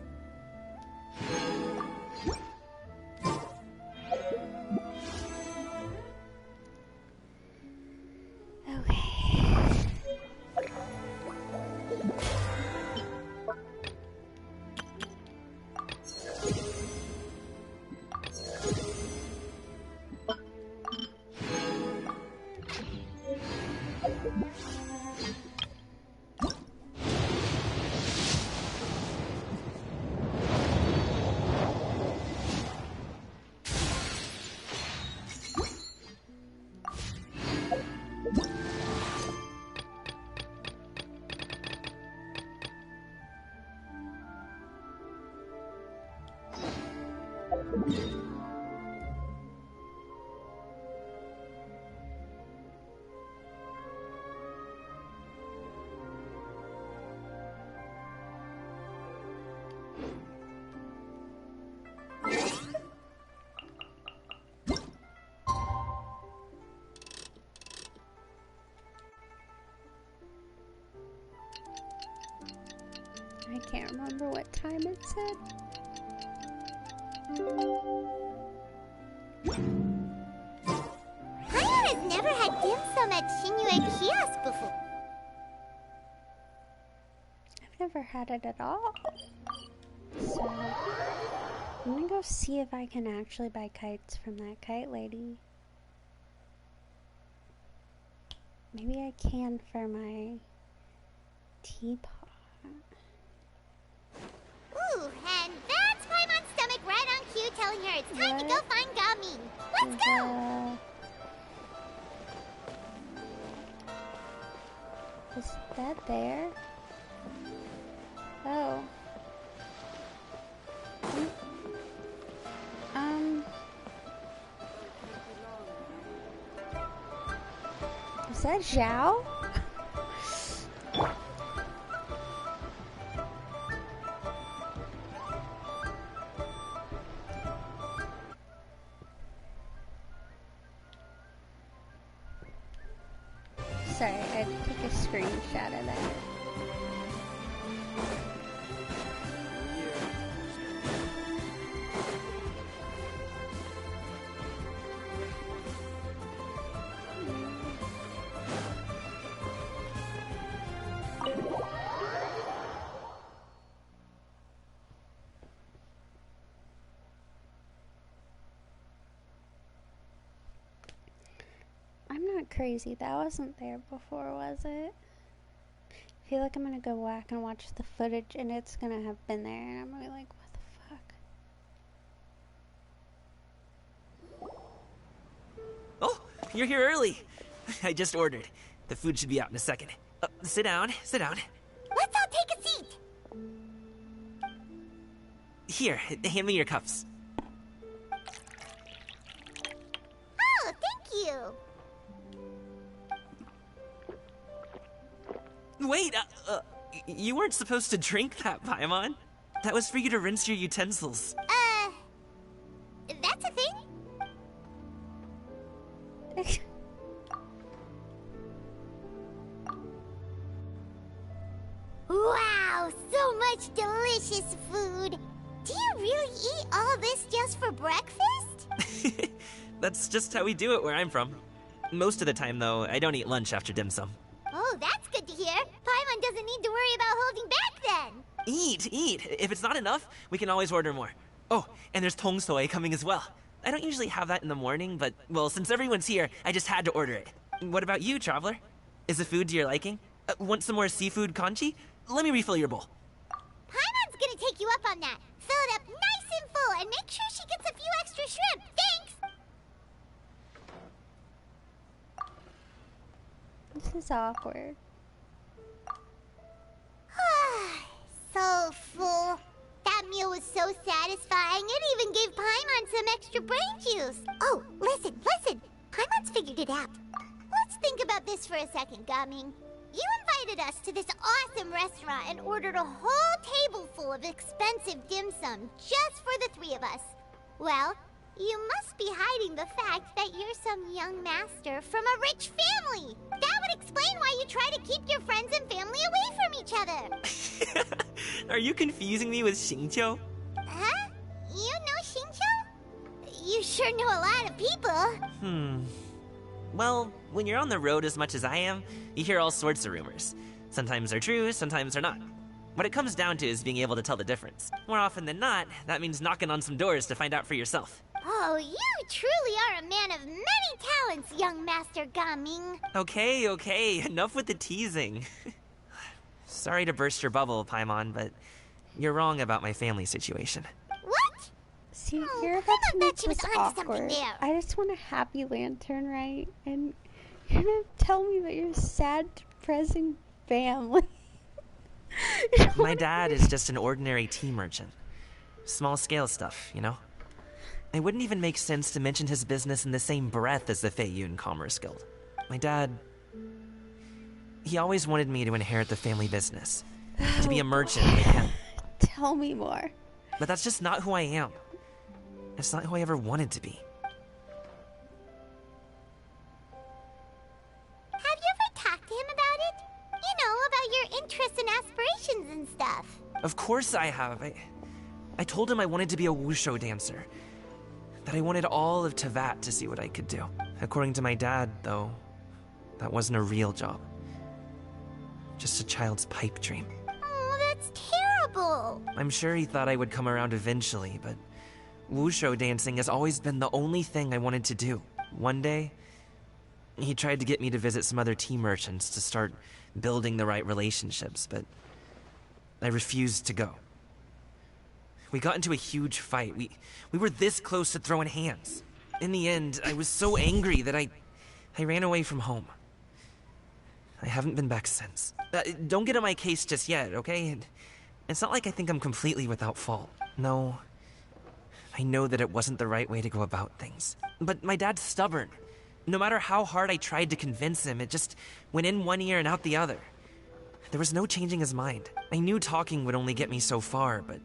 I can't remember what time it said. Paimon has never had dim sum at Shinue Kiosk before. I've never had it at all. So, I'm gonna go see if I can actually buy kites from that kite lady. Maybe I can for my teapot. Ooh, and that's Paimon's stomach right on cue telling her it's time to go find Gamin. Let's go! Is that there? Oh. Is that Zhao? Sorry, I took a screenshot of that. crazy. That wasn't there before, was it? I feel like I'm gonna go back and watch the footage and it's gonna have been there and I'm gonna be like, what the fuck? Oh, you're here early. I just ordered. The food should be out in a second. Sit down, sit down. Let's all take a seat. Here, hand me your cups. Oh, thank you. Wait, you weren't supposed to drink that, Paimon. That was for you to rinse your utensils. That's a thing? Wow, so much delicious food. Do you really eat all this just for breakfast? That's just how we do it where I'm from. Most of the time, though, I don't eat lunch after dim sum. Oh, that's good to hear. Paimon doesn't need to worry about holding back then. Eat! If it's not enough, we can always order more. Oh, and there's tong soy coming as well. I don't usually have that in the morning, but, well, since everyone's here, I just had to order it. What about you, traveler? Is the food to your liking? Want some more seafood congee? Let me refill your bowl. Paimon's gonna take you up on that. Fill it up nice and full and make sure she gets a few extra shrimp. Thanks! This is awkward. So full. That meal was so satisfying, it even gave Paimon some extra brain juice. Oh, listen. Paimon's figured it out. Let's think about this for a second, Gaming. You invited us to this awesome restaurant and ordered a whole table full of expensive dim sum just for the three of us. Well, you must be hiding the fact that you're some young master from a rich family. That would explain why you try to keep your friends and family away from each other. Are you confusing me with Xingqiu? Huh? You know Xingqiu? You sure know a lot of people. Well, when you're on the road as much as I am, you hear all sorts of rumors. Sometimes they're true, sometimes they're not. What it comes down to is being able to tell the difference. More often than not, that means knocking on some doors to find out for yourself. Oh, you truly are a man of many talents, young Master Gaming. Okay, enough with the teasing. Sorry to burst your bubble, Paimon, but you're wrong about my family situation. What? See, you're about to make this awkward. I just want a happy lantern, right? And you're gonna tell me about your sad, depressing family. My dad is just an ordinary tea merchant. Small scale stuff, you know? It wouldn't even make sense to mention his business in the same breath as the Feiyun Commerce Guild. My dad... he always wanted me to inherit the family business. To be a merchant like him. Tell me more. But that's just not who I am. It's not who I ever wanted to be. Have you ever talked to him about it? You know, about your interests and aspirations and stuff. Of course I have. I told him I wanted to be a wushu dancer. That I wanted all of Tevat to see what I could do. According to my dad, though, that wasn't a real job. Just a child's pipe dream. Oh, that's terrible. I'm sure he thought I would come around eventually, but wushu dancing has always been the only thing I wanted to do. One day, he tried to get me to visit some other tea merchants to start building the right relationships, but I refused to go. We got into a huge fight. We were this close to throwing hands. In the end, I was so angry that I ran away from home. I haven't been back since. Don't get on my case just yet, okay? It's not like I think I'm completely without fault. No. I know that it wasn't the right way to go about things. But my dad's stubborn. No matter how hard I tried to convince him, it just went in one ear and out the other. There was no changing his mind. I knew talking would only get me so far, but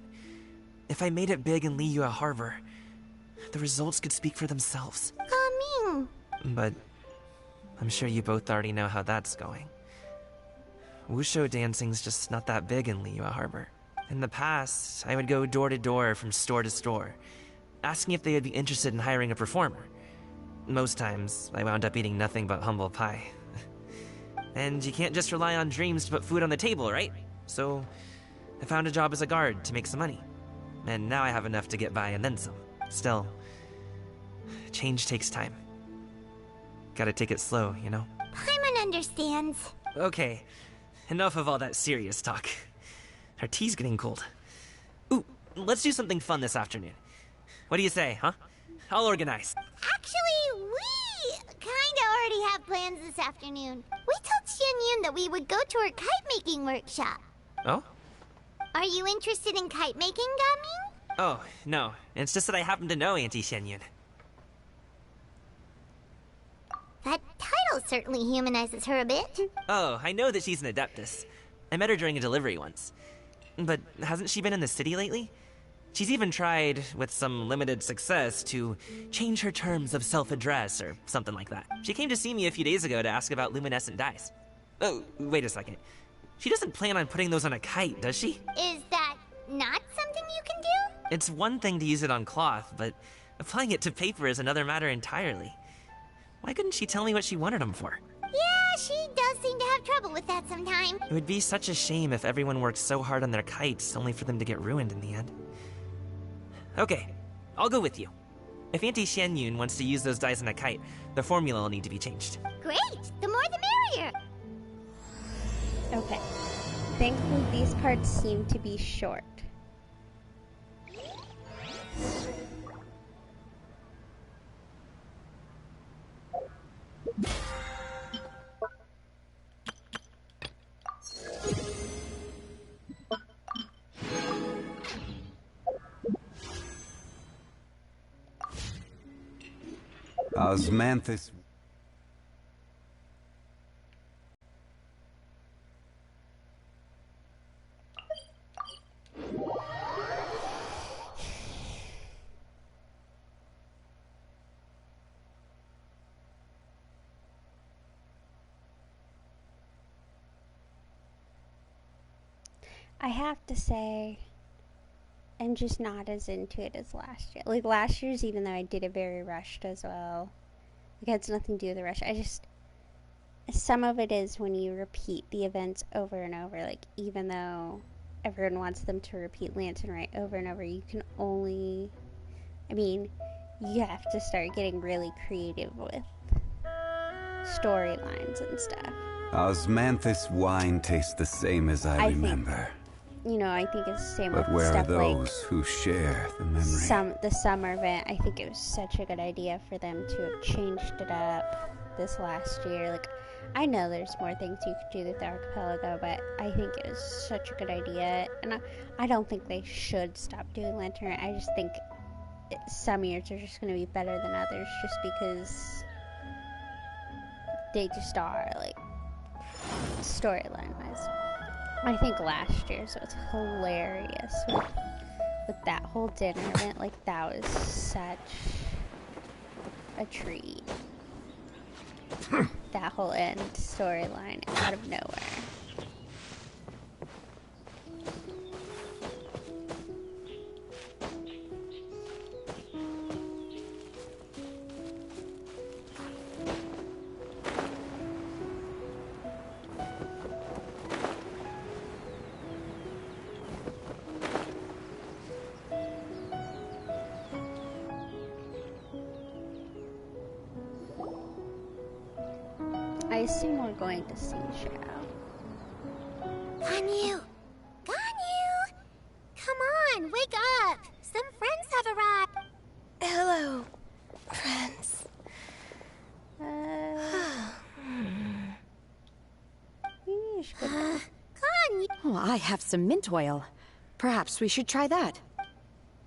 if I made it big in Liyue Harbor, the results could speak for themselves. Gaming. But I'm sure you both already know how that's going. Wushu dancing's just not that big in Liyue Harbor. In the past, I would go door to door from store to store, asking if they would be interested in hiring a performer. Most times, I wound up eating nothing but humble pie. And you can't just rely on dreams to put food on the table, right? So, I found a job as a guard to make some money. And now I have enough to get by and then some. Still, change takes time. Gotta take it slow, you know? Paimon understands. Okay, enough of all that serious talk. Our tea's getting cold. Ooh, let's do something fun this afternoon. What do you say, huh? I'll organize. Actually, we kinda already have plans this afternoon. We told Xianyun that we would go to her kite-making workshop. Oh? Are you interested in kite-making, Gaming? Oh, no. It's just that I happen to know Auntie Xianyun. That title certainly humanizes her a bit. Oh, I know that she's an Adeptus. I met her during a delivery once. But hasn't she been in the city lately? She's even tried, with some limited success, to change her terms of self-address or something like that. She came to see me a few days ago to ask about luminescent dyes. Oh, wait a second. She doesn't plan on putting those on a kite, does she? Is that not something you can do? It's one thing to use it on cloth, but applying it to paper is another matter entirely. Why couldn't she tell me what she wanted them for? Yeah, she does seem to have trouble with that sometimes. It would be such a shame if everyone worked so hard on their kites only for them to get ruined in the end. Okay, I'll go with you. If Auntie Xianyun wants to use those dyes on a kite, the formula will need to be changed. Great! The more the merrier! Okay. Thankfully, these parts seem to be short. Osmanthus. I have to say, I'm just not as into it as last year. Like last year's, even though I did it very rushed as well. Like it has nothing to do with the rush. Some of it is when you repeat the events over and over. Like even though everyone wants them to repeat Lantern Rite over and over, you can only, you have to start getting really creative with storylines and stuff. Osmanthus wine tastes the same as I remember. I think it's the same but with where stuff are like those who share the memory? the summer event. I think it was such a good idea for them to have changed it up this last year. Like, I know there's more things you could do with the archipelago, but I think it was such a good idea. And I don't think they should stop doing Lantern Rite. I just think some years are just going to be better than others just because they just are, like, storyline-wise. I think last year's was hilarious with that whole dinner event. Like, that was such a treat. That whole end storyline out of nowhere. I assume we're going to see Shao. Ganyu! Ganyu! Come on, wake up! Some friends have arrived! Hello, friends. Ganyu! Oh, I have some mint oil. Perhaps we should try that.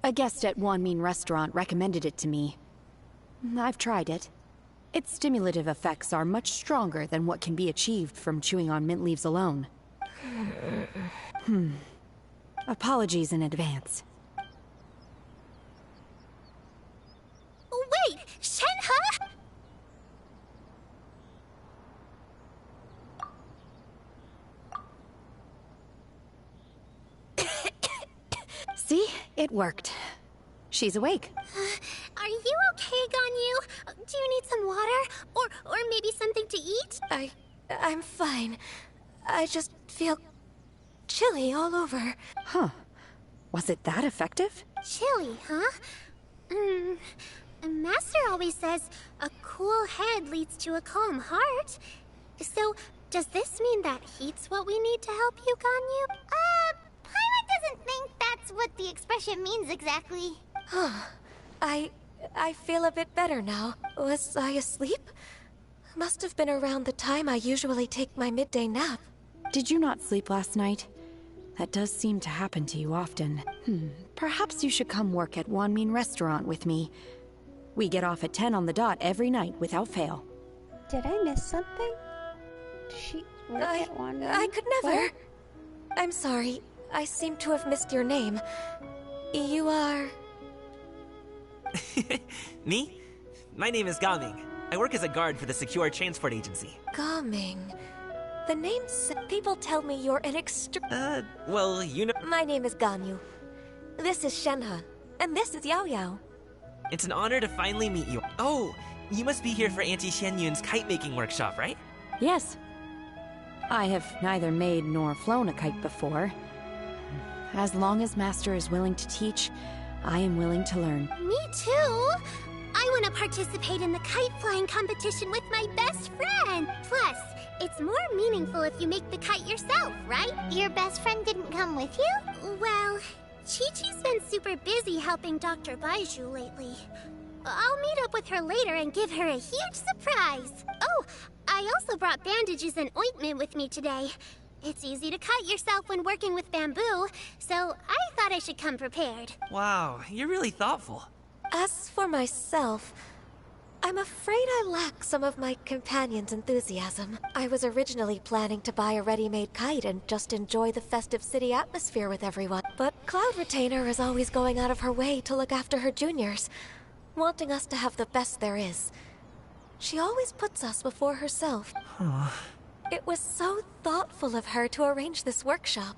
A guest at Wanmin Restaurant recommended it to me. I've tried it. Its stimulative effects are much stronger than what can be achieved from chewing on mint leaves alone. Apologies in advance. Wait! Shenhe? See? It worked. She's awake. Are you okay, Ganyu? Do you need some water? Or maybe something to eat? I'm fine. I just feel chilly all over. Huh. Was it that effective? Chilly, huh? Master always says a cool head leads to a calm heart. So, does this mean that heat's what we need to help you, Ganyu? Paimon doesn't think that's what the expression means exactly. I feel a bit better now. Was I asleep? Must have been around the time I usually take my midday nap. Did you not sleep last night? That does seem to happen to you often. Perhaps you should come work at Wanmin Restaurant with me. We get off at 10 on the dot every night without fail. Did I miss something? Does she work at Wanmin? I could never. What? I'm sorry. I seem to have missed your name. You are... Me? My name is Gaming. I work as a guard for the Secure Transport Agency. Gaming. The names... People tell me you're an well, you know... My name is Ganyu. This is Shenhe. And this is Yao Yao. It's an honor to finally meet you. Oh, you must be here for Auntie Xianyun's kite-making workshop, right? Yes. I have neither made nor flown a kite before. As long as Master is willing to teach, I am willing to learn. Me too! I want to participate in the kite flying competition with my best friend! Plus, it's more meaningful if you make the kite yourself, right? Your best friend didn't come with you? Well, Chi-Chi's been super busy helping Dr. Baizhu lately. I'll meet up with her later and give her a huge surprise. Oh, I also brought bandages and ointment with me today. It's easy to cut yourself when working with bamboo, so I thought I should come prepared. Wow, you're really thoughtful. As for myself, I'm afraid I lack some of my companion's enthusiasm. I was originally planning to buy a ready-made kite and just enjoy the festive city atmosphere with everyone. But Cloud Retainer is always going out of her way to look after her juniors, wanting us to have the best there is. She always puts us before herself. It was so thoughtful of her to arrange this workshop,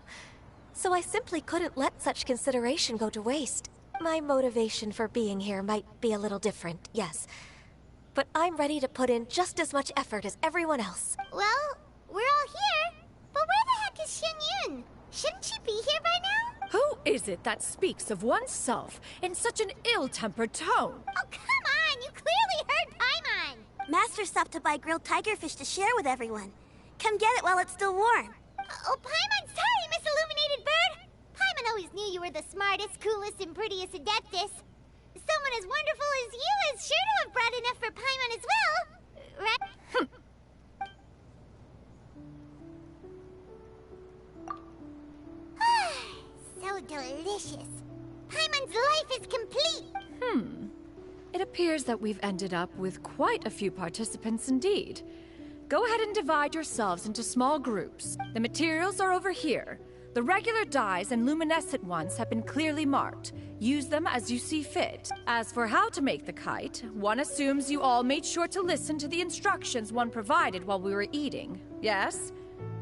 so I simply couldn't let such consideration go to waste. My motivation for being here might be a little different, yes, but I'm ready to put in just as much effort as everyone else. Well, we're all here, but where the heck is Xianyun? Shouldn't she be here by now? Who is it that speaks of oneself in such an ill-tempered tone? Oh, come on! You clearly heard Paimon! Master stopped to buy grilled tigerfish to share with everyone. Come get it while it's still warm. Oh, Paimon, sorry, Miss Illuminated Bird! Paimon always knew you were the smartest, coolest, and prettiest Adeptus. Someone as wonderful as you is sure to have brought enough for Paimon as well, right? So delicious. Paimon's life is complete. It appears that we've ended up with quite a few participants indeed. Go ahead and divide yourselves into small groups. The materials are over here. The regular dyes and luminescent ones have been clearly marked. Use them as you see fit. As for how to make the kite, one assumes you all made sure to listen to the instructions one provided while we were eating. Yes?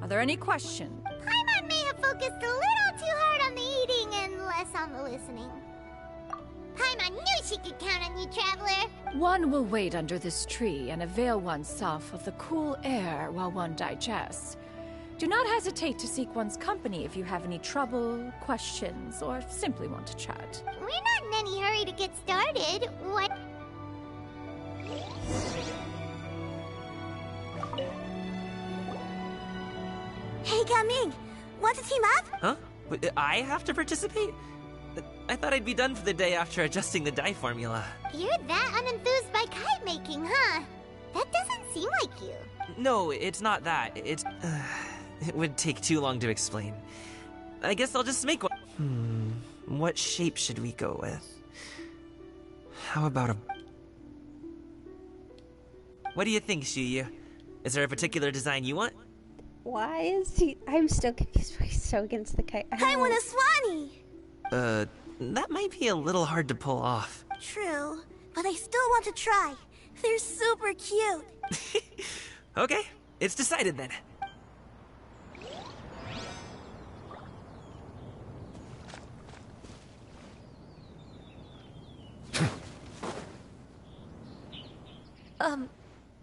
Are there any questions? Paimon may have focused a little too hard on the eating and less on the listening. Paimon knew she could count on you, Traveler. One will wait under this tree and avail oneself of the cool air while one digests. Do not hesitate to seek one's company if you have any trouble, questions, or simply want to chat. We're not in any hurry to get started. What? Hey, Gaming! Want to team up? Huh? I have to participate? I thought I'd be done for the day after adjusting the dye formula. You're that unenthused by kite making, huh? That doesn't seem like you. No, it's not that. It's... it would take too long to explain. I guess I'll just make one. What shape should we go with? How about a... What do you think, Shuyu? Is there a particular design you want? Why is he... I'm still confused why he's so against the kite. I want a swanee! That might be a little hard to pull off. True, but I still want to try. They're super cute. Okay, it's decided then.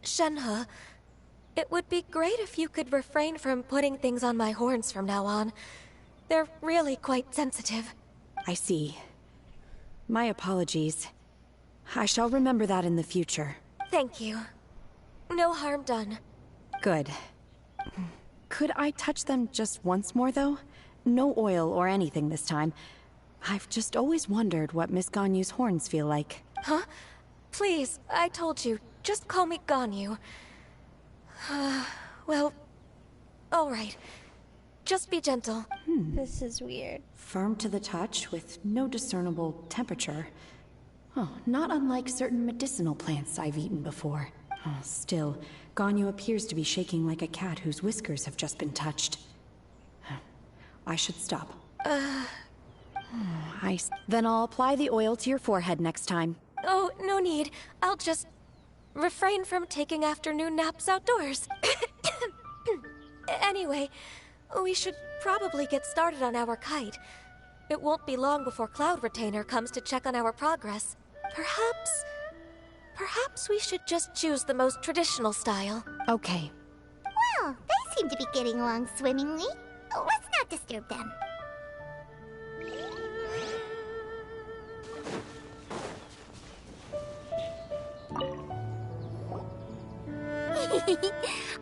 Shenhe, it would be great if you could refrain from putting things on my horns from now on. They're really quite sensitive. I see. My apologies. I shall remember that in the future. Thank you. No harm done. Good. Could I touch them just once more, though? No oil or anything this time. I've just always wondered what Miss Ganyu's horns feel like. Huh? Please, I told you. Just call me Ganyu. Well, alright. Just be gentle. This is weird. Firm to the touch with no discernible temperature. Oh, not unlike certain medicinal plants I've eaten before. Oh, still, Ganyu appears to be shaking like a cat whose whiskers have just been touched. I should stop. Then I'll apply the oil to your forehead next time. Oh, no need. I'll just refrain from taking afternoon naps outdoors. Anyway, we should probably get started on our kite. It won't be long before Cloud Retainer comes to check on our progress. Perhaps we should just choose the most traditional style. Okay. Well, they seem to be getting along swimmingly. Let's not disturb them.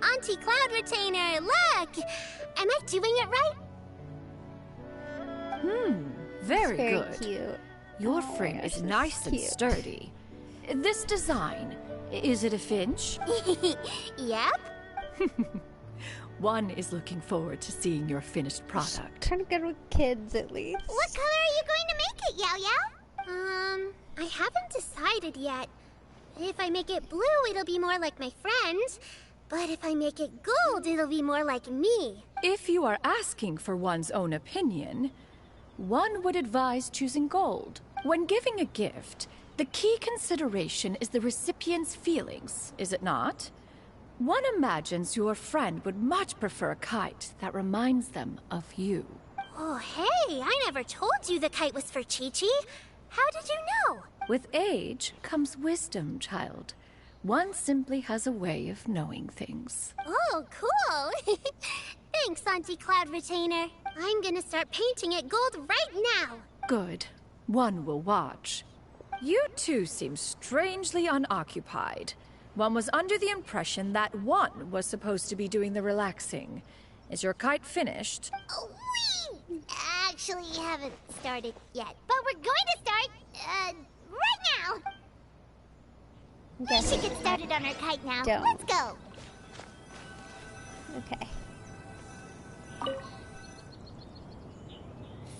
Auntie Cloud Retainer, look! Am I doing it right? Very Very good. cute. Your Oh my frame gosh, is this nice is and cute. sturdy. This design, is it a finch? Yep. One is looking forward to seeing your finished product. Kind of good with kids, at least. What color are you going to make it, Yao Yao? I haven't decided yet. If I make it blue, it'll be more like my friends. But if I make it gold, it'll be more like me. If you are asking for one's own opinion, one would advise choosing gold. When giving a gift, the key consideration is the recipient's feelings, is it not? One imagines your friend would much prefer a kite that reminds them of you. Oh, hey, I never told you the kite was for Chi-Chi. How did you know? With age comes wisdom, child. One simply has a way of knowing things. Oh, cool. Thanks, Auntie Cloud Retainer. I'm gonna start painting it gold right now. Good. One will watch. You two seem strangely unoccupied. One was under the impression that one was supposed to be doing the relaxing. Is your kite finished? We actually haven't started yet, but we're going to start, right now. We should get started on our kite now. Don't. Let's go. Okay.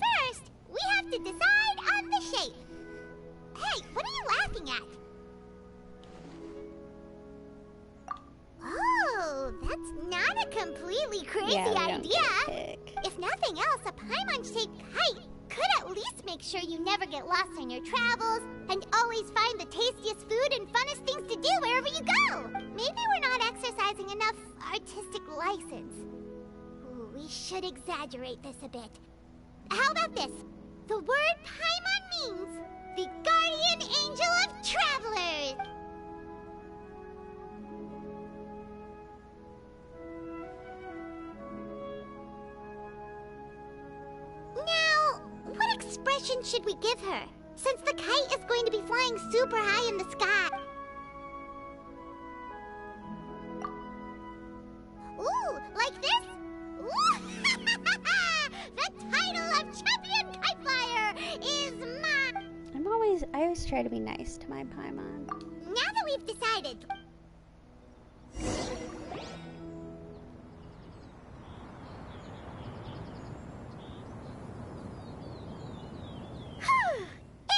First, we have to decide on the shape. Hey, what are you laughing at? Oh, that's not a completely crazy Yeah, we don't idea. get to pick. If nothing else, a Paimon-shaped kite could at least make sure you never get lost on your travels and always find the tastiest food and funnest things to do wherever you go. Maybe we're not exercising enough artistic license. Ooh, we should exaggerate this a bit. How about this? The word Paimon means the guardian angel of travelers. Now, what expression should we give her? Since the kite is going to be flying super high in the sky. Ooh, like this? Ooh. The title of champion kite flyer is mine. I always try to be nice to my Paimon. Now that we've decided.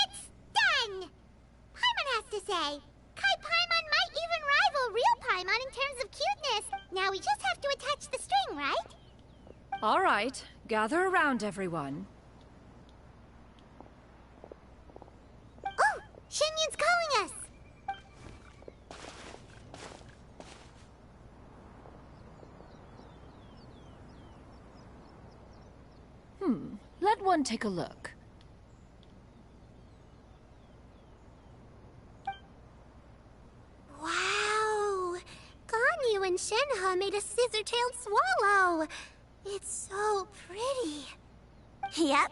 It's done! Paimon has to say. Kai Paimon might even rival real Paimon in terms of cuteness. Now we just have to attach the string, right? All right, gather around, everyone. Oh, Shenyun's calling us! Let one take a look. Wow! Ganyu and Shenhe made a scissor-tailed swallow. It's so pretty. Yep.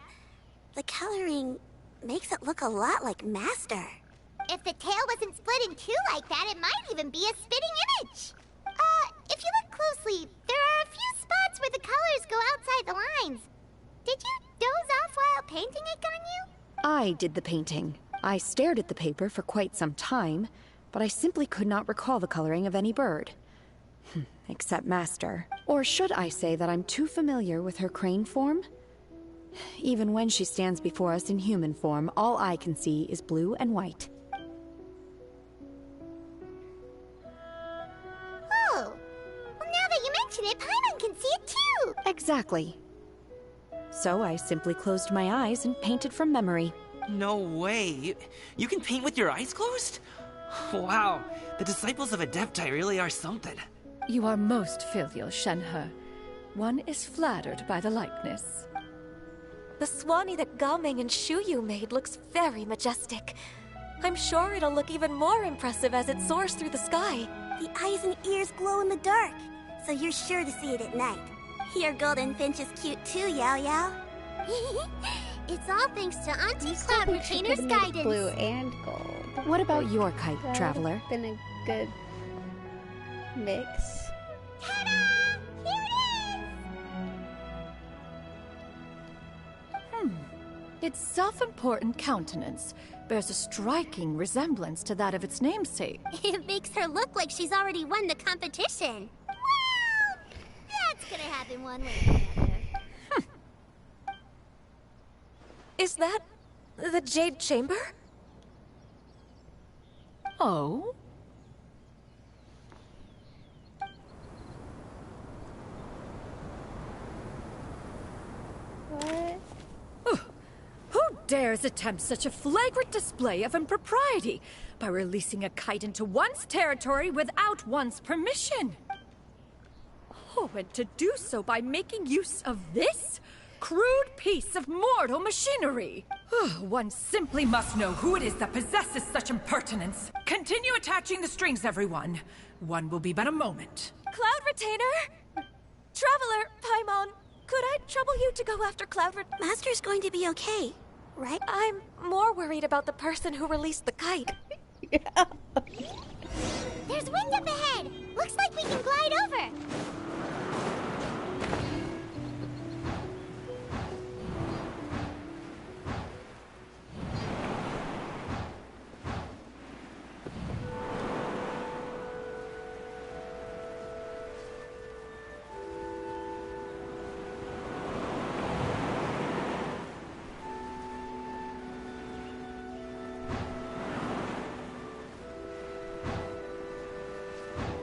The coloring makes it look a lot like Master. If the tail wasn't split in two like that, it might even be a spitting image. If you look closely, there are a few spots where the colors go outside the lines. Did you doze off while painting it, Ganyu? I did the painting. I stared at the paper for quite some time, but I simply could not recall the coloring of any bird. Except Master. Or should I say that I'm too familiar with her crane form? Even when she stands before us in human form, all I can see is blue and white. Oh. Well, now that you mention it, Paimon can see it too! Exactly. So I simply closed my eyes and painted from memory. No way. You can paint with your eyes closed? Wow, the disciples of Adepti really are something. You are most filial, Shenhe. One is flattered by the likeness. The Swanee that Gaming and Shuyu made looks very majestic. I'm sure it'll look even more impressive as it soars through the sky. The eyes and ears glow in the dark, so you're sure to see it at night. Your golden finch is cute too, Yao Yao. It's all thanks to Auntie Cloud Retainer's guidance. Blue and gold. What about your kite, Traveler? Been a good mix. Ta-da! Here it is! Its self-important countenance bears a striking resemblance to that of its namesake. It makes her look like she's already won the competition. Well, that's gonna happen one way or another. Is that the Jade Chamber? Oh? What? Who dares attempt such a flagrant display of impropriety by releasing a kite into one's territory without one's permission? Oh, and to do so by making use of this crude piece of mortal machinery. One simply must know who it is that possesses such impertinence. Continue attaching the strings, everyone. One will be but a moment. Cloud Retainer? Traveler, Paimon, could I trouble you to go after Cloud Master's going to be okay, right? I'm more worried about the person who released the kite. There's wind up ahead! Looks like we can glide over!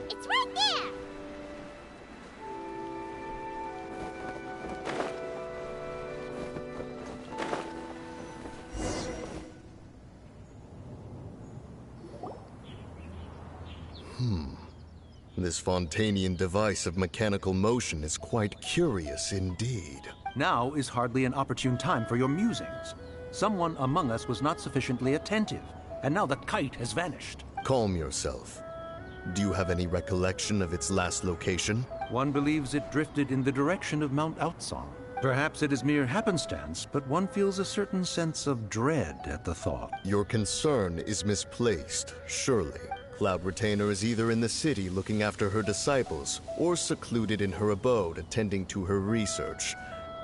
It's right there! This Fontanian device of mechanical motion is quite curious indeed. Now is hardly an opportune time for your musings. Someone among us was not sufficiently attentive, and now the kite has vanished. Calm yourself. Do you have any recollection of its last location? One believes it drifted in the direction of Mount Outsong. Perhaps it is mere happenstance, but one feels a certain sense of dread at the thought. Your concern is misplaced, surely. Cloud Retainer is either in the city looking after her disciples, or secluded in her abode attending to her research.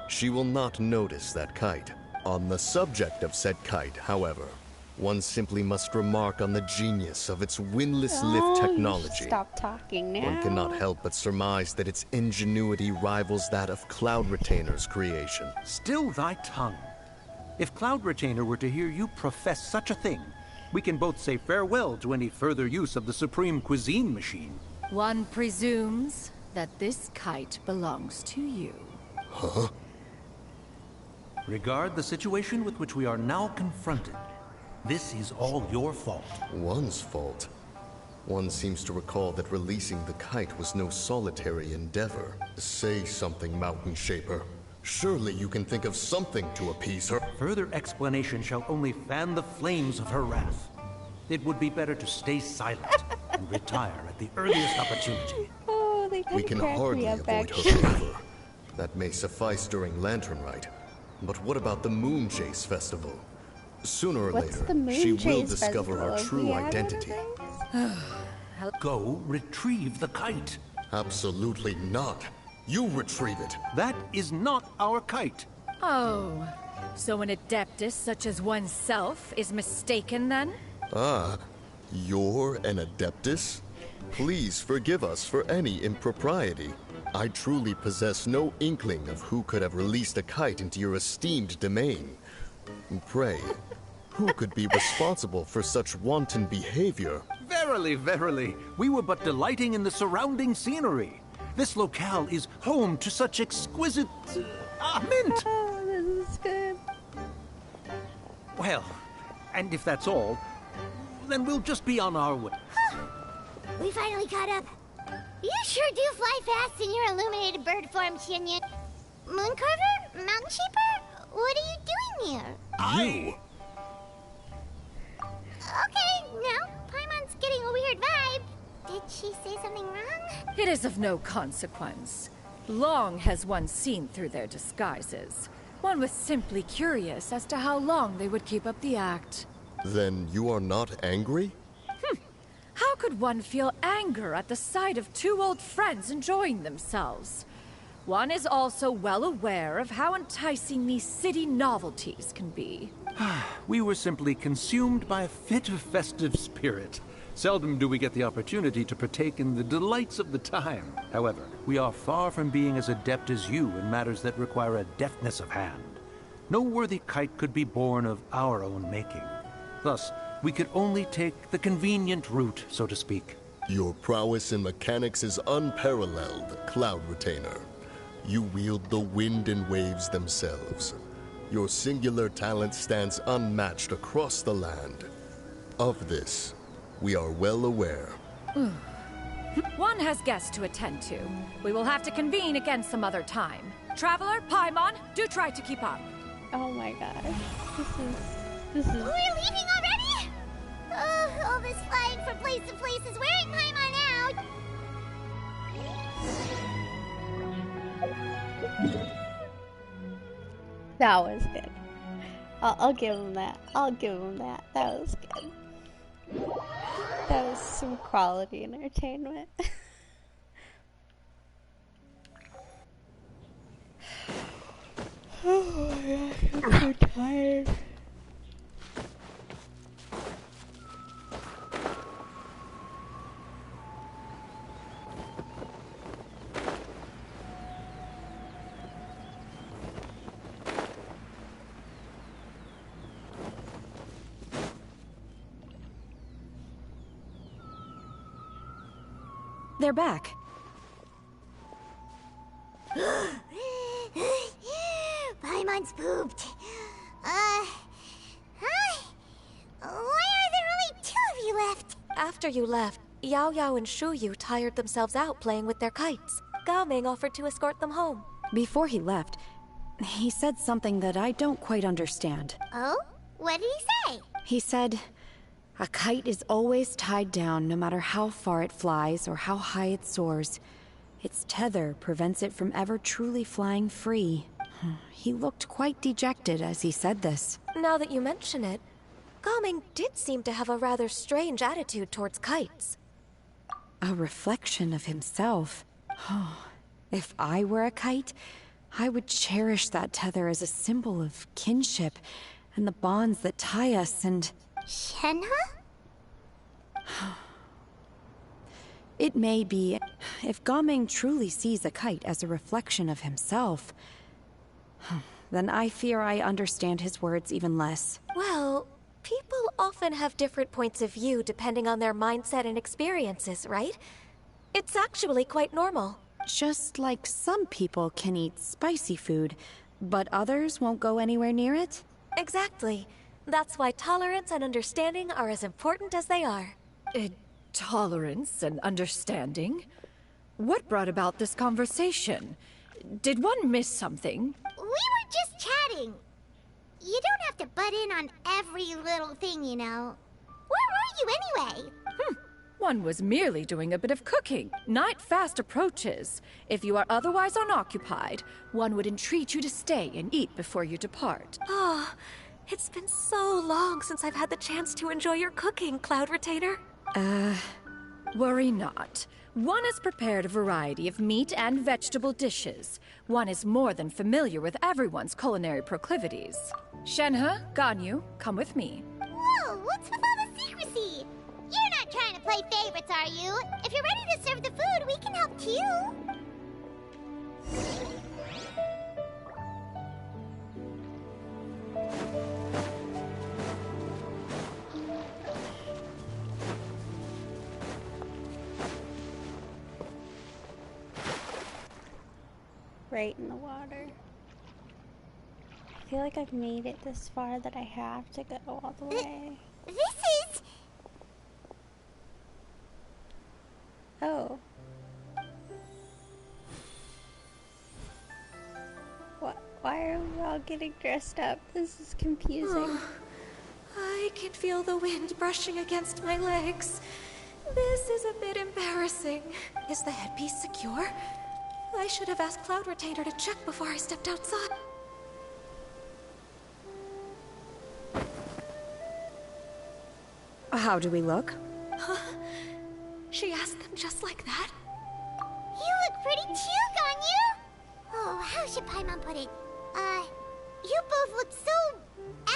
She will not notice that kite. On the subject of said kite, however, one simply must remark on the genius of its windlass lift technology. Stop talking now. One cannot help but surmise that its ingenuity rivals that of Cloud Retainer's creation. Still thy tongue. If Cloud Retainer were to hear you profess such a thing, we can both say farewell to any further use of the Supreme Cuisine Machine. One presumes that this kite belongs to you. Huh? Regard the situation with which we are now confronted. This is all your fault. One's fault? One seems to recall that releasing the kite was no solitary endeavor. Say something, Mountain Shaper. Surely you can think of something to appease her. Further explanation shall only fan the flames of her wrath. It would be better to stay silent and retire at the earliest opportunity. Oh, they We can hardly avoid her favor. That may suffice during Lantern Rite. But what about the Moon Chase Festival? Sooner or What's later, the moon she will chase discover our festival? true Yeah, I don't identity. Go retrieve the kite. Absolutely not. You retrieve it. That is not our kite. Oh, so an adeptus such as oneself is mistaken then? Ah, you're an adeptus? Please forgive us for any impropriety. I truly possess no inkling of who could have released a kite into your esteemed domain. Pray, who could be responsible for such wanton behavior? Verily, verily, we were but delighting in the surrounding scenery. This locale is home to such exquisite... mint! This is good. Well, and if that's all, then we'll just be on our way. We finally caught up. You sure do fly fast in your illuminated bird form, Shinyan. Mooncarver? Mountain Shaper? What are you doing here? You? Okay, now Paimon's getting a weird vibe. Did she say something wrong? It is of no consequence. Long has one seen through their disguises. One was simply curious as to how long they would keep up the act. Then you are not angry? How could one feel anger at the sight of two old friends enjoying themselves? One is also well aware of how enticing these city novelties can be. We were simply consumed by a fit of festive spirit. Seldom do we get the opportunity to partake in the delights of the time. However, we are far from being as adept as you in matters that require a deftness of hand. No worthy kite could be born of our own making. Thus, we could only take the convenient route, so to speak. Your prowess in mechanics is unparalleled, Cloud Retainer. You wield the wind and waves themselves. Your singular talent stands unmatched across the land. Of this, we are well aware. One has guests to attend to. We will have to convene again some other time. Traveler, Paimon, do try to keep up. Oh my gosh. This is... We're leaving already? Oh, all this flying from place to place is wearing Paimon out. That was good. I'll give him that. I'll give him that. That was good. That was some quality entertainment. Oh my gosh, I'm so tired. They're back. Paimon's pooped. Hi. Why are there only two of you left? After you left, Yao Yao and Shu Yu tired themselves out playing with their kites. Gao Ming offered to escort them home. Before he left, he said something that I don't quite understand. Oh? What did he say? He said, a kite is always tied down no matter how far it flies or how high it soars. Its tether prevents it from ever truly flying free. He looked quite dejected as he said this. Now that you mention it, Gao Ming did seem to have a rather strange attitude towards kites. A reflection of himself. If I were a kite, I would cherish that tether as a symbol of kinship and the bonds that tie us and... Shenhe? It may be. If Gao Ming truly sees a kite as a reflection of himself, then I fear I understand his words even less. Well, people often have different points of view depending on their mindset and experiences, right? It's actually quite normal. Just like some people can eat spicy food, but others won't go anywhere near it? Exactly. That's why tolerance and understanding are as important as they are. Tolerance and understanding? What brought about this conversation? Did one miss something? We were just chatting. You don't have to butt in on every little thing, you know. Where were you anyway? One was merely doing a bit of cooking. Night fast approaches. If you are otherwise unoccupied, one would entreat you to stay and eat before you depart. Oh, It's been so long since I've had the chance to enjoy your cooking, Cloud Retainer. Worry not. One has prepared a variety of meat and vegetable dishes. One is more than familiar with everyone's culinary proclivities. Shenhe, Ganyu, come with me. Whoa, what's with all the secrecy? You're not trying to play favorites, are you? If you're ready to serve the food, we can help too. Right in the water. I feel like I've made it this far that I have to go all the way. This is... Oh. What? Why are we all getting dressed up? This is confusing. I can feel the wind brushing against my legs. This is a bit embarrassing. Is the headpiece secure? I should have asked Cloud Retainer to check before I stepped outside. How do we look? Huh? She asked them just like that? You look pretty too, Ganyu! Oh, how should Paimon put it? You both look so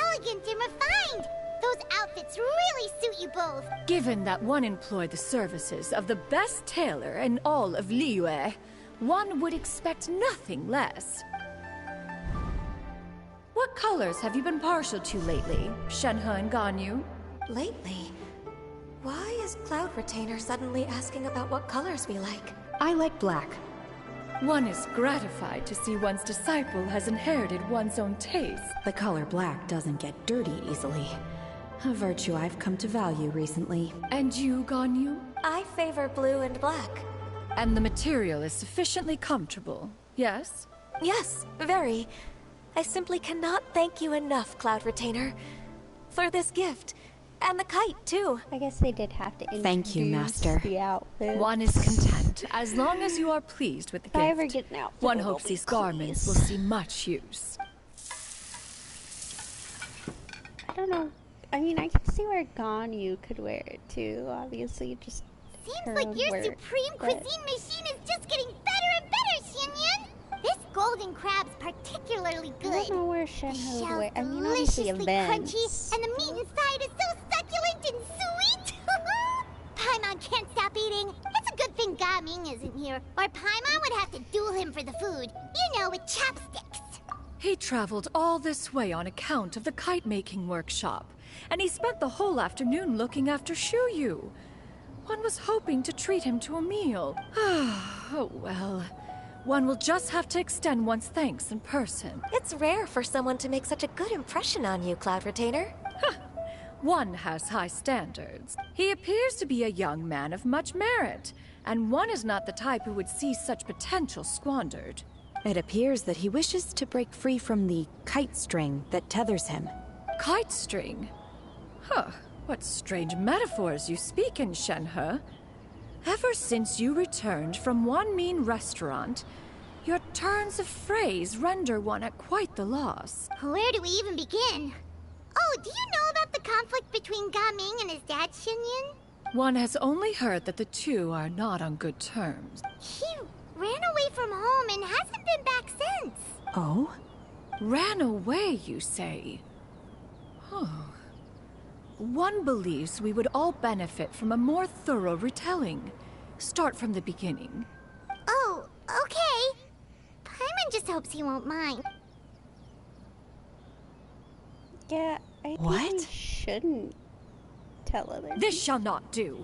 elegant and refined. Those outfits really suit you both. Given that one employed the services of the best tailor in all of Liyue, one would expect nothing less. What colors have you been partial to lately, Shenhe and Ganyu? Lately? Why is Cloud Retainer suddenly asking about what colors we like? I like black. One is gratified to see one's disciple has inherited one's own taste. The color black doesn't get dirty easily. A virtue I've come to value recently. And you, Ganyu? I favor blue and black. And the material is sufficiently comfortable, yes? Yes, very. I simply cannot thank you enough, Cloud Retainer, for this gift. And the kite, too. I guess they did have to introduce Thank you, Master. the outfit. One is content, as long as you are pleased with the gift. If I ever get an outfit, one hopes these garments will see much use. I don't know. I mean, I can see where Ganyu could wear it, too. Obviously, just seems like your supreme cuisine machine is just getting better and better, Xinyun. This golden crab's particularly good. I don't know where Shenhe would wear. I mean, deliciously obviously events. crunchy, and the meat inside is so succulent and sweet. Paimon can't stop eating. It's a good thing Gaming isn't here, or Paimon would have to duel him for the food. You know, with chopsticks. He traveled all this way on account of the kite-making workshop, and he spent the whole afternoon looking after Shuyu. One was hoping to treat him to a meal. Oh well. One will just have to extend one's thanks in person. It's rare for someone to make such a good impression on you, Cloud Retainer. One has high standards. He appears to be a young man of much merit, and one is not the type who would see such potential squandered. It appears that he wishes to break free from the kite string that tethers him. Kite string? Huh. What strange metaphors you speak in, Shenhe. Ever since you returned from one mean restaurant, your turns of phrase render one at quite the loss. Where do we even begin? Oh, do you know about the conflict between Gaming and his dad, Xinyun? One has only heard that the two are not on good terms. He ran away from home and hasn't been back since. Oh? Ran away, you say? Huh. One believes we would all benefit from a more thorough retelling. Start from the beginning. Oh, okay. Paimon just hopes he won't mind. Yeah, I think we shouldn't tell others. This shall not do.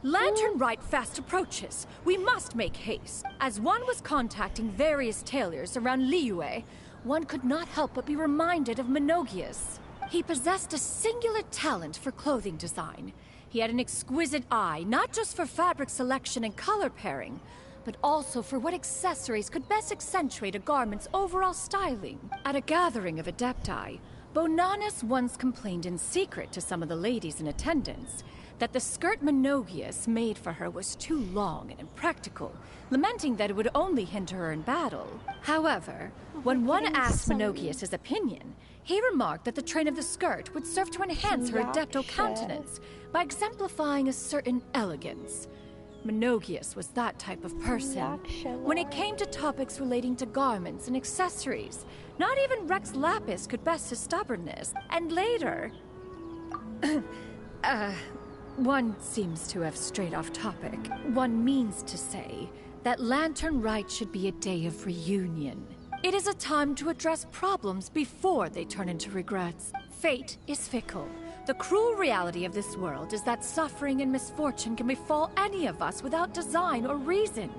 Lantern Rite fast approaches. We must make haste. As one was contacting various tailors around Liyue, one could not help but be reminded of Menogias. He possessed a singular talent for clothing design. He had an exquisite eye, not just for fabric selection and color pairing, but also for what accessories could best accentuate a garment's overall styling. At a gathering of Adepti, Bonanis once complained in secret to some of the ladies in attendance that the skirt Menogius made for her was too long and impractical, lamenting that it would only hinder her in battle. However, when one asked Menogius his opinion, he remarked that the train of the skirt would serve to enhance her adeptal countenance by exemplifying a certain elegance. Menogius was that type of person. When it came to topics relating to garments and accessories, not even Rex Lapis could best his stubbornness. And later... one seems to have strayed off topic. One means to say that Lantern Rite should be a day of reunion. It is a time to address problems before they turn into regrets. Fate is fickle. The cruel reality of this world is that suffering and misfortune can befall any of us without design or reason.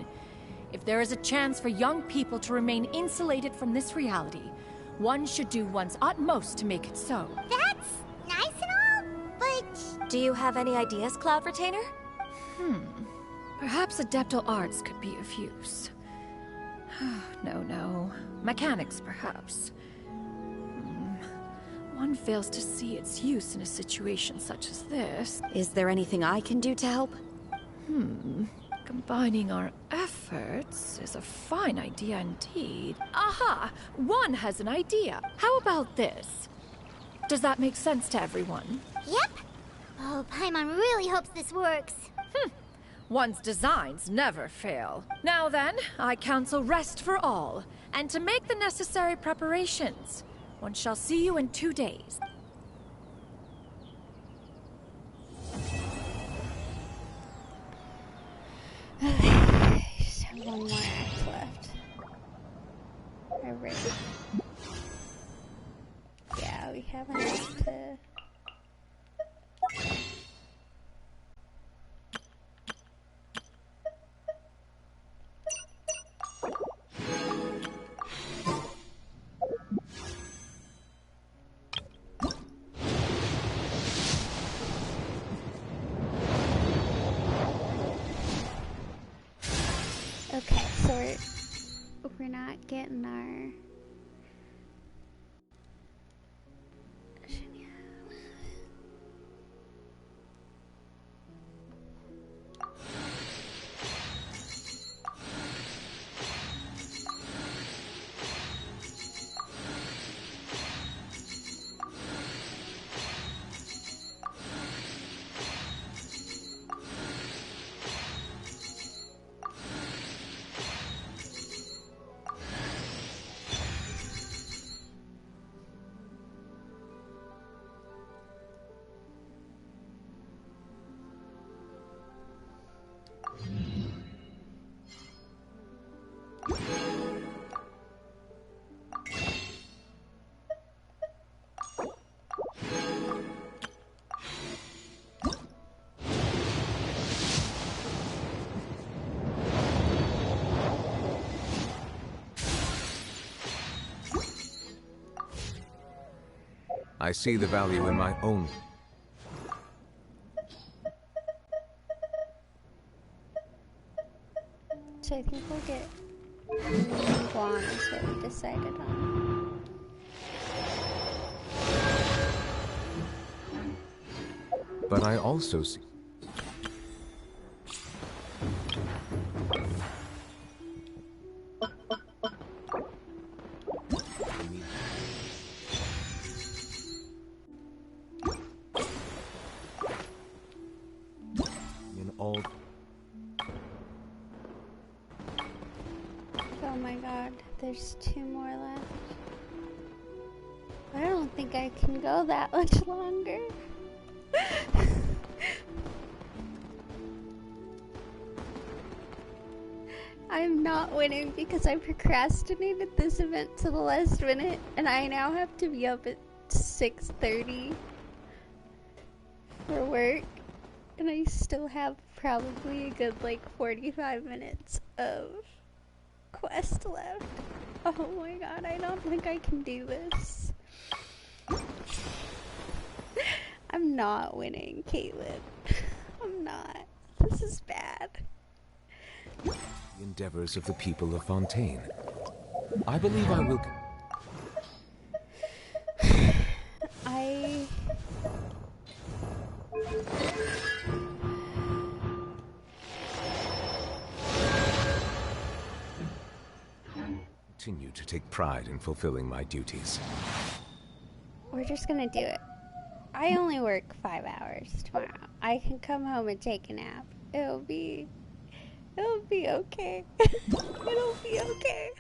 If there is a chance for young people to remain insulated from this reality, one should do one's utmost to make it so. That's nice and all, but... Do you have any ideas, Cloud Retainer? Perhaps adeptal arts could be of use. No. Mechanics, perhaps. One fails to see its use in a situation such as this. Is there anything I can do to help? Combining our efforts is a fine idea indeed. Aha! One has an idea. How about this? Does that make sense to everyone? Yep. Oh, Paimon really hopes this works. One's designs never fail. Now then, I counsel rest for all, and to make the necessary preparations. One shall see you in 2 days. Just have one more act left. Alright. Yeah, we have enough to... Okay, so we're not getting our... I see the value in my own. So I think we'll get Guan is what we decided on. But I also see. Oh my god, there's 2 more left. I don't think I can go that much longer. I'm not winning because I procrastinated this event to the last minute and I now have to be up at 6:30 for work and I still have probably a good like 45 minutes of quest left. Oh my god, I don't think I can do this. I'm not winning, Caitlin. I'm not. This is bad. The endeavors of the people of Fontaine. I believe I will... continue to take pride in fulfilling my duties. We're just gonna do it. I only work 5 hours tomorrow. I can come home and take a nap. It'll be okay. It'll be okay.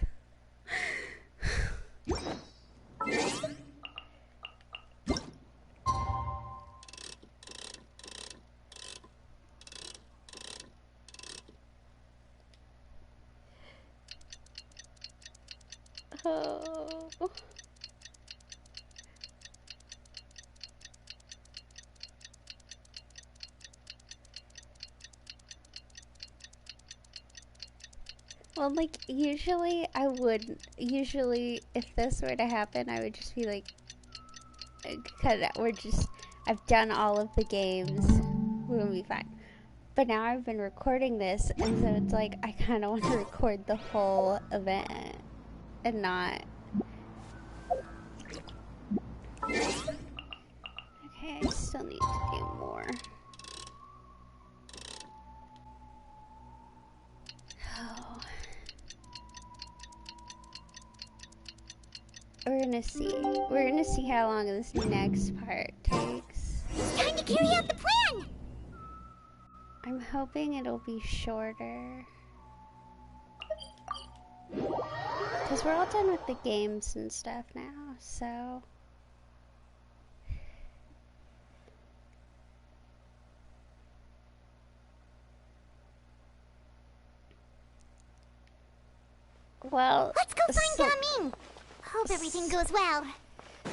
Oh. Well, like, usually I wouldn't. Usually, if this were to happen, I would just be like, cut it out. I've done all of the games. We're gonna be fine. But now I've been recording this, and so it's like, I kind of want to record the whole event and not. Okay, I still need to do more. Oh. We're gonna see. We're gonna see how long this next part takes. It's time to carry out the plan! I'm hoping it'll be shorter. Because we're all done with the games and stuff now, so... Well... Let's go find Gaming! Hope everything goes well.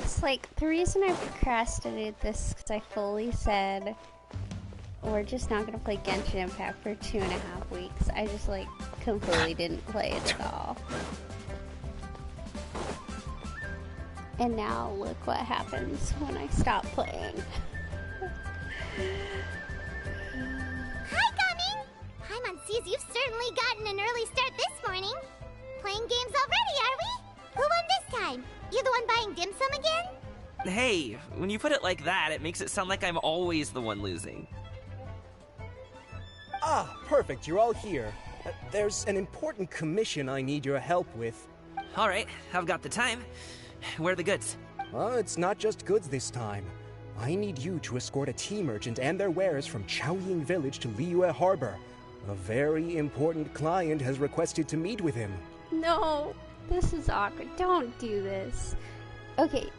It's like, the reason I procrastinated this is because I fully said... we're just not gonna play Genshin Impact for 2.5 weeks. I just like completely didn't play it at all. And now look what happens when I stop playing. Hi, Gaming! Paimon sees you've certainly gotten an early start this morning. Playing games already, are we? Who won this time? You the one buying dim sum again? Hey, when you put it like that, it makes it sound like I'm always the one losing. Ah, perfect, you're all here. There's an important commission I need your help with. Alright, I've got the time. Where are the goods? Well, it's not just goods this time. I need you to escort a tea merchant and their wares from Chaoying Village to Liyue Harbor. A very important client has requested to meet with him. No, this is awkward. Don't do this. Okay,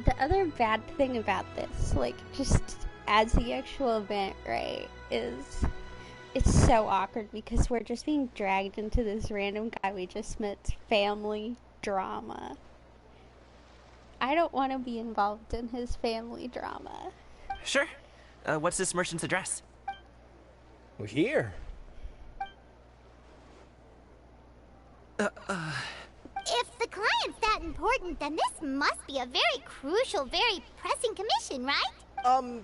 the other bad thing about this, like, just as the actual event, right, is... it's so awkward because we're just being dragged into this random guy we just met's family drama. I don't want to be involved in his family drama. Sure. What's this merchant's address? Well, here. If the client's that important, then this must be a very crucial, very pressing commission, right?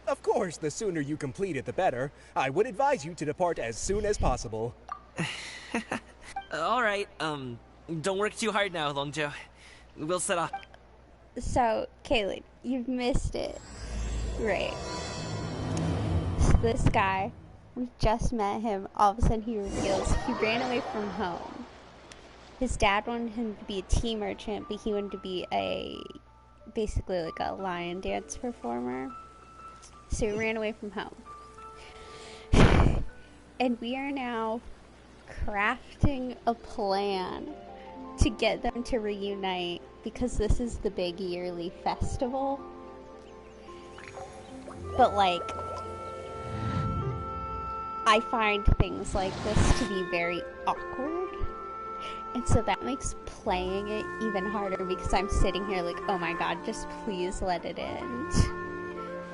Of course, the sooner you complete it, the better. I would advise you to depart as soon as possible. Alright, don't work too hard now, Longjo. We'll set off. So, Kaylin, you've missed it. Right. So this guy, we just met him, all of a sudden he reveals he ran away from home. His dad wanted him to be a tea merchant, but he wanted to be basically like a lion dance performer. So he ran away from home. And we are now crafting a plan to get them to reunite because this is the big yearly festival. But like, I find things like this to be very awkward. And so that makes playing it even harder because I'm sitting here like, oh my god, just please let it end.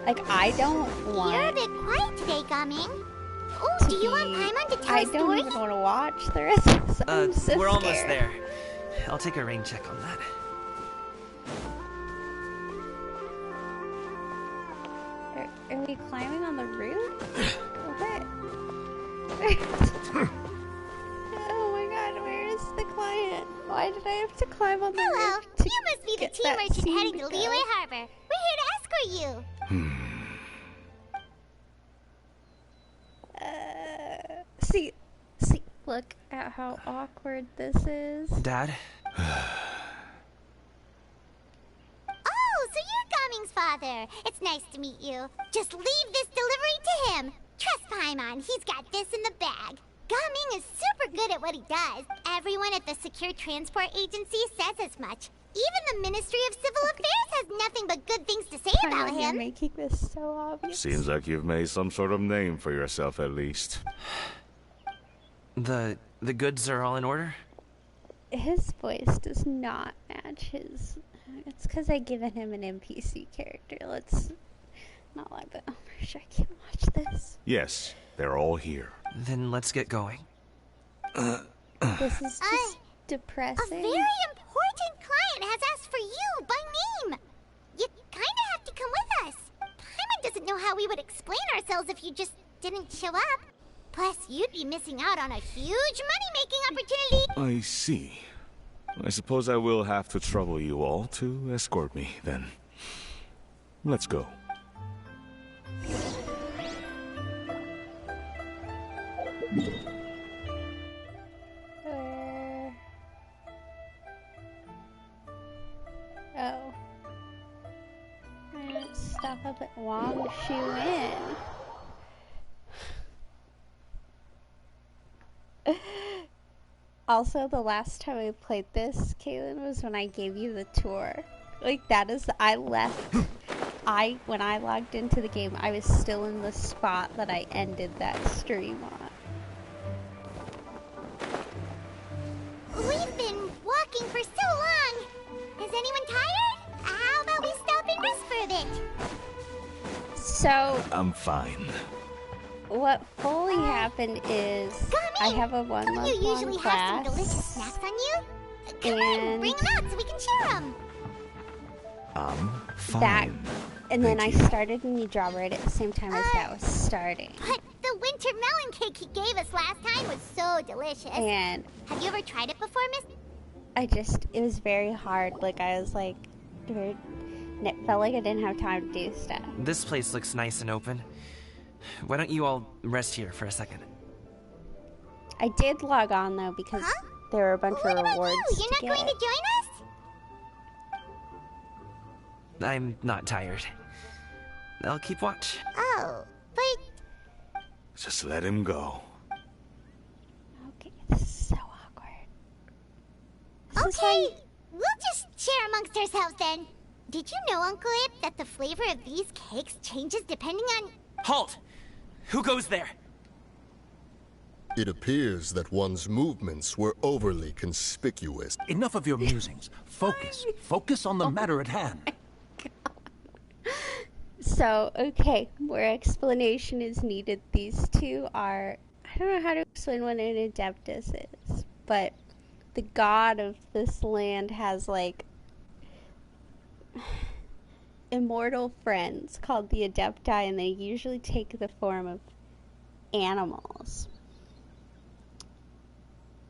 Like, I don't want... You're a bit quiet today, Gaming. Oh, do you want Paimon to tell a story? I don't even want to watch the rest of this. I'm so we're scared. almost there. I'll take a rain check on that. Are we climbing on the roof? What? Oh my god, where is the client? Why did I have to climb on the roof? Hello, you must be the tea merchant heading to Liyue Harbor. We're here to escort you. See, look at how awkward this is. Dad, Oh, so you're Gaming's father. It's nice to meet you. Just leave this delivery to him. Trust Paimon, he's got this in the bag. Gaming is super good at what he does. Everyone at the Secure Transport Agency says as much. Even the Ministry of Civil Affairs has nothing but good things to say about him. You're making this so obvious. Seems like you've made some sort of name for yourself, at least. The goods are all in order? His voice does not match his... It's because I've given him an NPC character. Let's not like that. Oh my gosh, I can't watch this. Yes, they're all here. Then let's get going. This is just depressing. A very important client has asked for you by name. You kind of have to come with us. Paimon doesn't know how we would explain ourselves if you just didn't show up. Plus, you'd be missing out on a huge money-making opportunity. I see. I suppose I will have to trouble you all to escort me, then. Let's go. Oh. I didn't stop up at Wong Shu Inn. Also, the last time I played this, Kaylin, was when I gave you the tour. Like, that is, I left, when I logged into the game, I was still in the spot that I ended that stream on. We've been walking for so long. Is anyone tired? How about we stop and rest for a bit? So... I'm fine. What fully happened is I have a 1 month You long usually class, have some delicious snacks on you. Come on, bring them out so we can share them. I'm fine. That, and then I started a new job right at the same time as that was starting. But the winter melon cake he gave us last time was so delicious. And have you ever tried it before, Miss? it was very hard. Like, I was like, it felt like I didn't have time to do stuff. This place looks nice and open. Why don't you all rest here for a second? I did log on, though, because there were a bunch of rewards You're not going to join us? I'm not tired. I'll keep watch. Oh, but... Just let him go. Okay, this is so awkward. Okay, we'll just share amongst ourselves then. Did you know, Uncle Ip, that the flavor of these cakes changes depending on... Halt! Who goes there? It appears that one's movements were overly conspicuous. Enough of your musings. Focus. Focus on the matter at hand. So, okay, where explanation is needed, these two are... I don't know how to explain what an Adeptus is, but the god of this land has, like, immortal friends called the Adepti, and they usually take the form of animals.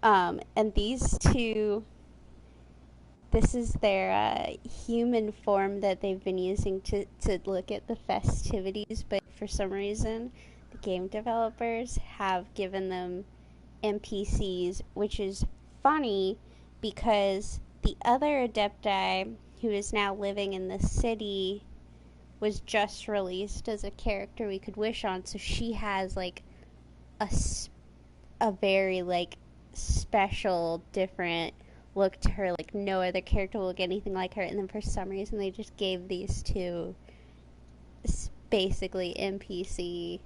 And these two, this is their human form that they've been using to look at the festivities, but for some reason, the game developers have given them NPCs, which is funny because the other Adepti, who is now living in the city, was just released as a character we could wish on, so she has, like, a very, like, special, different look to her. Like, no other character will look anything like her, and then for some reason they just gave these two basically NPC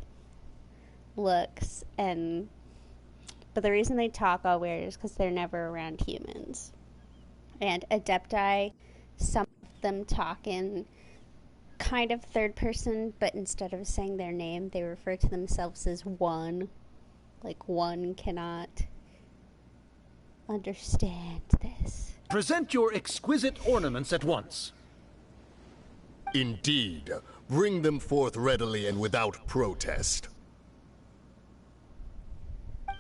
looks, but the reason they talk all weird is because they're never around humans. And Adepti, some of them talk in kind of third person, but instead of saying their name, they refer to themselves as one. Like, one cannot understand this. Present your exquisite ornaments at once. Indeed. Bring them forth readily and without protest.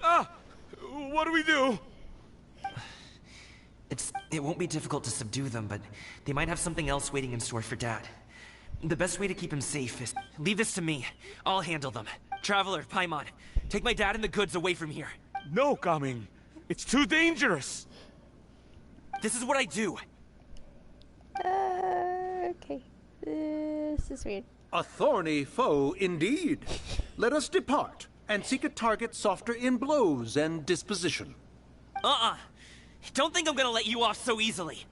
Ah! What do we do? It won't be difficult to subdue them, but they might have something else waiting in store for Dad. The best way to keep him safe is leave this to me. I'll handle them. Traveler, Paimon, take my dad and the goods away from here. No, Gaming. It's too dangerous. This is what I do. Okay. This is weird. A thorny foe indeed. Let us depart and seek a target softer in blows and disposition. Don't think I'm gonna let you off so easily.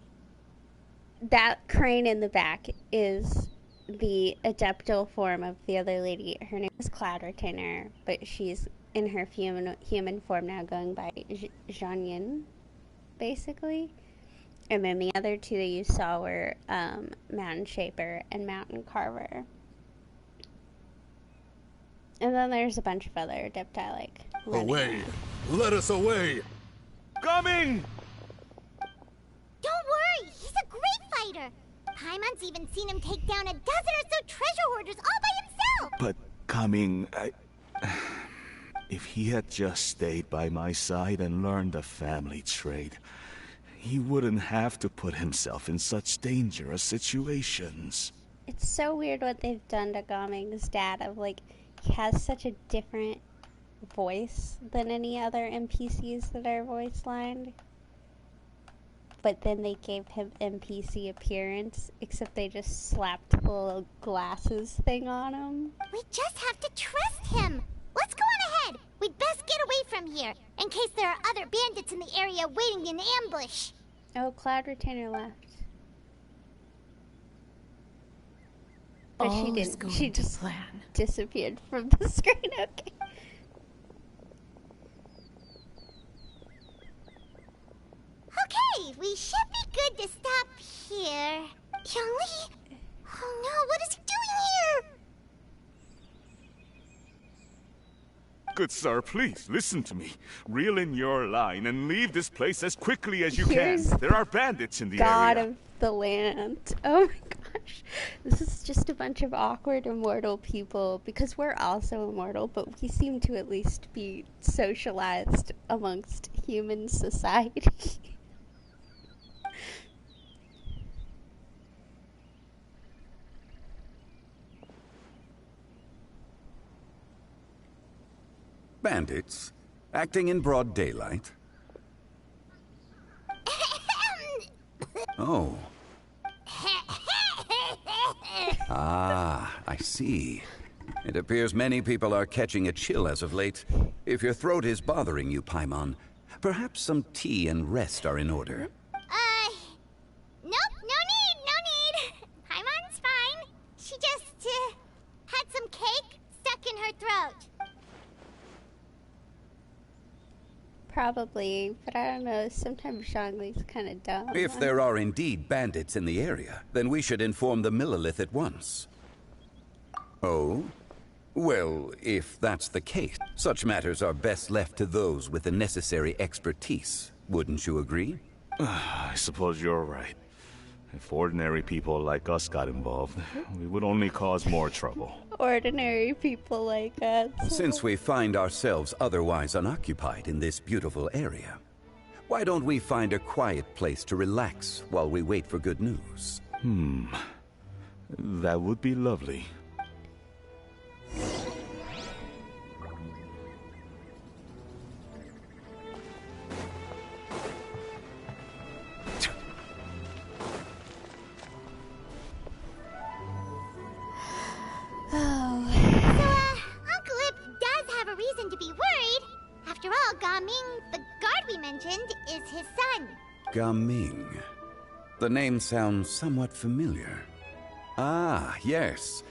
That crane in the back is the adeptal form of the other lady. Her name is Cloud Retainer, but she's in her human form now, going by Zhangyin, basically. And then the other two that you saw were Mountain Shaper and Mountain Carver. And then there's a bunch of other adepti, like, away! Let us away! Coming! Don't worry, he's a great fighter. Paimon's even seen him take down a dozen or so treasure hoarders all by himself. But coming, if he had just stayed by my side and learned the family trade, he wouldn't have to put himself in such dangerous situations. It's so weird what they've done to Gaming's dad, of, like, he has such a different voice than any other NPCs that are voice lined. But then they gave him NPC appearance, except they just slapped the little glasses thing on him. We just have to trust him. Let's go on ahead. We'd best get away from here, in case there are other bandits in the area waiting in ambush. Oh, Cloud Retainer left. But she didn't. She just disappeared from the screen. Okay. Okay, we should be good to stop here. Youngli? Oh no, what is he doing here? Good sir, please, listen to me. Reel in your line and leave this place as quickly as you Here's can. There are bandits in the God area. of the land. Oh my gosh. This is just a bunch of awkward immortal people, because we're also immortal, but we seem to at least be socialized amongst human society. Bandits? Acting in broad daylight? Oh. Ah, I see. It appears many people are catching a chill as of late. If your throat is bothering you, Paimon, perhaps some tea and rest are in order. Nope, no need. Paimon's fine. She just, had some cake stuck in her throat. Probably, but I don't know. Sometimes Zhongli's kind of dumb. If there are indeed bandits in the area, then we should inform the Millilith at once. Oh? Well, if that's the case, such matters are best left to those with the necessary expertise. Wouldn't you agree? I suppose you're right. If ordinary people like us got involved, we would only cause more trouble. Ordinary people like us. Since we find ourselves otherwise unoccupied in this beautiful area, why don't we find a quiet place to relax while we wait for good news? That would be lovely. Uncle Ip does have a reason to be worried. After all, Gaming, the guard we mentioned, is his son. Gaming. The name sounds somewhat familiar. Ah, yes.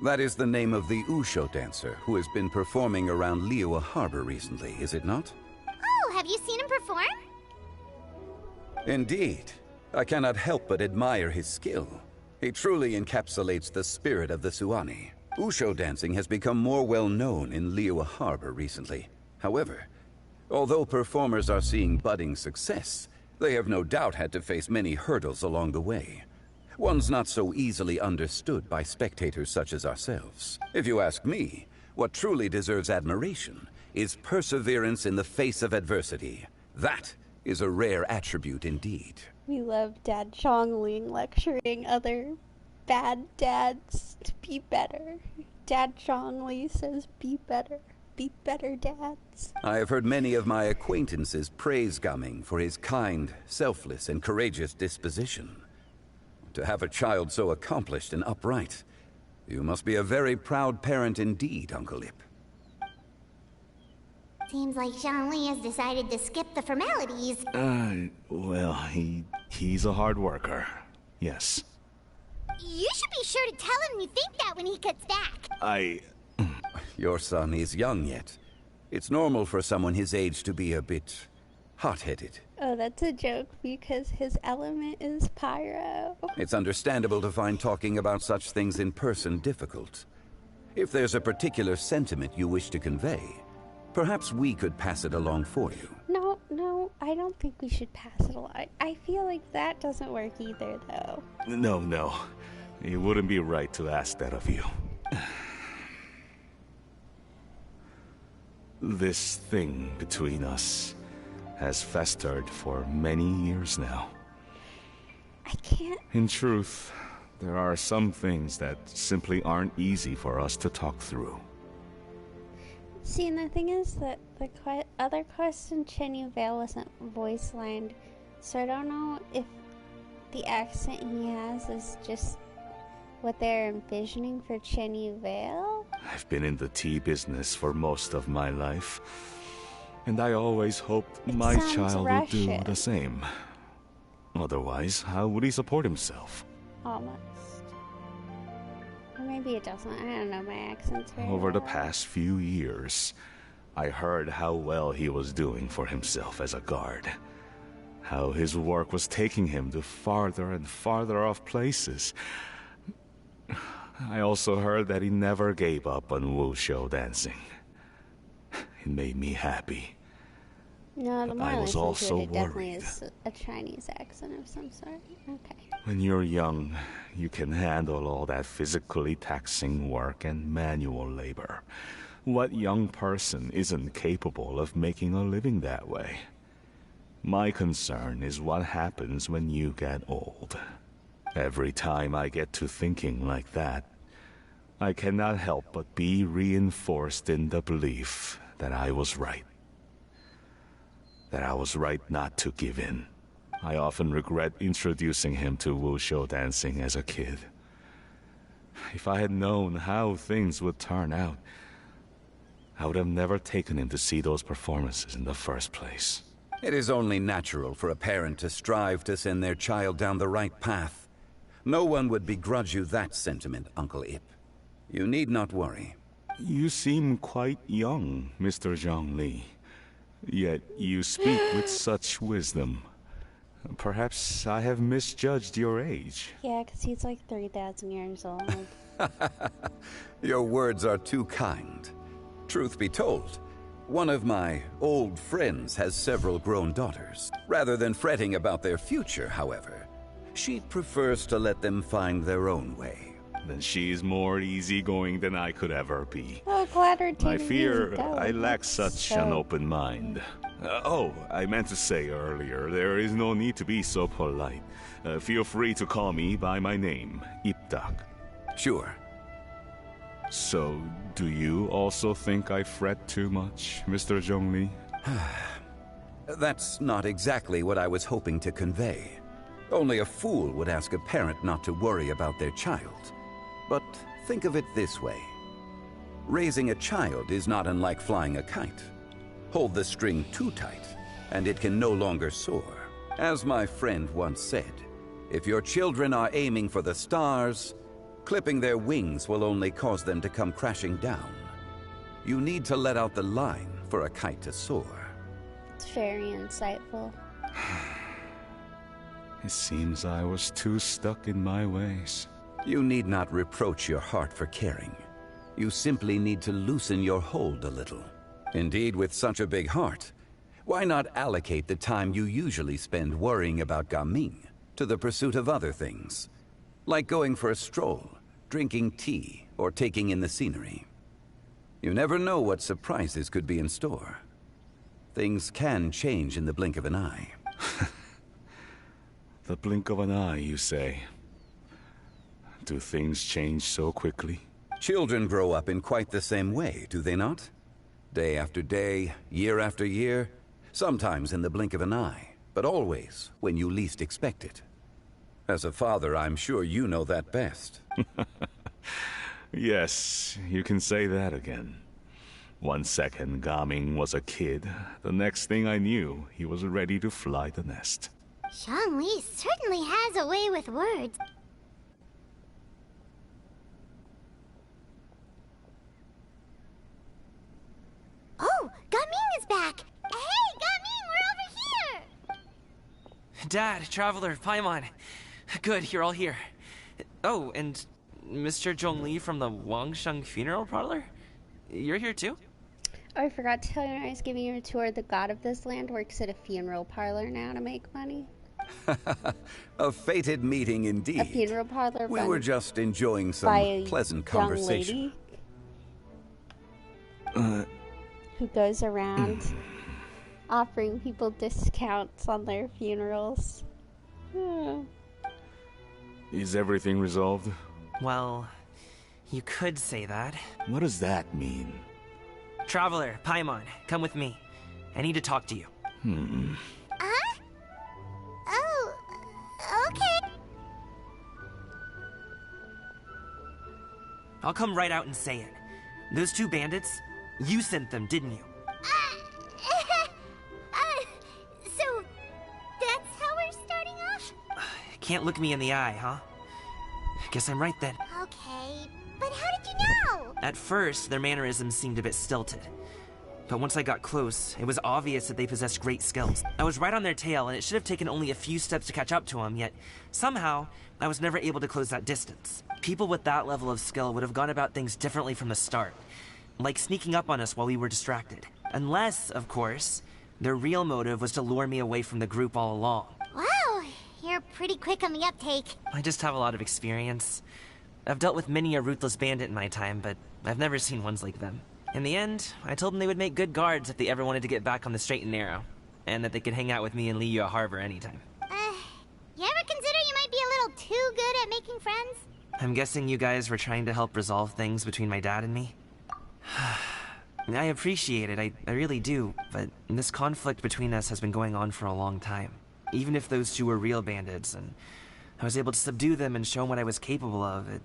That is the name of the Usho dancer who has been performing around Liyue Harbor recently, is it not? Oh, have you seen him perform? Indeed. I cannot help but admire his skill. He truly encapsulates the spirit of the Suani. Usho dancing has become more well known in Liyue Harbor recently. However, although performers are seeing budding success, they have no doubt had to face many hurdles along the way. One's not so easily understood by spectators such as ourselves. If you ask me, what truly deserves admiration is perseverance in the face of adversity. That is a rare attribute indeed. We love Dad Zhongling lecturing other bad dads to be better. Dad Zhongli says be better. be better dads. I have heard many of my acquaintances praise Gaming for his kind, selfless, and courageous disposition. To have a child so accomplished and upright, you must be a very proud parent indeed, Uncle Ip. Seems like Zhongli has decided to skip the formalities. Well, he's a hard worker. Yes. You should be sure to tell him you think that when he gets back. Your son is young yet. It's normal for someone his age to be a bit hot-headed. Oh, that's a joke because his element is pyro. It's understandable to find talking about such things in person difficult. If there's a particular sentiment you wish to convey, perhaps we could pass it along for you. No, I don't think we should pass it along. I feel like that doesn't work either, though. No. It wouldn't be right to ask that of you. This thing between us has festered for many years now. I can't... In truth, there are some things that simply aren't easy for us to talk through. See, and the thing is that the other quest in Chen Yu Vale wasn't voice lined, so I don't know if the accent he has is just what they're envisioning for Chen Yu Vale. I've been in the tea business for most of my life, and I always hoped my child would do the same. Otherwise, how would he support himself? Almost. Or maybe it doesn't. I don't know my accents very Over the well. past few years, I heard how well he was doing for himself as a guard. How his work was taking him to farther and farther off places. I also heard that he never gave up on wushou dancing. It made me happy. No, the more I I was listen also to it, it definitely worried. is a Chinese accent of some sort. Okay. When you're young, you can handle all that physically taxing work and manual labor. What young person isn't capable of making a living that way? My concern is what happens when you get old. Every time I get to thinking like that, I cannot help but be reinforced in the belief that I was right. That I was right not to give in. I often regret introducing him to wushou dancing as a kid. If I had known how things would turn out, I would have never taken him to see those performances in the first place. It is only natural for a parent to strive to send their child down the right path. No one would begrudge you that sentiment, Uncle Ip. You need not worry. You seem quite young, Mr. Zhongli. Yet you speak with such wisdom. Perhaps I have misjudged your age. Yeah, because he's like 3,000 years old. Your words are too kind. Truth be told, one of my old friends has several grown daughters. Rather than fretting about their future, however, she prefers to let them find their own way. Then she's more easygoing than I could ever be. Oh, glad her I TV fear is done. I lack such an open mind. I meant to say earlier, there is no need to be so polite. Feel free to call me by my name, Ipdak. Sure. So, do you also think I fret too much, Mr. Zhongli? That's not exactly what I was hoping to convey. Only a fool would ask a parent not to worry about their child. But think of it this way. Raising a child is not unlike flying a kite. Hold the string too tight, and it can no longer soar. As my friend once said, if your children are aiming for the stars, clipping their wings will only cause them to come crashing down. You need to let out the line for a kite to soar. It's very insightful. It seems I was too stuck in my ways. You need not reproach your heart for caring. You simply need to loosen your hold a little. Indeed, with such a big heart, why not allocate the time you usually spend worrying about Gaming to the pursuit of other things? Like going for a stroll, drinking tea, or taking in the scenery. You never know what surprises could be in store. Things can change in the blink of an eye. The blink of an eye, you say? Do things change so quickly? Children grow up in quite the same way, do they not? Day after day, year after year, sometimes in the blink of an eye, but always when you least expect it. As a father, I'm sure you know that best. Yes, you can say that again. 1 second, Gaming was a kid. The next thing I knew, he was ready to fly the nest. Zhongli certainly has a way with words. Oh, Gaming is back! Hey, Gaming, we're over here! Dad, Traveler, Paimon. Good, you're all here. Oh, and Mr. Zhongli from the Wangsheng Funeral Parlor? You're here too? Oh, I forgot to tell you when I was giving you a tour, the god of this land works at a funeral parlor now to make money. A fated meeting indeed. A funeral parlor. We were just enjoying some pleasant conversation. Who goes around offering people discounts on their funerals. Is everything resolved? Well, you could say that. What does that mean? Traveler, Paimon, come with me. I need to talk to you. Oh, okay. I'll come right out and say it. Those 2 bandits, you sent them, didn't you? So that's how we're starting off? Can't look me in the eye, huh? Guess I'm right then. Okay, but how did you know? At first, their mannerisms seemed a bit stilted. But once I got close, it was obvious that they possessed great skills. I was right on their tail, and it should have taken only a few steps to catch up to them, yet somehow, I was never able to close that distance. People with that level of skill would have gone about things differently from the start, like sneaking up on us while we were distracted. Unless, of course, their real motive was to lure me away from the group all along. Wow, you're pretty quick on the uptake. I just have a lot of experience. I've dealt with many a ruthless bandit in my time, but I've never seen ones like them. In the end, I told them they would make good guards if they ever wanted to get back on the straight and narrow, and that they could hang out with me in Liyue Harbor anytime. You ever consider you might be a little too good at making friends? I'm guessing you guys were trying to help resolve things between my dad and me? I appreciate it, I really do, but this conflict between us has been going on for a long time. Even if those 2 were real bandits, and I was able to subdue them and show them what I was capable of, it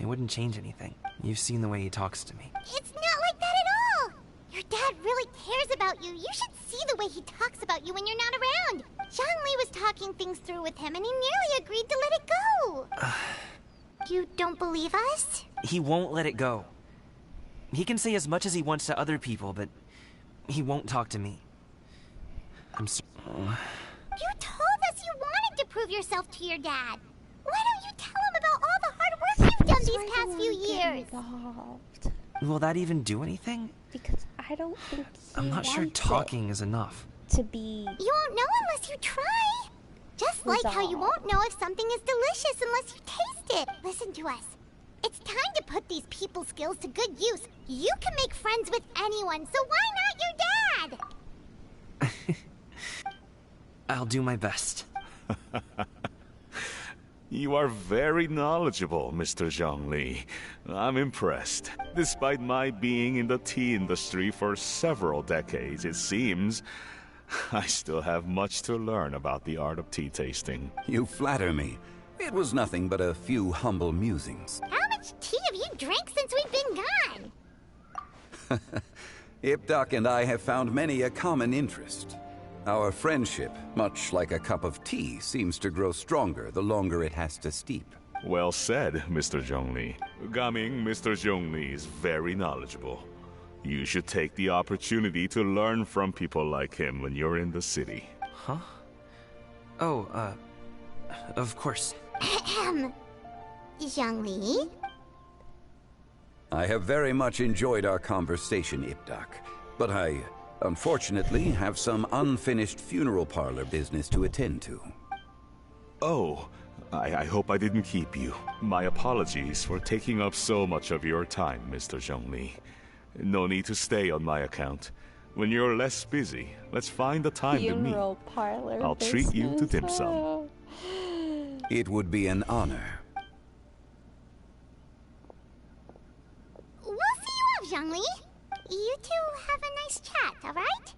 wouldn't change anything. You've seen the way he talks to me. It's not like that at all! Your dad really cares about you. You should see the way he talks about you when you're not around. Zhongli was talking things through with him and he nearly agreed to let it go. You don't believe us? He won't let it go. He can say as much as he wants to other people, but he won't talk to me. I'm so... You told us you wanted to prove yourself to your dad. Why don't you tell him about all the hard work you've done these past few years? Involved. Will that even do anything? Because I don't think I'm not sure talking is enough. To be... You won't know unless you try. Just like how you won't know if something is delicious unless you taste it. Listen to us. It's time to put these people skills to good use. You can make friends with anyone, so why not your dad? I'll do my best. You are very knowledgeable, Mr. Zhongli. I'm impressed. Despite my being in the tea industry for several decades, it seems I still have much to learn about the art of tea tasting. You flatter me. It was nothing but a few humble musings. How much tea have you drank since we've been gone? Ipdak and I have found many a common interest. Our friendship, much like a cup of tea, seems to grow stronger the longer it has to steep. Well said, Mr. Zhongli. Gaming, Mr. Zhongli is very knowledgeable. You should take the opportunity to learn from people like him when you're in the city. Huh? Oh, of course. Zhongli? I have very much enjoyed our conversation, Ipdak, but I, unfortunately, have some unfinished funeral parlor business to attend to. Oh, I hope I didn't keep you. My apologies for taking up so much of your time, Mr. Zhongli. No need to stay on my account. When you're less busy, let's find the time to meet. Funeral parlor I'll treat you to dim sum. It would be an honor. We'll see you off, Zhongli. you two have a nice chat, alright?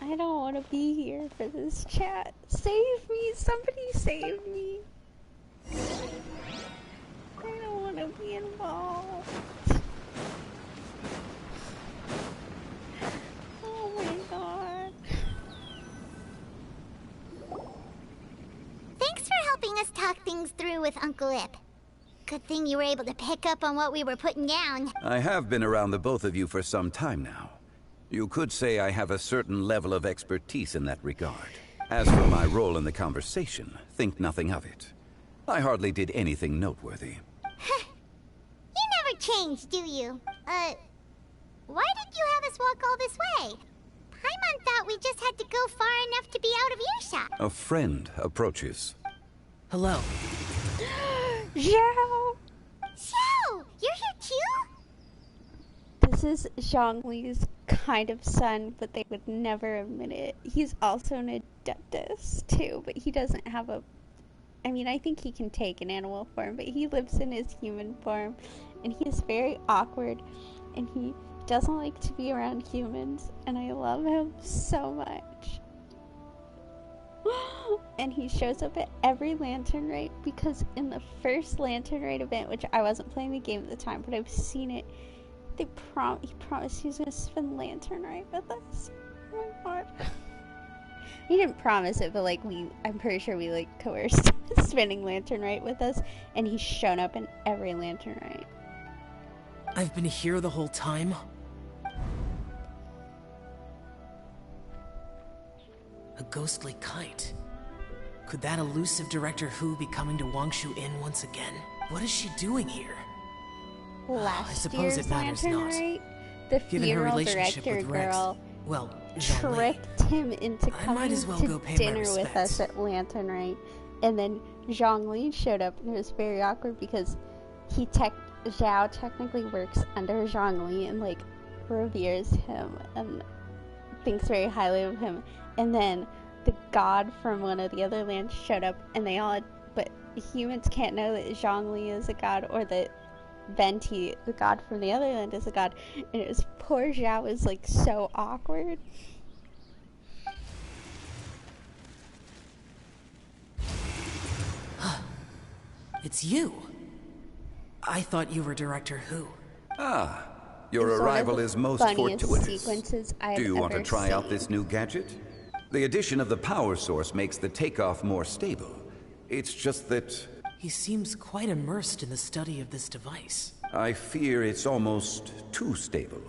I don't want to be here for this chat. Save me! Somebody save me! I don't want to be involved. Oh my god. Thanks for helping us talk things through with Uncle Ip. Good thing you were able to pick up on what we were putting down. I have been around the both of you for some time now. You could say I have a certain level of expertise in that regard. As for my role in the conversation, think nothing of it. I hardly did anything noteworthy. You never change, do you? Why did you have us walk all this way? Paimon thought we just had to go far enough to be out of earshot. A friend approaches. Hello. Zhao! Zhao! You're here too? This is Zhongli's kind of son, but they would never admit it. He's also an adeptus, too, but he doesn't have a... I mean, I think he can take an animal form, but he lives in his human form, and he is very awkward, and he doesn't like to be around humans, and I love him so much. And he shows up at every Lantern Rite, because in the first Lantern Rite event, which I wasn't playing the game at the time, but I've seen it, he promised he was going to spend Lantern Rite with us. Oh my god. He didn't promise it, but like I'm pretty sure we coerced spending Lantern Rite with us, and he's shown up in every Lantern Rite. I've been here the whole time? A ghostly kite. Could that elusive Director Who be coming to Wangshu Inn once again? What is she doing here? Last I suppose year's it matters Lantern not. Rite, the Given her funeral relationship director with Rex, girl well, Jean-Li, tricked him into I coming might as well to go pay my dinner with respects. us at Lantern Rite, and then Zhongli showed up, and it was very awkward because Zhao technically works under Zhongli and reveres him and thinks very highly of him, and then the god from one of the other lands showed up, and but humans can't know that Zhongli is a god, or that Venti, the god from the other land, is a god, and it was poor Zhao was so awkward. It's you. I thought you were Director Who. Ah, your It's one of arrival the is most funniest fortuitous. sequences I've Do you want to ever try out seen. this new gadget? The addition of the power source makes the takeoff more stable. It's just that... He seems quite immersed in the study of this device. I fear it's almost too stable.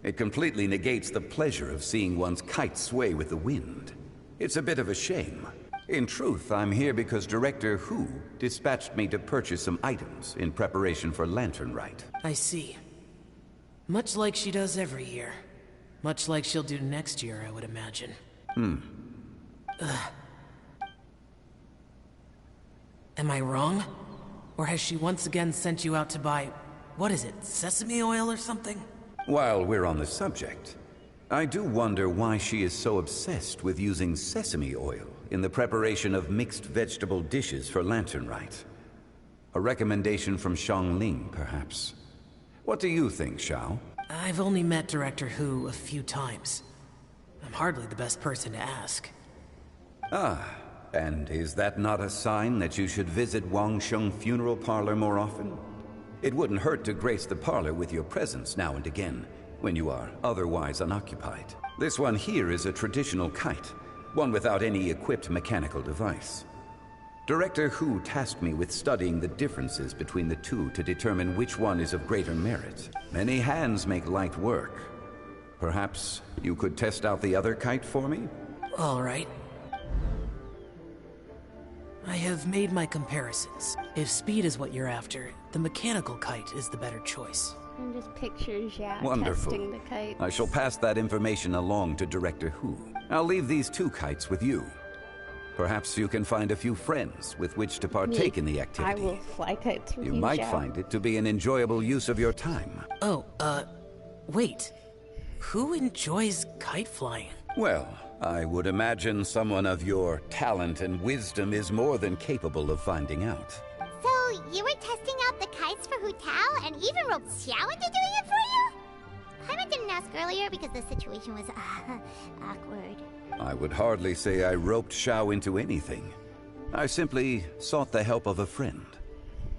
It completely negates the pleasure of seeing one's kite sway with the wind. It's a bit of a shame. In truth, I'm here because Director Who dispatched me to purchase some items in preparation for Lantern Rite. I see. Much like she does every year. Much like she'll do next year, I would imagine. Am I wrong? Or has she once again sent you out to buy... what is it, sesame oil or something? While we're on the subject, I do wonder why she is so obsessed with using sesame oil in the preparation of mixed vegetable dishes for Lantern Rite. A recommendation from Xiangling, perhaps. What do you think, Xiao? I've only met Director Who a few times. I'm hardly the best person to ask. Ah, and is that not a sign that you should visit Wangsheng Funeral Parlor more often? It wouldn't hurt to grace the parlor with your presence now and again, when you are otherwise unoccupied. This one here is a traditional kite, one without any equipped mechanical device. Director Who tasked me with studying the differences between the two to determine which one is of greater merit. Many hands make light work. Perhaps you could test out the other kite for me? All right. I have made my comparisons. If speed is what you're after, the mechanical kite is the better choice. And just picture Zhao Wonderful. testing the kite. I shall pass that information along to Director Who. I'll leave these two kites with you. Perhaps you can find a few friends with which to partake in the activity. I will fly kites with You you, might Zhao. find it to be an enjoyable use of your time. Oh, wait. Who enjoys kite flying? Well, I would imagine someone of your talent and wisdom is more than capable of finding out. So, you were testing out the kites for Hu Tao and even roped Xiao into doing it for you? Paimon didn't ask earlier because the situation was awkward. I would hardly say I roped Xiao into anything. I simply sought the help of a friend.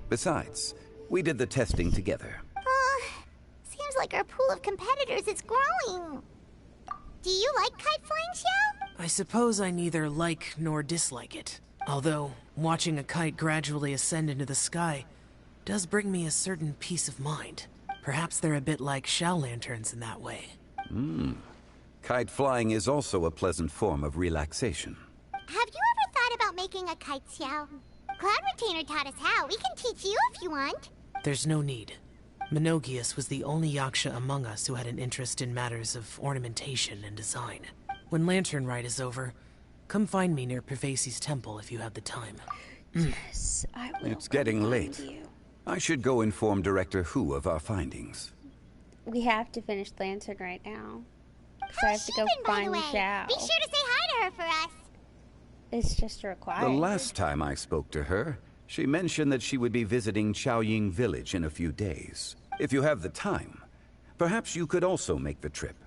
Besides, we did the testing together. Seems like our pool of competitors is growing. Do you like kite flying, Xiao? I suppose I neither like nor dislike it. Although, watching a kite gradually ascend into the sky does bring me a certain peace of mind. Perhaps they're a bit like Xiao lanterns in that way. Kite flying is also a pleasant form of relaxation. Have you ever thought about making a kite, Xiao? Cloud Retainer taught us how. We can teach you if you want. There's no need. Menogius was the only Yaksha among us who had an interest in matters of ornamentation and design. When Lantern Rite is over, come find me near Pervasi's temple if you have the time. Yes, I will. It's getting late. I should go inform Director Hu of our findings. We have to finish Lantern right now. So I have to go find Xiao. Be sure to say hi to her for us. It's just required. The last time I spoke to her, she mentioned that she would be visiting Chaoying Village in a few days. If you have the time, perhaps you could also make the trip.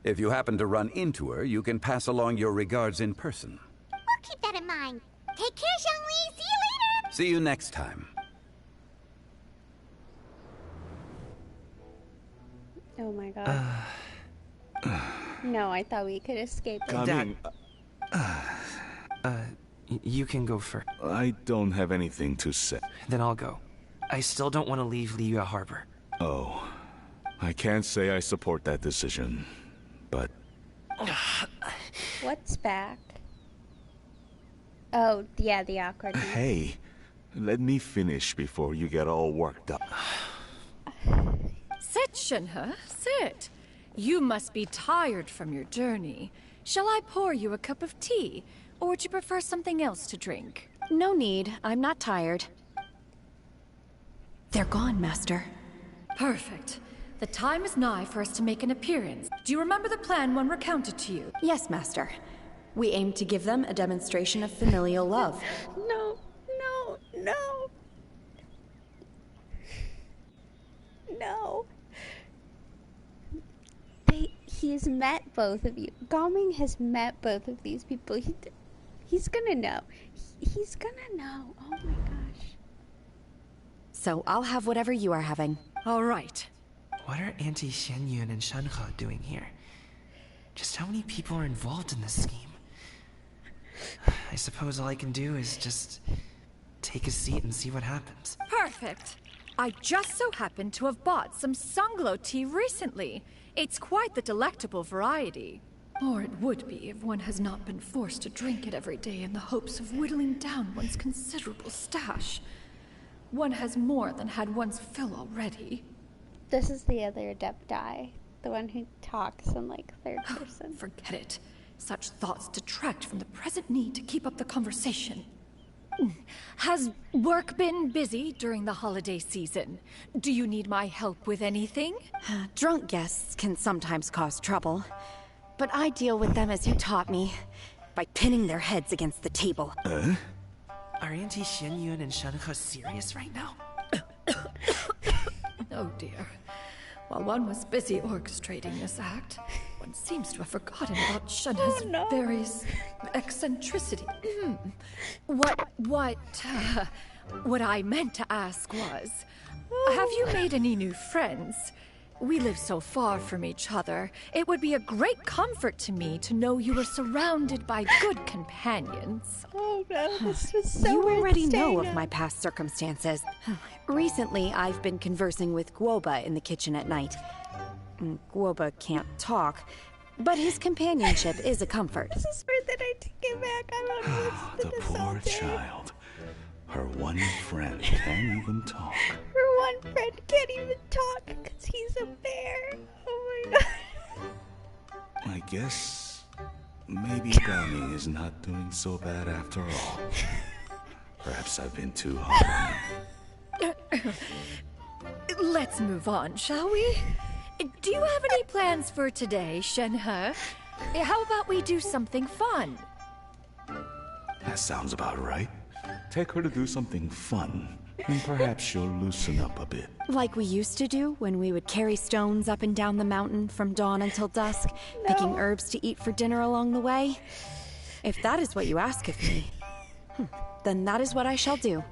If you happen to run into her, you can pass along your regards in person. We'll keep that in mind. Take care, Zhongli. See you later. See you next time. Oh my god. No, I thought we could escape it. Dad, You can go first. I don't have anything to say. Then I'll go. I still don't want to leave Liyue Harbor. Oh, I can't say I support that decision, but... What's back? Oh, yeah, the awkwardness. Hey, let me finish before you get all worked up. Sit, Shenhe, sit. You must be tired from your journey. Shall I pour you a cup of tea, or would you prefer something else to drink? No need. I'm not tired. They're gone, Master. Perfect. The time is nigh for us to make an appearance. Do you remember the plan one recounted to you? Yes, Master. We aim to give them a demonstration of familial love. No, no, no. No. He's met both of you. Gaming has met both of these people. He's gonna know. He's gonna know. Oh my gosh. So I'll have whatever you are having. All right. What are Auntie Xianyun and Shenhe doing here? Just how many people are involved in this scheme? I suppose all I can do is just take a seat and see what happens. Perfect. I just so happen to have bought some Sunglow tea recently. It's quite the delectable variety. Or it would be if one has not been forced to drink it every day in the hopes of whittling down one's considerable stash. One has more than had one's fill already. This is the other Adepti. The one who talks in, like, third person. Forget it. Such thoughts detract from the present need to keep up the conversation. Has work been busy during the holiday season? Do you need my help with anything? Drunk guests can sometimes cause trouble, but I deal with them as you taught me, by pinning their heads against the table. Are Auntie Xianyun and Shenhe serious right now? Oh dear. While one was busy orchestrating this act, one seems to have forgotten about Shenhe's various eccentricity. What I meant to ask was, have you made any new friends? We live so far from each other. It would be a great comfort to me to know you were surrounded by good companions. Oh no, this was so You weird already know staying of up. my past circumstances. Recently, I've been conversing with Guoba in the kitchen at night. Guoba can't talk, but his companionship is a comfort. This is weird that I take it back. I don't know what's The poor child. Her one friend can't even talk. Her one friend can't even talk because he's a bear. Oh my god. I guess maybe Gami is not doing so bad after all. Perhaps I've been too hard on him. Let's move on, shall we? Do you have any plans for today, Shenhe? How about we do something fun? That sounds about right. Take her to do something fun, and perhaps she'll loosen up a bit. Like we used to do when we would carry stones up and down the mountain from dawn until dusk, picking herbs to eat for dinner along the way? If that is what you ask of me, then that is what I shall do.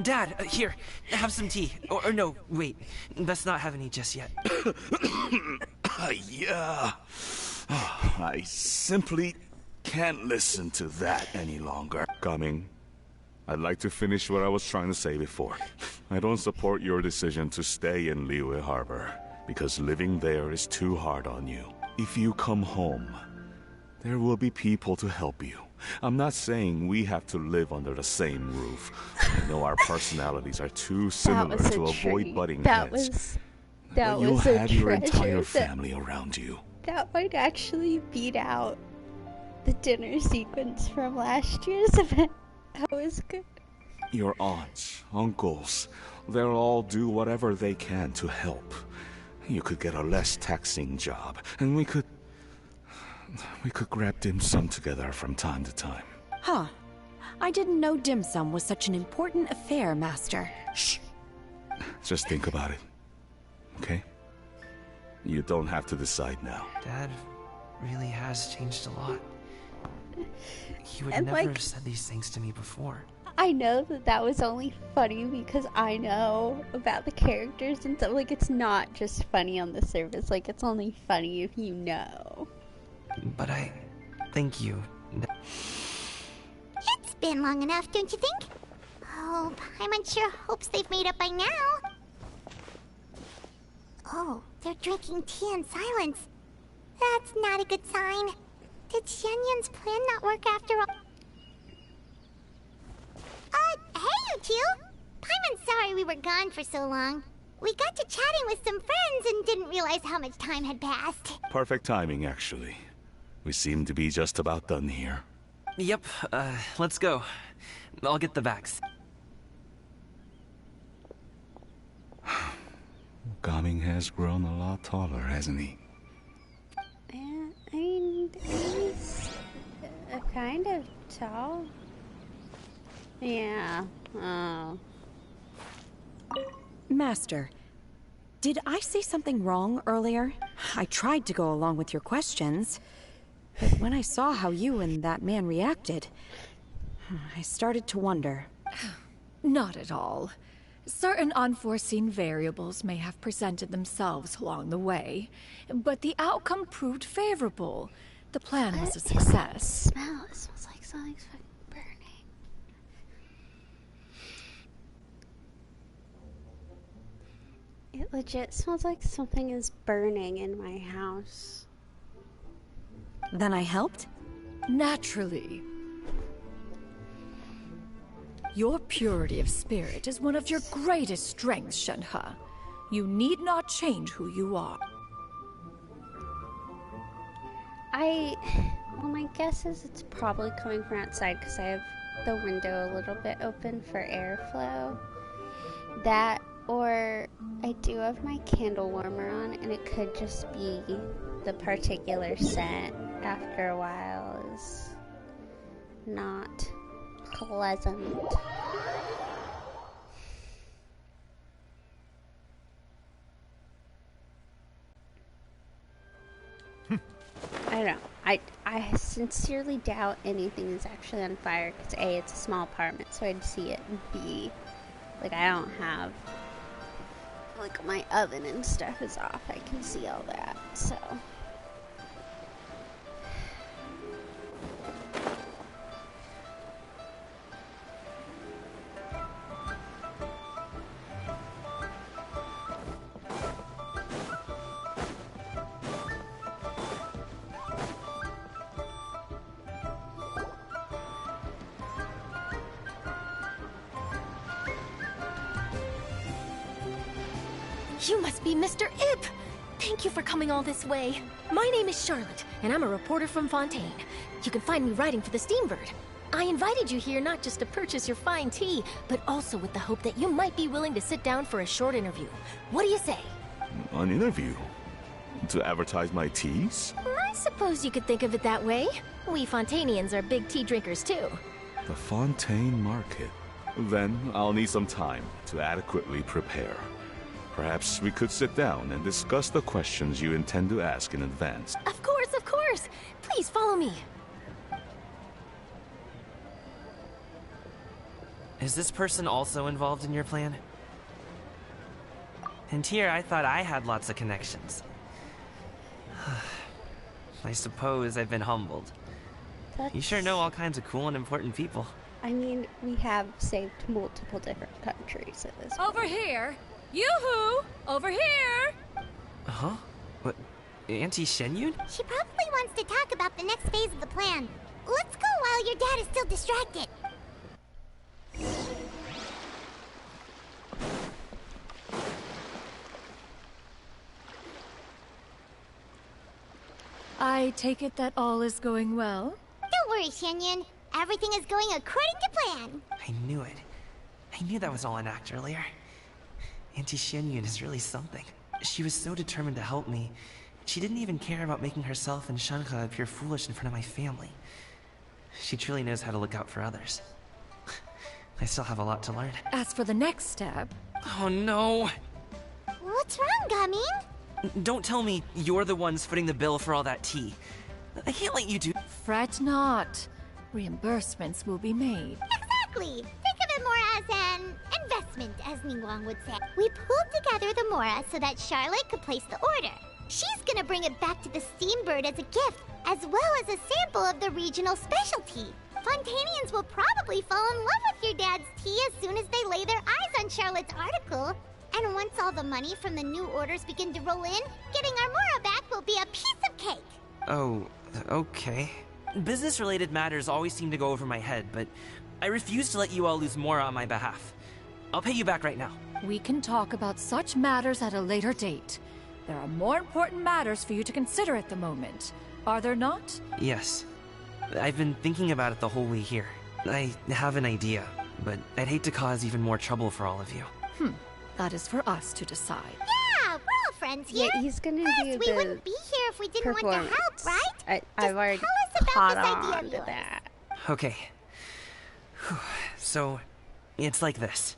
Dad, here, have some tea. Or no, wait, best not have any just yet. Yeah. I simply can't listen to that any longer. Coming. I'd like to finish what I was trying to say before. I don't support your decision to stay in Liyue Harbor, because living there is too hard on you. If you come home, there will be people to help you. I'm not saying we have to live under the same roof. I know our personalities are too similar to avoid butting heads. That you'll was a have your entire treasure family around you. That might actually beat out the dinner sequence from last year's event. That was good. Your aunts, uncles, they'll all do whatever they can to help. You could get a less taxing job, and we could grab dim sum together from time to time. Huh. I didn't know dim sum was such an important affair, Master. Shh. Just think about it. Okay? You don't have to decide now. Dad really has changed a lot. He would And, never like, have said these things to me before. I know that was only funny because I know about the characters and stuff. Like, it's not just funny on the surface. Like, it's only funny if you know. But I... thank you. It's been long enough, don't you think? Oh, Paimon sure hopes they've made up by now. Oh, they're drinking tea in silence. That's not a good sign. Did Xianyun's plan not work after all? Hey, you two! Paimon's sorry we were gone for so long. We got to chatting with some friends and didn't realize how much time had passed. Perfect timing, actually. We seem to be just about done here. Yep, let's go. I'll get the vax. Gaming has grown a lot taller, hasn't he? I mean, he's kind of tall. Yeah. Oh. Master, did I say something wrong earlier? I tried to go along with your questions, but when I saw how you and that man reacted, I started to wonder. Not at all. Certain unforeseen variables may have presented themselves along the way, but the outcome proved favorable. The plan was a success. It smells like something's fucking burning. It legit smells like something is burning in my house. Then I helped? Naturally. Your purity of spirit is one of your greatest strengths, Shenhe. You need not change who you are. Well, my guess is it's probably coming from outside because I have the window a little bit open for airflow. That, or I do have my candle warmer on, and it could just be the particular scent after a while is not pleasant. I don't know. I sincerely doubt anything is actually on fire because A, it's a small apartment, so I'd see it, and B, like, I don't have, like, my oven and stuff is off. I can see all that, so. You must be Mr. Ip! Thank you for coming all this way. My name is Charlotte, and I'm a reporter from Fontaine. You can find me writing for the Steambird. I invited you here not just to purchase your fine tea, but also with the hope that you might be willing to sit down for a short interview. What do you say? An interview? To advertise my teas? I suppose you could think of it that way. We Fontanians are big tea drinkers too. The Fontaine Market. Then I'll need some time to adequately prepare. Perhaps we could sit down and discuss the questions you intend to ask in advance. Of course, of course. Please follow me. Is this person also involved in your plan? And here I thought I had lots of connections. I suppose I've been humbled. You sure know all kinds of cool and important people. I mean, we have saved multiple different countries at this point. Over here! Yoo-hoo! Over here! Huh? What? Auntie Shenyun? She probably wants to talk about the next phase of the plan. Let's go while your dad is still distracted. I take it that all is going well? Don't worry, Shenyun. Everything is going according to plan. I knew it. I knew that was all an act earlier. Auntie Shenyun is really something. She was so determined to help me. She didn't even care about making herself and Shanhe appear foolish in front of my family. She truly knows how to look out for others. I still have a lot to learn. As for the next step... Oh no! What's wrong, Gaming? Don't tell me you're the ones footing the bill for all that tea. I can't let you do... Fret not. Reimbursements will be made. Exactly! Think of it more as an investment, as Ningguang would say. We pulled together the Mora so that Charlotte could place the order. She's gonna bring it back to the Steambird as a gift, as well as a sample of the regional specialty. Fontanians will probably fall in love with your dad's tea as soon as they lay their eyes on Charlotte's article. And once all the money from the new orders begin to roll in, getting our Mora back will be a piece of cake. Oh, okay. Business-related matters always seem to go over my head, but I refuse to let you all lose Mora on my behalf. I'll pay you back right now. We can talk about such matters at a later date. There are more important matters for you to consider at the moment, are there not? Yes. I've been thinking about it the whole way here. I have an idea, but I'd hate to cause even more trouble for all of you. That is for us to decide. Yeah, we're all friends here. Yeah, he's gonna Plus, do we wouldn't be here if we didn't want to help, right? I've already Tell us caught about this on idea of to yours. that. Okay. So, it's like this.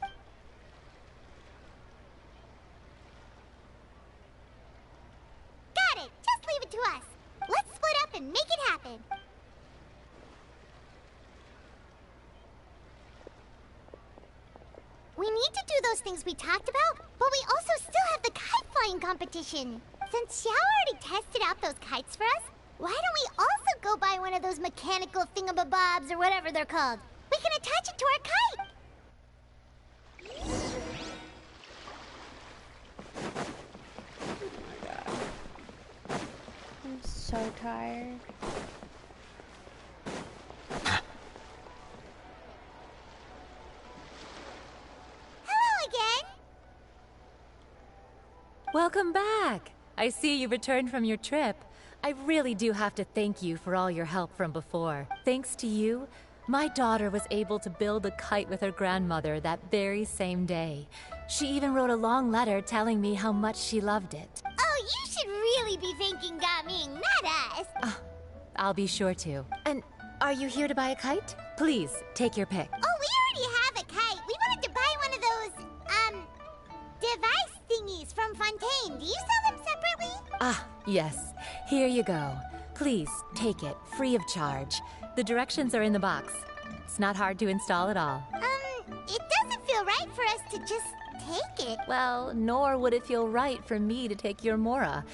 Got it. Just leave it to us. Let's split up and make it happen. We need to do those things we talked about, but we also still have the kite flying competition. Since Xiao already tested out those kites for us, why don't we also go buy one of those mechanical thingamabobs or whatever they're called? We can attach it to our kite. I'm so tired. Hello again. Welcome back. I see you returned from your trip. I really do have to thank you for all your help from before. Thanks to you, my daughter was able to build a kite with her grandmother that very same day. She even wrote a long letter telling me how much she loved it. Oh, you should really be thanking Gaming, not us. I'll be sure to. And are you here to buy a kite? Please, take your pick. Oh, we already have a kite. We wanted to buy one of those, device thingies from Fontaine. Do you sell them separately? Ah, yes. Here you go. Please, take it, free of charge. The directions are in the box. It's not hard to install at all. It doesn't feel right for us to just take it. Well, nor would it feel right for me to take your Mora.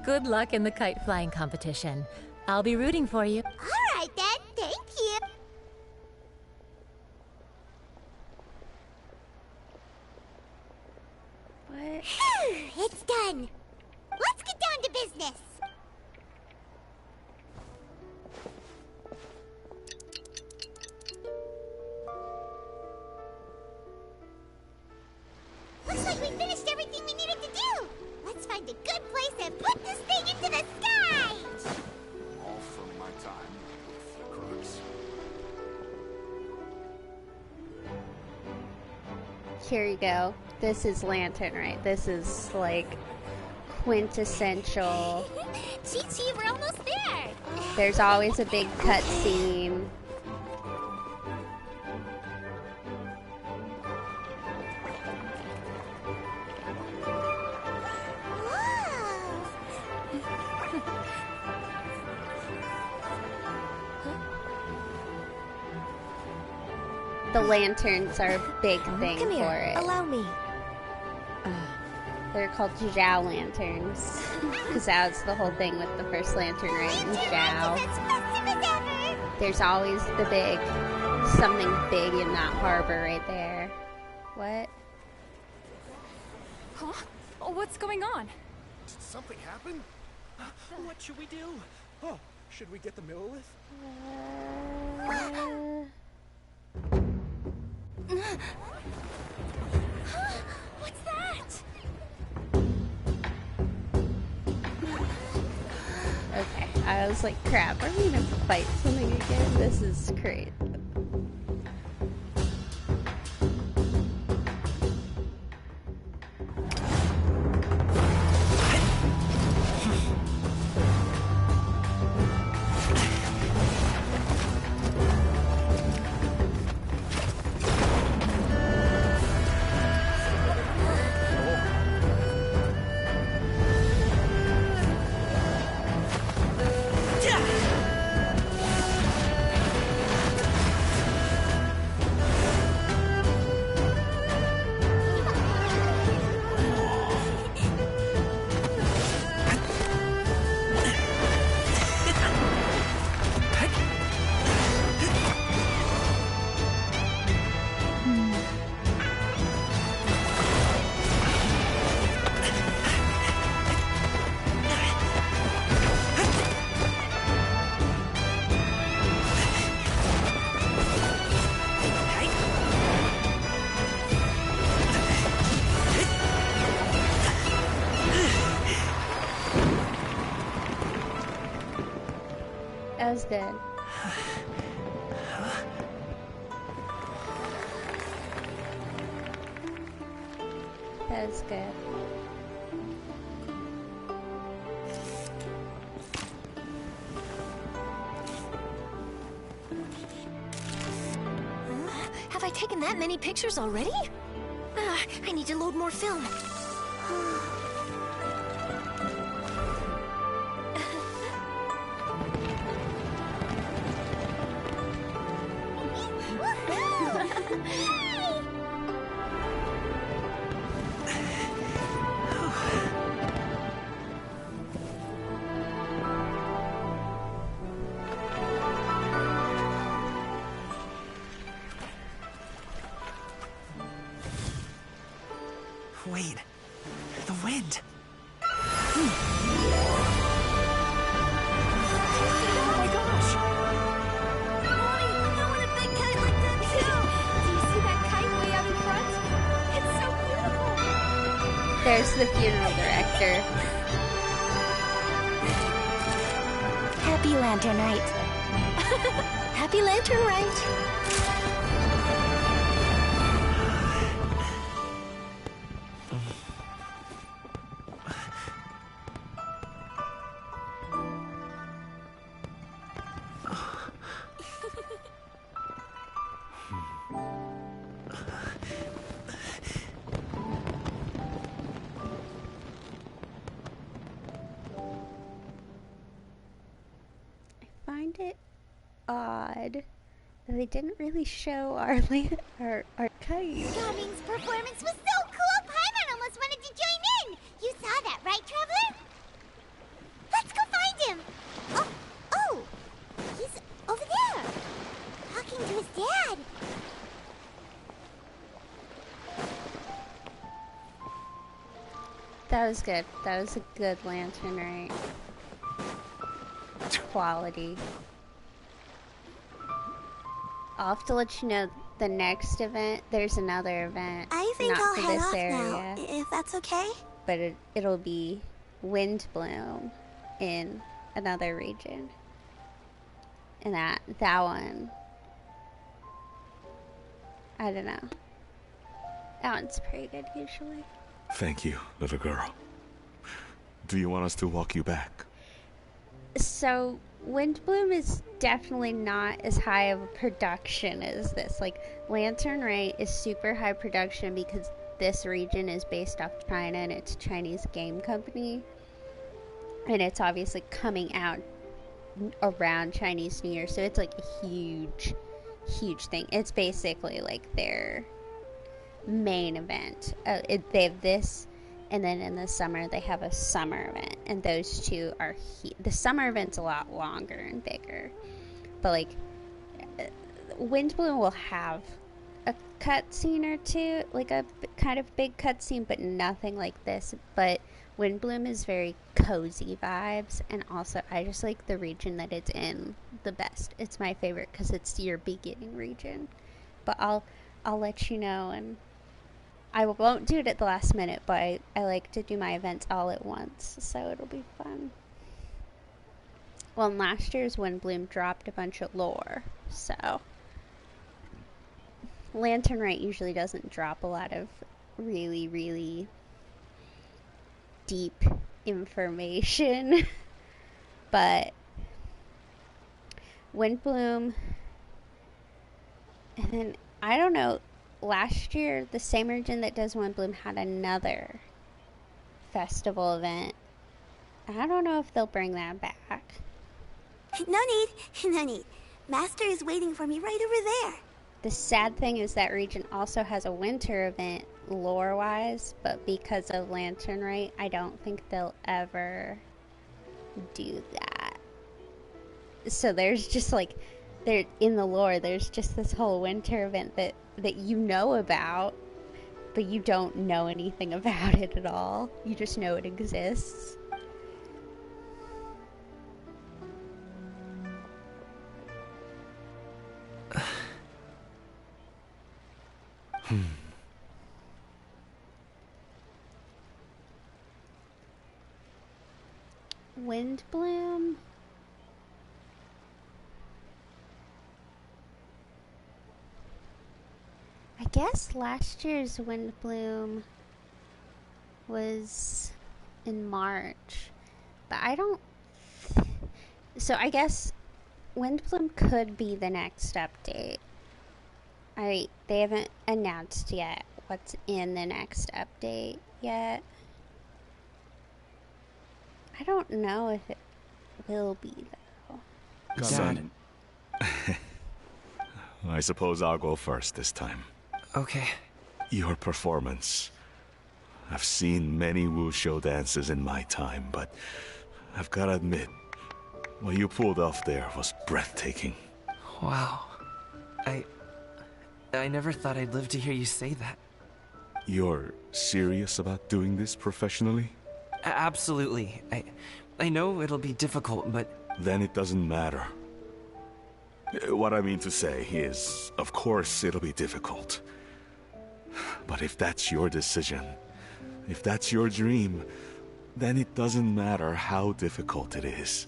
Good luck in the kite flying competition. I'll be rooting for you. All right, then. Thank you. What? It's done. Let's get down to business. Looks like we finished everything we needed to do. Let's find a good place and put this thing into the sky. All from my time with the crooks. Here you go. This is Lantern, right? This is like quintessential. Chi-Chi, we're almost there. There's always a big cutscene. The lanterns are a big thing Come here. for it. Allow me. They're called Zhao lanterns. Because that was the whole thing with the first lantern, right? In Zhao. There's always the big, something big in that harbor right there. What? Huh? Oh, what's going on? Did something happen? What should we do? Oh, should we get the Millilith? What's that? Okay, I was like, crap, are we gonna fight something again? This is crazy. That was good. That was good. Have I taken that many pictures already? I need to load more film. Wait, the wind. Oh my gosh! Mommy, I want a big kite like that too! Do you see that kite way out in front? It's so beautiful! There's the funeral director. Happy Lantern Rite. Happy Lantern Rite. Find it odd that they didn't really show our kite. Coming's performance was so cool, Paimon almost wanted to join in. You saw that, right, Traveler? Let's go find him. Oh, he's over there, talking to his dad. That was good. That was a good lantern, right? Quality. I'll have to let you know the next event. There's another event. I think not I'll for head this off area, now, if that's okay. but it'll be Wind Bloom in another region. And that one, I don't know. That one's pretty good usually. Thank you, little girl. Do you want us to walk you back? So Windbloom is definitely not as high of a production as this. Like, Lantern Rite is super high production because this region is based off China and it's a Chinese game company. And it's obviously coming out around Chinese New Year, so it's like a huge, huge thing. It's basically like their main event. They have this, and then in the summer they have a summer event, and those two are the summer event's a lot longer and bigger. But like, Windbloom will have a cutscene or two, like a kind of big cutscene, but nothing like this. But Windbloom is very cozy vibes, and also I just like the region that it's in the best. It's my favorite because it's your beginning region. But I'll let you know, and I won't do it at the last minute, but I like to do my events all at once, so it'll be fun. Well, last year's Windbloom dropped a bunch of lore, so Lantern Rite usually doesn't drop a lot of really, really deep information. But Windbloom, and then I don't know, last year the same region that does Windbloom had another festival event. I don't know if they'll bring that back. No need. Master is waiting for me right over there. The sad thing is that region also has a winter event lore-wise, but because of Lantern Rite, I don't think they'll ever do that. So there's just like, there in the lore, there's just this whole winter event that you know about, but you don't know anything about it at all. You just know it exists. Windbloom. I guess last year's Windbloom was in March, but I don't. So I guess Windbloom could be the next update. They haven't announced yet what's in the next update yet. I don't know if it will be, though. Son. I suppose I'll go first this time. Okay. Your performance. I've seen many wushou dances in my time, but I've got to admit, what you pulled off there was breathtaking. Wow. I never thought I'd live to hear you say that. You're serious about doing this professionally? Absolutely. I know it'll be difficult, but... Then it doesn't matter. What I mean to say is, of course it'll be difficult. But if that's your decision, if that's your dream, then it doesn't matter how difficult it is.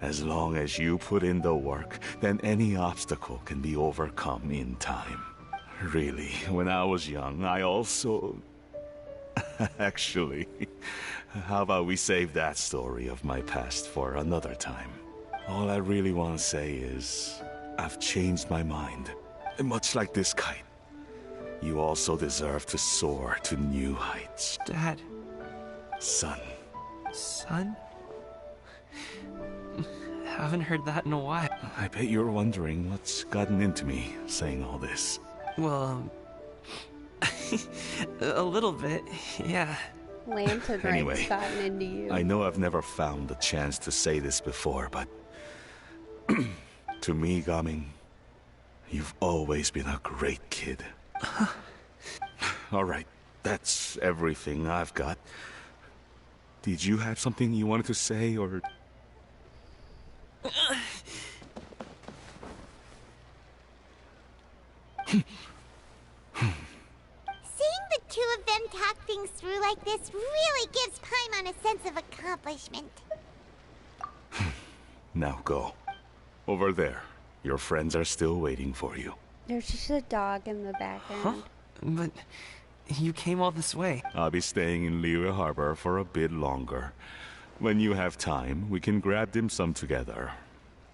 As long as you put in the work, then any obstacle can be overcome in time. Really, when I was young, I also... Actually, how about we save that story of my past for another time? All I really want to say is, I've changed my mind. Much like this kite, you also deserve to soar to new heights. Dad. Son. Son? Haven't heard that in a while. I bet you're wondering what's gotten into me saying all this. Well, a little bit, yeah. Lantern Rite's gotten into you. I know I've never found the chance to say this before, but to me, Gaming, you've always been a great kid. All right, that's everything I've got. Did you have something you wanted to say, or... Seeing the two of them talk things through like this really gives Paimon a sense of accomplishment. Now go. Over there. Your friends are still waiting for you. There's just a dog in the background. Huh? But you came all this way. I'll be staying in Liyue Harbor for a bit longer. When you have time, we can grab dim sum together.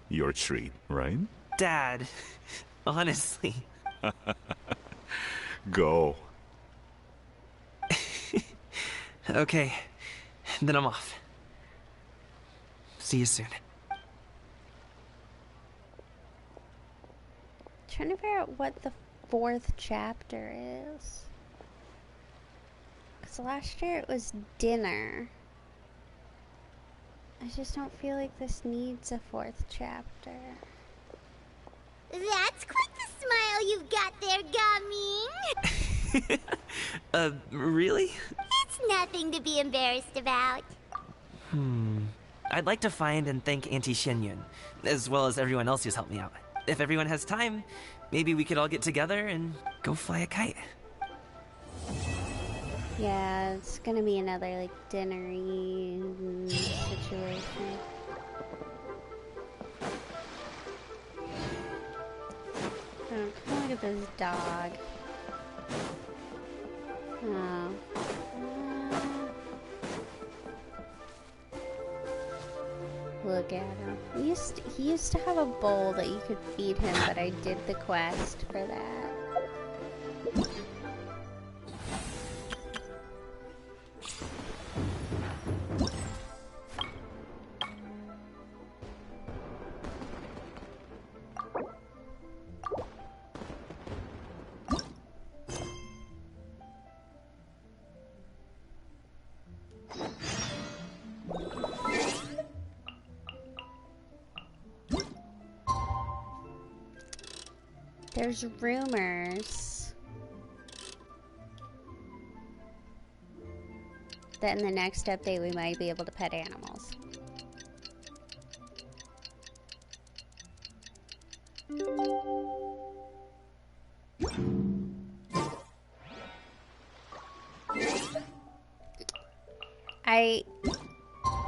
Your treat, right? Dad, honestly. Go. Okay, then I'm off. See you soon. Trying to figure out what the 4th chapter is. Because last year it was dinner. I just don't feel like this needs a 4th chapter. That's quite the smile you've got there, Gummy. Really? It's nothing to be embarrassed about. I'd like to find and thank Auntie Xianyun, as well as everyone else who's helped me out. If everyone has time, maybe we could all get together and go fly a kite. Yeah, it's gonna be another, like, dinner-y situation. Oh, look at this dog. Oh. Look at him. He used to have a bowl that you could feed him, but I did the quest for that. There's rumors that in the next update we might be able to pet animals.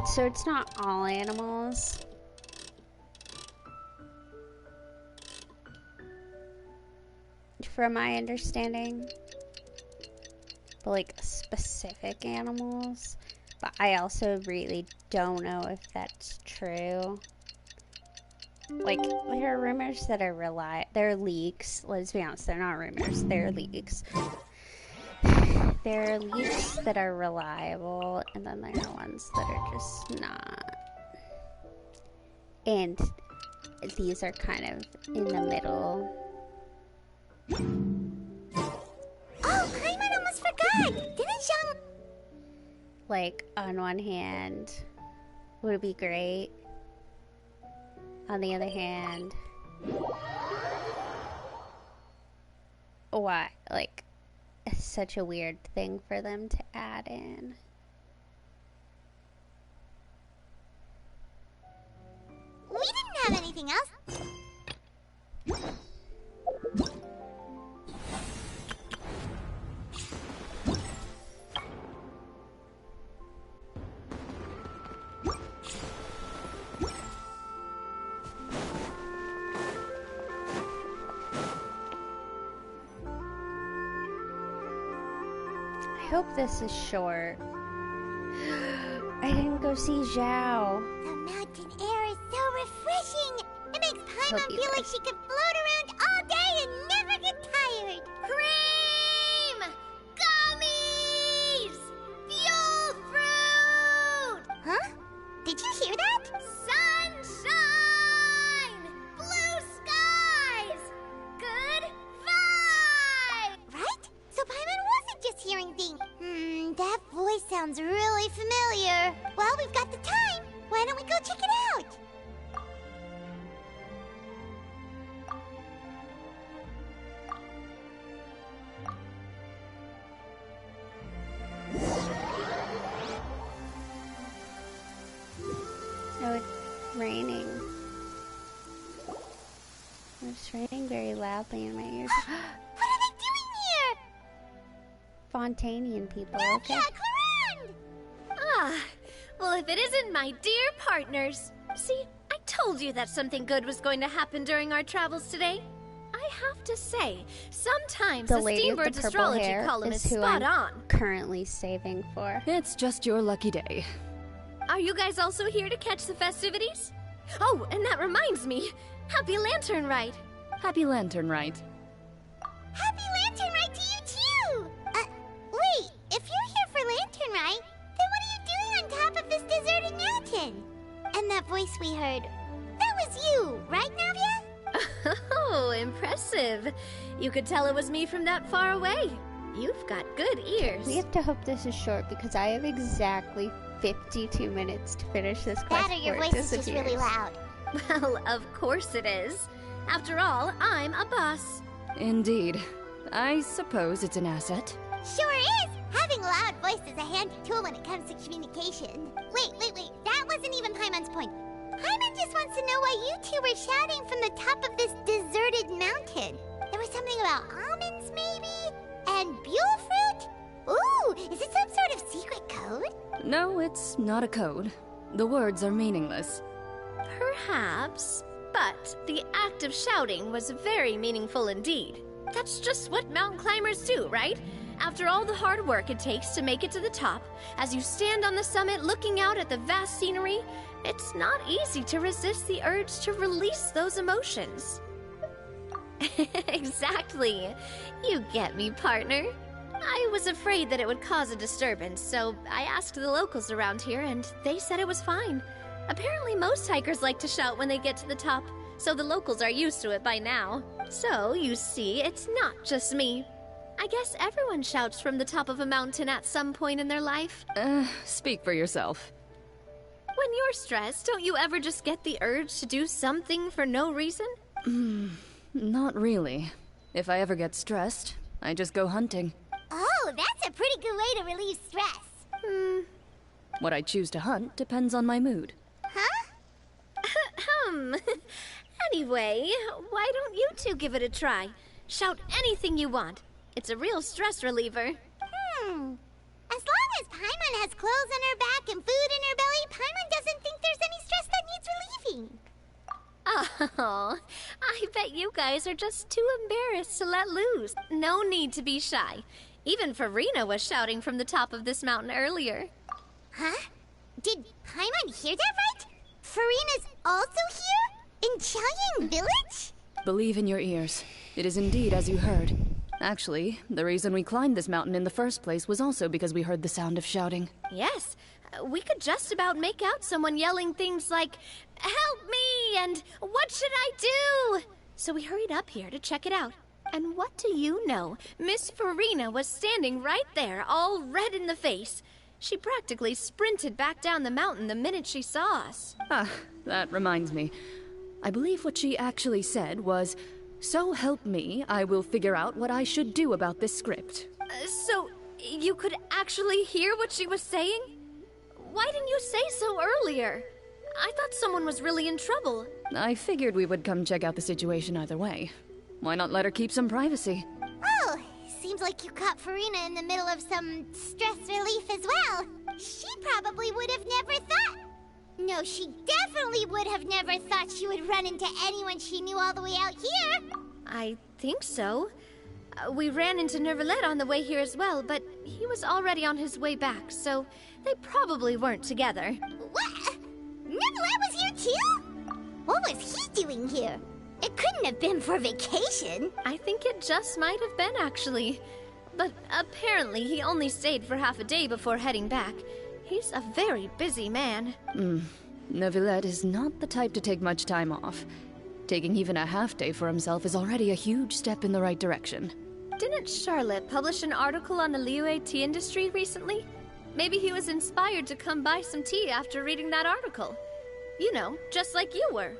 So it's not all animals. From my understanding, but like specific animals. But I also really don't know if that's true. Like, there are rumors that are they're leaks. Let's be honest, they're not rumors, they're leaks. There are leaks that are reliable, and then there are ones that are just not. And these are kind of in the middle. Oh, Paimon almost forgot! Didn't Zhang... Like, on one hand, would it be great? On the other hand... Why? Like, it's such a weird thing for them to add in. We didn't have anything else. I hope this is short. I didn't go see Zhao. The mountain air is so refreshing. It makes Paimon feel like she could float around all day and never get tired. Cream! Gummies! Fuel fruit! Huh? Did you hear that? Sunshine! Blue skies! Good vibe! Right? So Paimon wasn't just hearing things. That voice sounds really familiar. Well, we've got the time. Why don't we go check it out? Oh, it's raining. It's raining very loudly in my ears. What are they doing here? Fontanian people, okay? Ah, well, if it isn't my dear partners. See, I told you that something good was going to happen during our travels today. I have to say, sometimes the lady with Steambird's the purple astrology hair column is is who spot I'm on. currently saving for. It's just your lucky day. Are you guys also here to catch the festivities? Oh, and that reminds me. Happy Lantern Rite. Happy Lantern Rite. Happy Lantern Rite to you too! Wait, if you're here for Lantern Rite, then what are you doing on top of this deserted mountain? And that voice we heard, that was you, right, Navia? Oh, impressive. You could tell it was me from that far away. You've got good ears. We have to hope this is short because I have exactly 52 minutes to finish this quest. That or your voice is just really loud. Well, of course it is. After all, I'm a boss. Indeed. I suppose it's an asset. Sure is! Having a loud voice is a handy tool when it comes to communication. Wait. That wasn't even Paimon's point. Paimon just wants to know why you two were shouting from the top of this deserted mountain. There was something about almonds, maybe? And Buell fruit? Ooh, is it some sort of secret code? No, it's not a code. The words are meaningless. Perhaps, but the act of shouting was very meaningful indeed. That's just what mountain climbers do, right? After all the hard work it takes to make it to the top, as you stand on the summit looking out at the vast scenery, it's not easy to resist the urge to release those emotions. Exactly. You get me, partner. I was afraid that it would cause a disturbance, so I asked the locals around here, and they said it was fine. Apparently most hikers like to shout when they get to the top, so the locals are used to it by now. So, you see, it's not just me. I guess everyone shouts from the top of a mountain at some point in their life. Speak for yourself. When you're stressed, don't you ever just get the urge to do something for no reason? Not really. If I ever get stressed, I just go hunting. Oh, that's a pretty good way to relieve stress. What I choose to hunt depends on my mood. Huh? Anyway, why don't you two give it a try? Shout anything you want. It's a real stress reliever. As long as Paimon has clothes on her back and food in her belly, Paimon doesn't think there's any stress that needs relieving. Oh, I bet you guys are just too embarrassed to let loose. No need to be shy. Even Farina was shouting from the top of this mountain earlier. Huh? Did Paimon hear that right? Farina's also here? In Chaoyang Village? Believe in your ears. It is indeed as you heard. Actually, the reason we climbed this mountain in the first place was also because we heard the sound of shouting. Yes, we could just about make out someone yelling things like, "Help me!" and "What should I do?" So we hurried up here to check it out. And what do you know? Miss Farina was standing right there, all red in the face. She practically sprinted back down the mountain the minute she saw us. That reminds me. I believe what she actually said was, "So help me, I will figure out what I should do about this script." So, you could actually hear what she was saying? Why didn't you say so earlier? I thought someone was really in trouble. I figured we would come check out the situation either way. Why not let her keep some privacy? Oh, seems like you caught Farina in the middle of some stress relief as well. She probably would have never thought... No, she definitely would have never thought she would run into anyone she knew all the way out here. I think so. We ran into Nervalet on the way here as well, but he was already on his way back, so they probably weren't together. What? Nervalet was here too? What was he doing here? It couldn't have been for vacation. I think it just might have been, actually. But apparently he only stayed for half a day before heading back. He's a very busy man. Neuvillette is not the type to take much time off. Taking even a half day for himself is already a huge step in the right direction. Didn't Charlotte publish an article on the Liyue tea industry recently? Maybe he was inspired to come buy some tea after reading that article. You know, just like you were.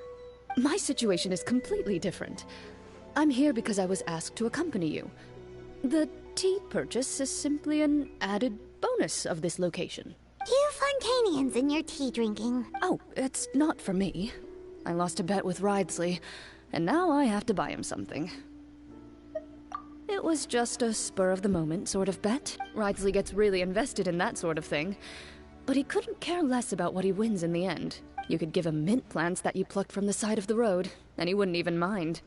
My situation is completely different. I'm here because I was asked to accompany you. The tea purchase is simply an added bonus of this location. You Fontanians and your tea drinking. Oh, it's not for me. I lost a bet with Ridesley, and now I have to buy him something. It was just a spur-of-the-moment sort of bet. Ridesley gets really invested in that sort of thing. But he couldn't care less about what he wins in the end. You could give him mint plants that you plucked from the side of the road, and he wouldn't even mind.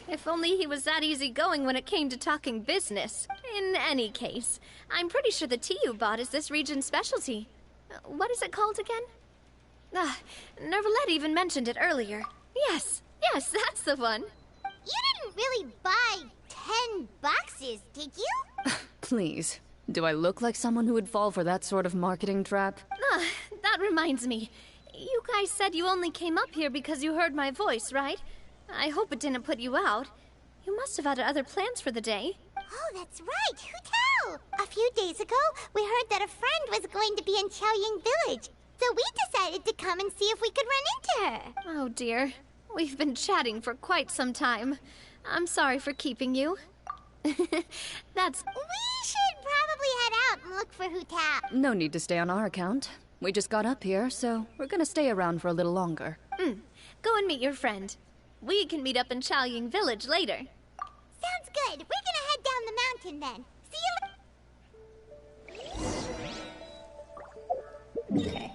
If only he was that easygoing when it came to talking business. In any case, I'm pretty sure the tea you bought is this region's specialty. What is it called again? Nervalette even mentioned it earlier. Yes, that's the one. You didn't really buy 10 boxes, did you? Please. Do I look like someone who would fall for that sort of marketing trap? That reminds me. You guys said you only came up here because you heard my voice, right? I hope it didn't put you out. You must have had other plans for the day. Oh, that's right. Who tell? A few days ago, we heard that a friend was going to be in Xiaoying Village. So we decided to come and see if we could run into her. Oh dear. We've been chatting for quite some time. I'm sorry for keeping you. We should probably head out and look for Hu Tao. No need to stay on our account. We just got up here, so we're gonna stay around for a little longer. Go and meet your friend. We can meet up in Xiaoying Village later. Sounds good. We're gonna head down the mountain then. See you Okay.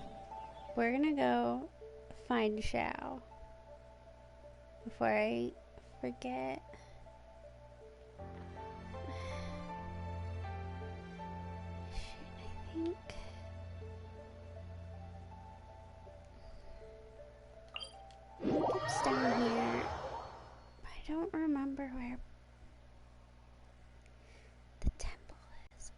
We're gonna go find Xiao. Before I forget. I think. It's down here. I don't remember where the temple is.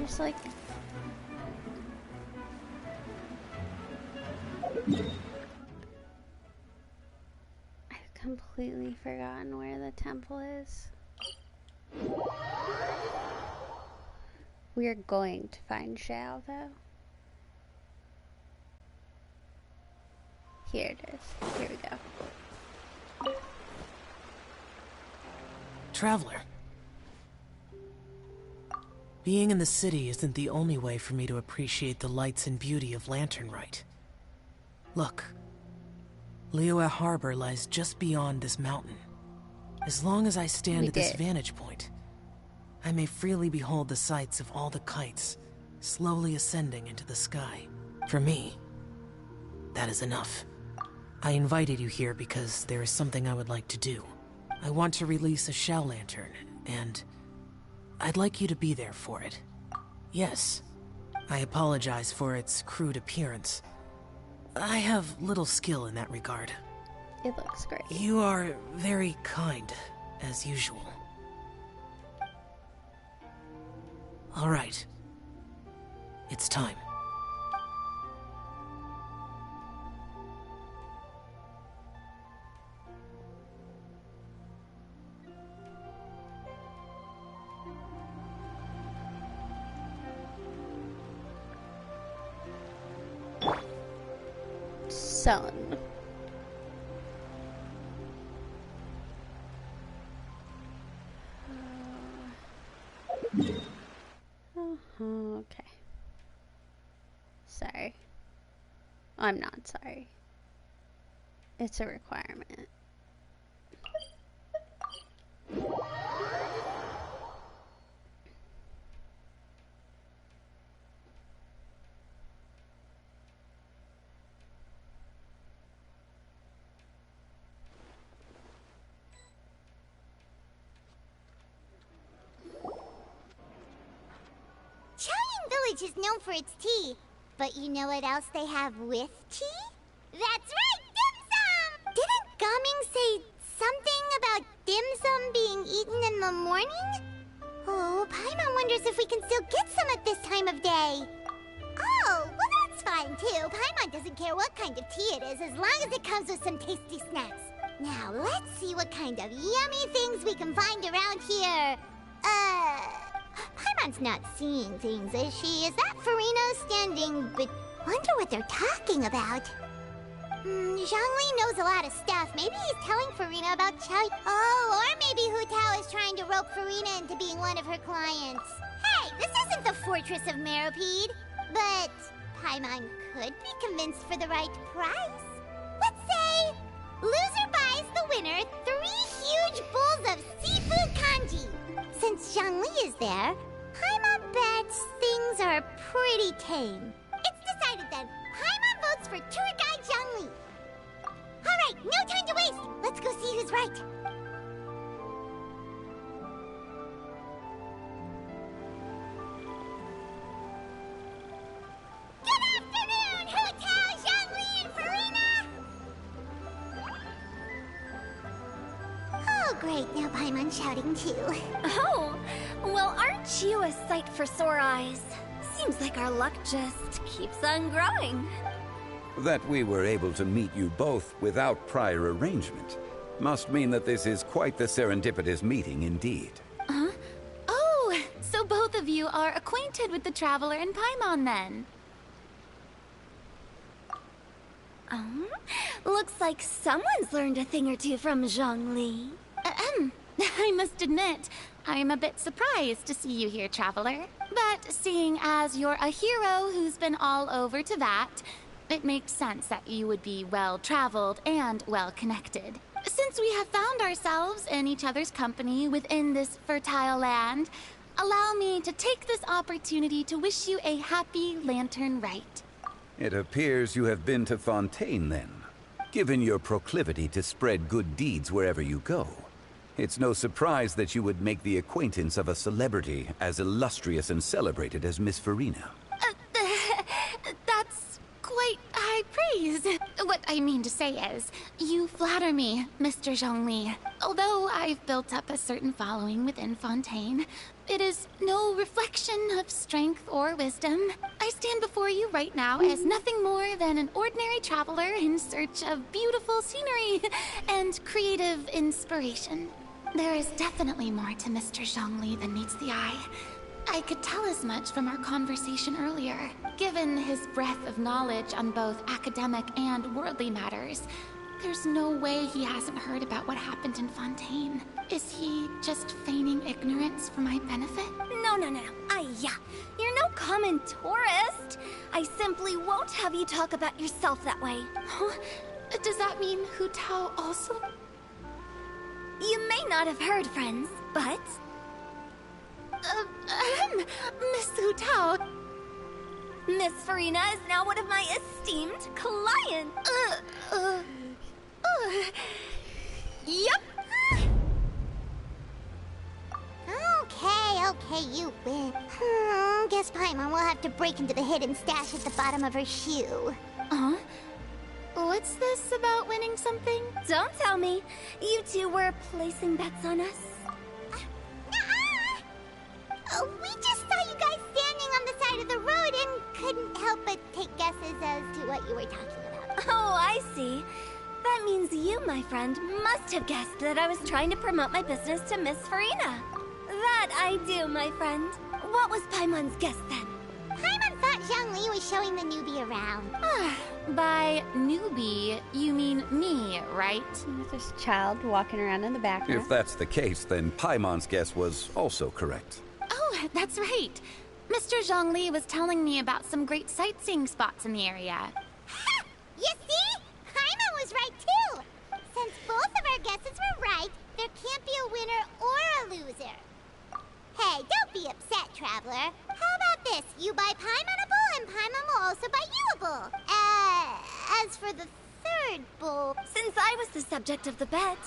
Just like I've completely forgotten where the temple is. We are going to find Xiao though. Here it is. Here we go. Traveler. Being in the city isn't the only way for me to appreciate the lights and beauty of Lantern Rite. Look, Liyue Harbor lies just beyond this mountain. As long as I stand at this vantage point, I may freely behold the sights of all the kites slowly ascending into the sky. For me, that is enough. I invited you here because there is something I would like to do. I want to release a Shell Lantern, and I'd like you to be there for it. Yes, I apologize for its crude appearance. I have little skill in that regard. It looks great. You are very kind, as usual. All right. It's time. Sun. Okay. Sorry. I'm not sorry. It's a requirement. Village is known for its tea, but you know what else they have with tea? That's right, dim sum! Didn't Gaming say something about dim sum being eaten in the morning? Oh, Paimon wonders if we can still get some at this time of day. Oh, well that's fine too. Paimon doesn't care what kind of tea it is as long as it comes with some tasty snacks. Now let's see what kind of yummy things we can find around here. Paimon's not seeing things, is she? Is that Farino standing but wonder what they're talking about? Zhongli knows a lot of stuff. Maybe he's telling Farina about Chao. Oh, or maybe Hu Tao is trying to rope Farina into being one of her clients. Hey, this isn't the Fortress of Meropide. But Paimon could be convinced for the right price. Let's say loser buys the winner 3 huge bowls of seafood kanji. Since Zhongli is there, Paimon bets things are pretty tame. It's decided then. Paimon votes for tour guide Zhongli. Alright, no time to waste. Let's go see who's right. Good afternoon, Hu Tao, Zhongli, and Farina! Oh, great. Now Paimon's shouting too. Oh, well, aren't you a sight for sore eyes? Seems like our luck just keeps on growing. That we were able to meet you both without prior arrangement must mean that this is quite the serendipitous meeting indeed. Huh? Oh, so both of you are acquainted with the Traveler and Paimon then? Looks like someone's learned a thing or two from Zhongli. I must admit, I'm a bit surprised to see you here, Traveler. But seeing as you're a hero who's been all over to that, it makes sense that you would be well-traveled and well-connected. Since we have found ourselves in each other's company within this fertile land, allow me to take this opportunity to wish you a happy Lantern Rite. It appears you have been to Fontaine then. Given your proclivity to spread good deeds wherever you go, it's no surprise that you would make the acquaintance of a celebrity as illustrious and celebrated as Miss Farina. That's quite high praise. What I mean to say is, you flatter me, Mr. Zhongli. Although I've built up a certain following within Fontaine, it is no reflection of strength or wisdom. I stand before you right now as nothing more than an ordinary traveler in search of beautiful scenery and creative inspiration. There is definitely more to Mr. Zhongli than meets the eye. I could tell as much from our conversation earlier. Given his breadth of knowledge on both academic and worldly matters, there's no way he hasn't heard about what happened in Fontaine. Is he just feigning ignorance for my benefit? No. You're no common tourist. I simply won't have you talk about yourself that way. Huh? Does that mean Hu Tao also? You may not have heard, friends, but... Miss Hu Tao. Miss Farina is now one of my esteemed clients. Yep. Okay, you win. Guess Paimon will have to break into the hidden stash at the bottom of her shoe. Huh? What's this about winning something? Don't tell me. You two were placing bets on us. We just saw you guys standing on the side of the road and couldn't help but take guesses as to what you were talking about. Oh, I see. That means you, my friend, must have guessed that I was trying to promote my business to Miss Farina. That I do, my friend. What was Paimon's guess then? Paimon thought Zhongli was showing the newbie around. By newbie, you mean me, right? This child walking around in the background. If that's the case, then Paimon's guess was also correct. Oh, that's right. Mr. Zhongli was telling me about some great sightseeing spots in the area. Ha! You see? Paimon was right too! Since both of our guesses were right, there can't be a winner or a loser. Hey, don't be upset, Traveler. How about this? You buy Paimon a bowl, and Paimon will also buy you a bowl. As for the third bowl... Since I was the subject of the bet,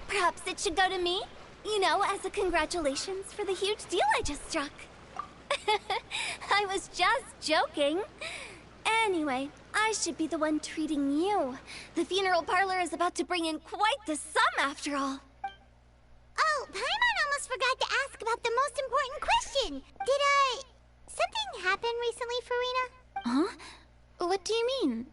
perhaps it should go to me? You know, as a congratulations for the huge deal I just struck. I was just joking. Anyway, I should be the one treating you. The funeral parlor is about to bring in quite the sum after all. Oh, Paimon almost forgot to ask about the most important question. Something happen recently, Farina? Huh? What do you mean?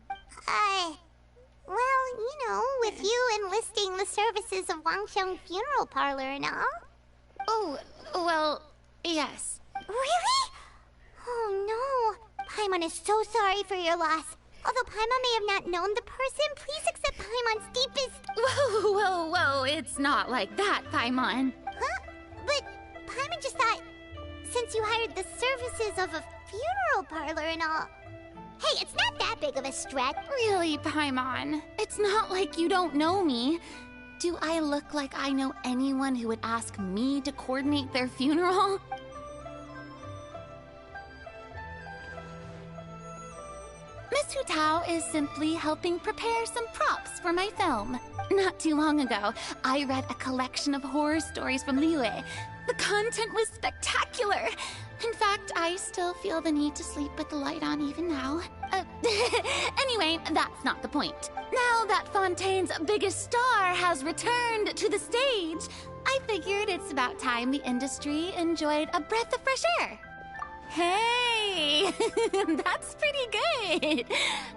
Well, you know, with you enlisting the services of Wangsheng Funeral Parlor and all. Oh, well, yes. Really? Oh no. Paimon is so sorry for your loss. Although Paimon may have not known the person, please accept Paimon's deepest... Whoa, whoa, whoa, it's not like that, Paimon. Huh? But Paimon just thought, since you hired the services of a funeral parlor and all... Hey, it's not that big of a stretch. Really, Paimon? It's not like you don't know me. Do I look like I know anyone who would ask me to coordinate their funeral? Miss Hu Tao is simply helping prepare some props for my film. Not too long ago, I read a collection of horror stories from Liyue. The content was spectacular. In fact, I still feel the need to sleep with the light on even now. Anyway, that's not the point. Now that Fontaine's biggest star has returned to the stage, I figured it's about time the industry enjoyed a breath of fresh air. Hey, that's pretty good.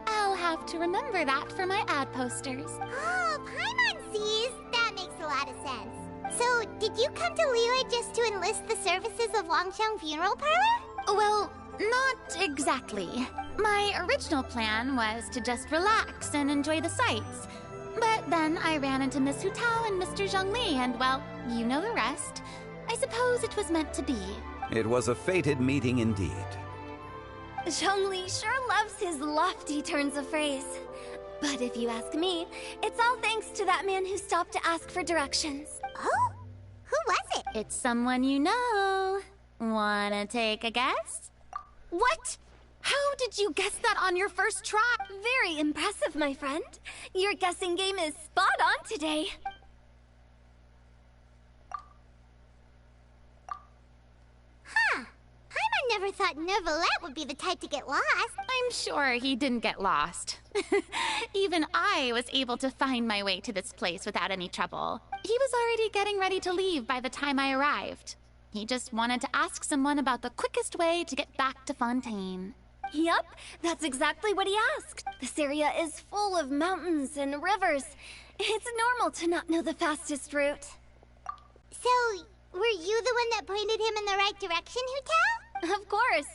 I'll have to remember that for my ad posters. Oh, Paimon sees. That makes a lot of sense. So, did you come to Liyue just to enlist the services of Longxiang Funeral Parlor? Well, not exactly. My original plan was to just relax and enjoy the sights. But then I ran into Miss Hu Tao and Mr. Zhongli, and well, you know the rest. I suppose it was meant to be. It was a fated meeting indeed. Zhongli sure loves his lofty turns of phrase. But if you ask me, it's all thanks to that man who stopped to ask for directions. Oh? Who was it? It's someone you know. Wanna take a guess? What? How did you guess that on your first try? Very impressive, my friend. Your guessing game is spot on today. Huh. Paimon never thought Neuvillette would be the type to get lost. I'm sure he didn't get lost. Even I was able to find my way to this place without any trouble. He was already getting ready to leave by the time I arrived. He just wanted to ask someone about the quickest way to get back to Fontaine. Yup, that's exactly what he asked. This area is full of mountains and rivers. It's normal to not know the fastest route. So, were you the one that pointed him in the right direction, Hu Tao? Of course.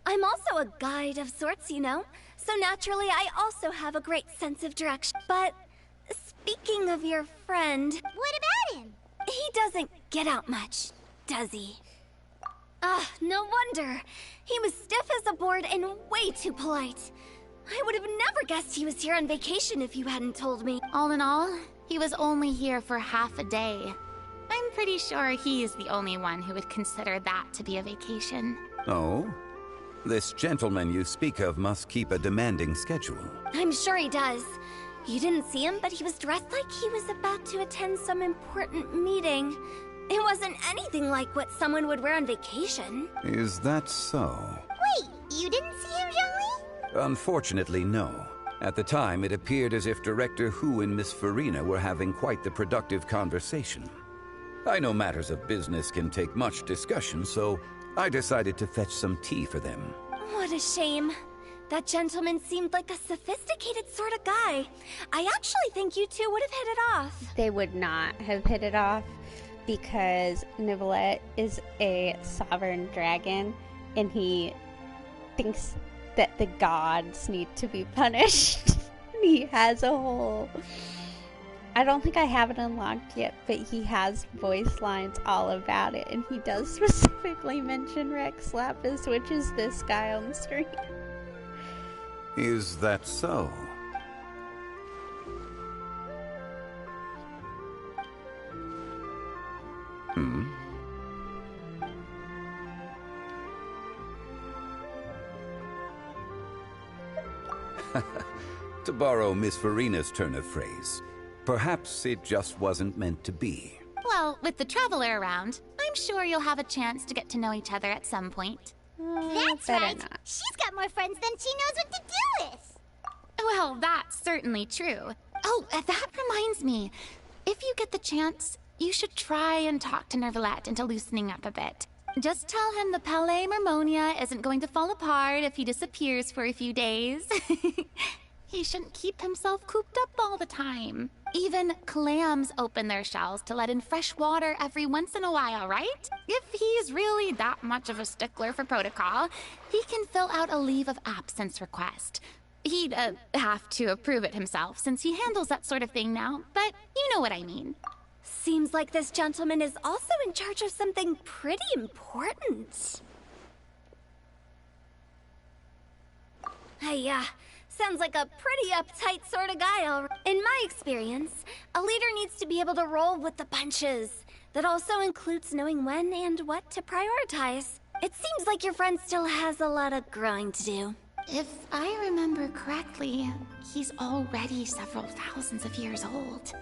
I'm also a guide of sorts, you know. So naturally, I also have a great sense of direction. But speaking of your friend... What about him? He doesn't get out much, does he? Ah, no wonder. He was stiff as a board and way too polite. I would have never guessed he was here on vacation if you hadn't told me. All in all, he was only here for half a day. I'm pretty sure he's the only one who would consider that to be a vacation. Oh? This gentleman you speak of must keep a demanding schedule. I'm sure he does. You didn't see him, but he was dressed like he was about to attend some important meeting. It wasn't anything like what someone would wear on vacation. Is that so? Wait, you didn't see him, Zhongli? Unfortunately, no. At the time, it appeared as if Director Hu and Miss Farina were having quite the productive conversation. I know matters of business can take much discussion, so I decided to fetch some tea for them. What a shame. That gentleman seemed like a sophisticated sort of guy. I actually think you two would have hit it off. They would not have hit it off because Neuvillette is a sovereign dragon and he thinks that the gods need to be punished. He has a whole... I don't think I have it unlocked yet, but he has voice lines all about it, and he does specifically mention Rex Lapis, which is this guy on the screen. Is that so? To borrow Miss Farina's turn of phrase, perhaps it just wasn't meant to be. Well, with the Traveler around, I'm sure you'll have a chance to get to know each other at some point. That's right. Not. She's got more friends than she knows what to do with. Well, that's certainly true. Oh, that reminds me. If you get the chance, you should try and talk to Neuvillette into loosening up a bit. Just tell him the Palais Mermonia isn't going to fall apart if he disappears for a few days. He shouldn't keep himself cooped up all the time. Even clams open their shells to let in fresh water every once in a while, right? If he's really that much of a stickler for protocol, he can fill out a leave of absence request. He'd have to approve it himself, since he handles that sort of thing now, but you know what I mean. Seems like this gentleman is also in charge of something pretty important. Sounds like a pretty uptight sort of guy, In my experience, a leader needs to be able to roll with the punches. That also includes knowing when and what to prioritize. It seems like your friend still has a lot of growing to do. If I remember correctly, he's already several thousands of years old.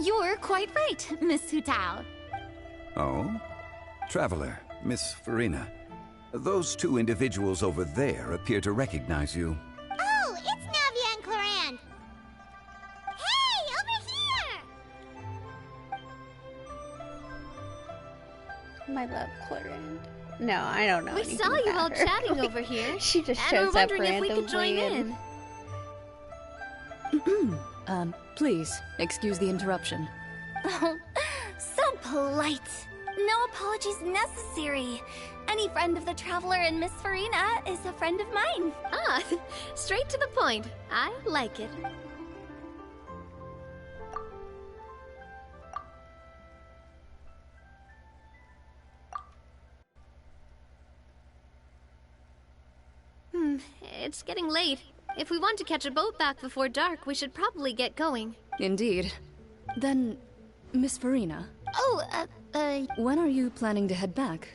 You're quite right, Miss Hu Tao. Oh? Traveler, Miss Farina. Those two individuals over there appear to recognize you. Oh, it's Navia and Clorand. Hey, over here! My love, Clorand. No, I don't know. We saw you all chatting over here. She just and shows we're up wondering if we could join randomly in. Please, excuse the interruption. Oh, so polite. No apologies necessary. Any friend of the Traveler and Miss Farina is a friend of mine. Ah, straight to the point. I like it. It's getting late. If we want to catch a boat back before dark, we should probably get going. Indeed. Then, Miss Farina. Oh, When are you planning to head back?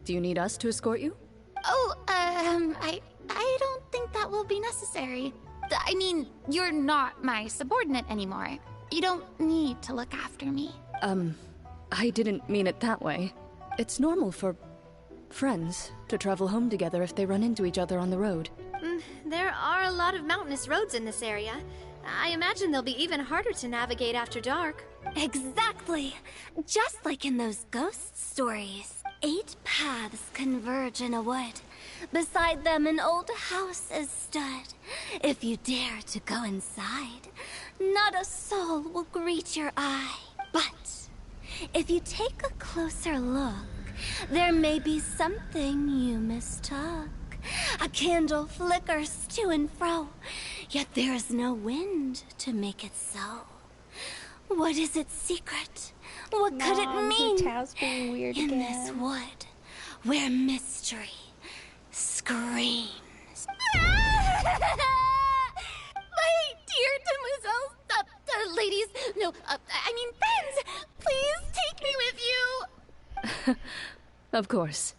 Do you need us to escort you? Oh, I don't think that will be necessary. I mean, you're not my subordinate anymore. You don't need to look after me. I didn't mean it that way. It's normal for friends to travel home together if they run into each other on the road. There are a lot of mountainous roads in this area. I imagine they'll be even harder to navigate after dark. Exactly. Just like in those ghost stories. 8 paths converge in a wood. Beside them an old house is stood. If you dare to go inside, not a soul will greet your eye. But if you take a closer look, there may be something you mistook. A candle flickers to and fro, yet there is no wind to make it so. What is its secret? What could it mean? Being weird in again. this wood, where mystery screams. My dear demoiselles, ladies, no, I mean friends, please take me with you. Of course.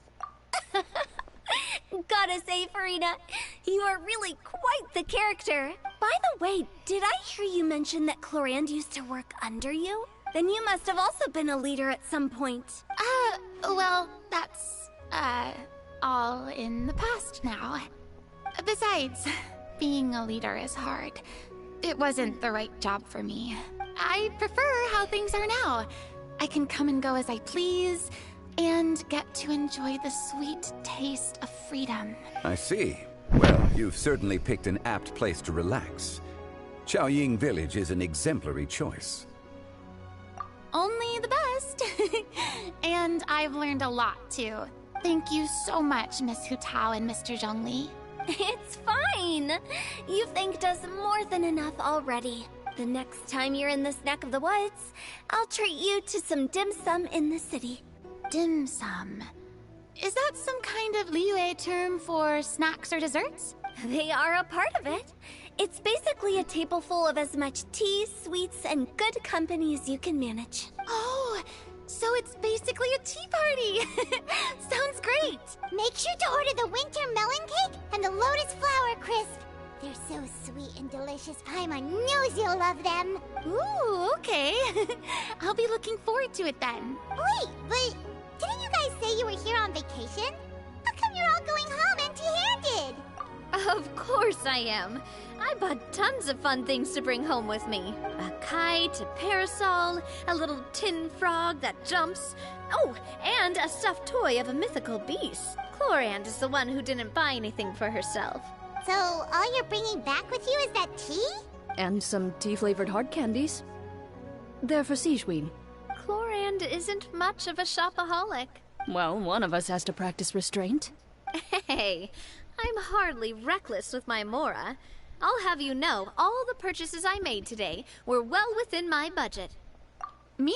Gotta say, Farina, you are really quite the character. By the way, did I hear you mention that Clorand used to work under you? Then you must have also been a leader at some point. Well, that's, all in the past now. Besides, being a leader is hard. It wasn't the right job for me. I prefer how things are now. I can come and go as I please, and get to enjoy the sweet taste of freedom. I see. Well, you've certainly picked an apt place to relax. Chaoying Village is an exemplary choice. Only the best. And I've learned a lot, too. Thank you so much, Miss Hu Tao and Mr. Zhongli. It's fine. You've thanked us more than enough already. The next time you're in this neck of the woods, I'll treat you to some dim sum in the city. Dim sum? Is that some kind of Liyue term for snacks or desserts? They are a part of it. It's basically a table full of as much tea, sweets, and good company as you can manage. Oh, so it's basically a tea party. Sounds great. Make sure to order the winter melon cake and the lotus flower crisp. They're so sweet and delicious, Paimon knows you'll love them. Ooh, okay. I'll be looking forward to it then. Wait, but didn't you guys say you were here on vacation? How come you're all going home empty-handed? Of course I am. I bought tons of fun things to bring home with me. A kite, a parasol, a little tin frog that jumps. Oh, and a stuffed toy of a mythical beast. Clorand is the one who didn't buy anything for herself. So all you're bringing back with you is that tea? And some tea-flavored hard candies. They're for Sijuin. Clorand isn't much of a shopaholic. Well, one of us has to practice restraint. Hey, I'm hardly reckless with my Mora. I'll have you know, all the purchases I made today were well within my budget. Me?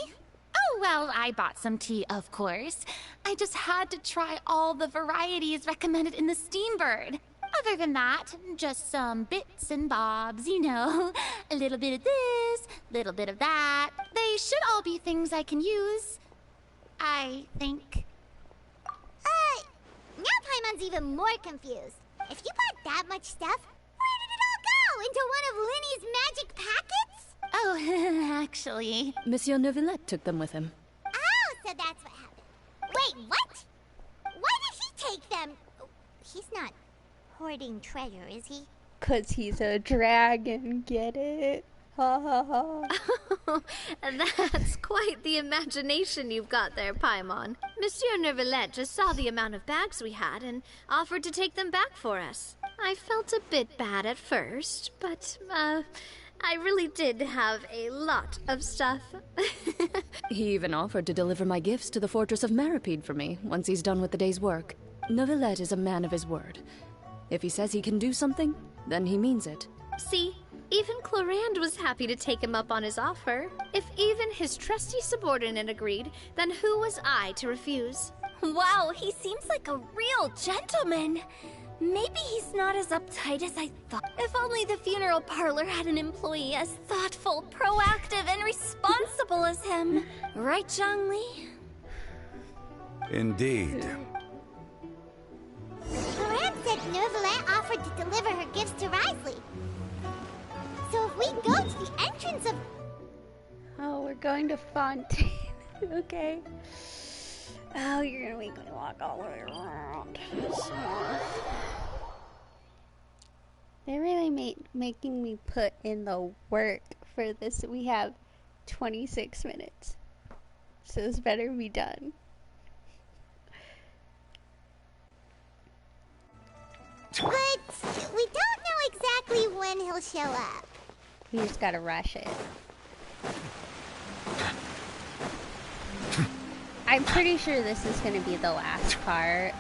Oh, well, I bought some tea, of course. I just had to try all the varieties recommended in the Steambird. Other than that, just some bits and bobs, you know. A little bit of this, little bit of that. They should all be things I can use, I think. Now Paimon's even more confused. If you bought that much stuff, where did it all go? Into one of Linny's magic packets? Oh, actually... Monsieur Neuvillette took them with him. Oh, so that's what happened. Wait, what? Why did he take them? He's not hoarding treasure, is he? 'Cause he's a dragon, get it? Ha ha ha. That's quite the imagination you've got there, Paimon. Monsieur Neuvillette just saw the amount of bags we had and offered to take them back for us. I felt a bit bad at first, but, I really did have a lot of stuff. He even offered to deliver my gifts to the Fortress of Meripede for me once he's done with the day's work. Neuvillette is a man of his word. If he says he can do something, then he means it. See? Even Clorand was happy to take him up on his offer. If even his trusty subordinate agreed, then who was I to refuse? Wow, he seems like a real gentleman. Maybe he's not as uptight as I thought. If only the funeral parlor had an employee as thoughtful, proactive, and responsible as him. Right, Zhongli? Indeed. Clorand said Neuvillette offered to deliver her gifts to Risley. So if we go to the entrance of... Oh, we're going to Fontaine. Okay. Oh, you're gonna make me walk all the way around. They're really making me put in the work for this. We have 26 minutes. So this better be done. But we don't know exactly when he'll show up. We just gotta rush it. I'm pretty sure this is gonna be the last part.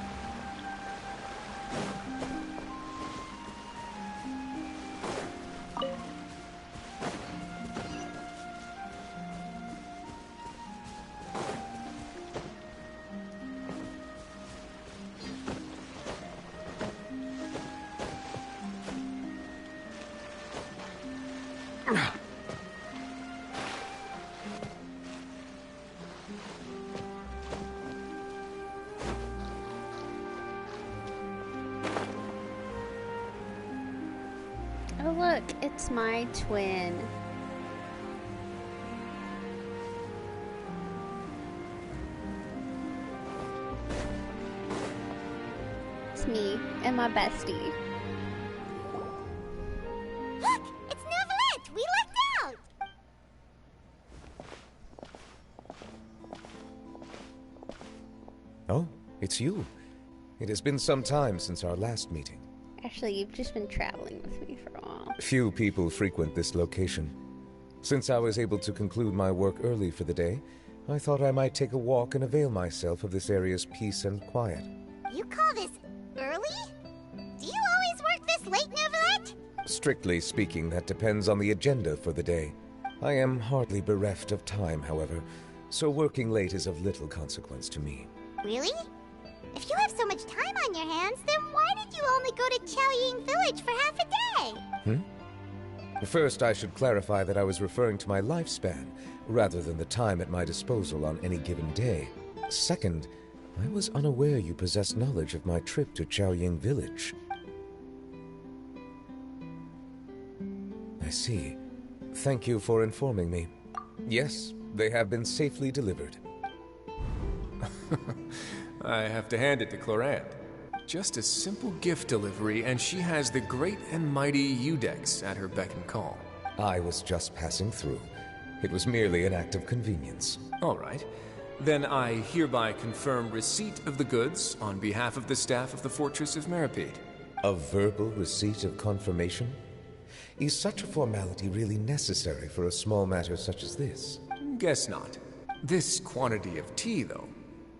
Oh look, it's my twin. It's me and my bestie. Look! It's Neuvillette! We left out! Oh, it's you. It has been some time since our last meeting. Actually, you've just been traveling with me for a while. Few people frequent this location. Since I was able to conclude my work early for the day, I thought I might take a walk and avail myself of this area's peace and quiet. You call this early? Do you always work this late, Neuvillette? Strictly speaking, that depends on the agenda for the day. I am hardly bereft of time, however, so working late is of little consequence to me. Really? If you have so much time on your hands, then why did you only go to Chaoying Village for half a day? First, I should clarify that I was referring to my lifespan, rather than the time at my disposal on any given day. Second, I was unaware you possessed knowledge of my trip to Chaoying Village. I see. Thank you for informing me. Yes, they have been safely delivered. I have to hand it to Clorand. Just a simple gift delivery, and she has the great and mighty Udex at her beck and call. I was just passing through. It was merely an act of convenience. All right. Then I hereby confirm receipt of the goods on behalf of the staff of the Fortress of Meripede. A verbal receipt of confirmation? Is such a formality really necessary for a small matter such as this? Guess not. This quantity of tea, though,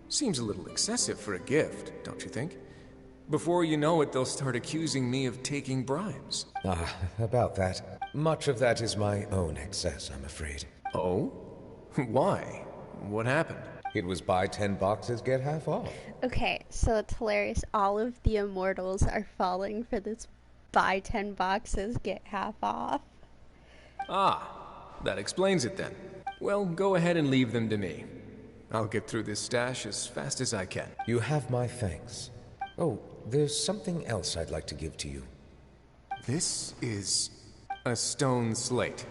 seems a little excessive for a gift, don't you think? Before you know it, they'll start accusing me of taking bribes. Ah, about that. Much of that is my own excess, I'm afraid. Oh? Why? What happened? It was buy 10 boxes, get half off. Okay, so it's hilarious. All of the immortals are falling for this buy 10 boxes, get half off. Ah, that explains it then. Well, go ahead and leave them to me. I'll get through this stash as fast as I can. You have my thanks. Oh, there's something else I'd like to give to you. This is a stone slate,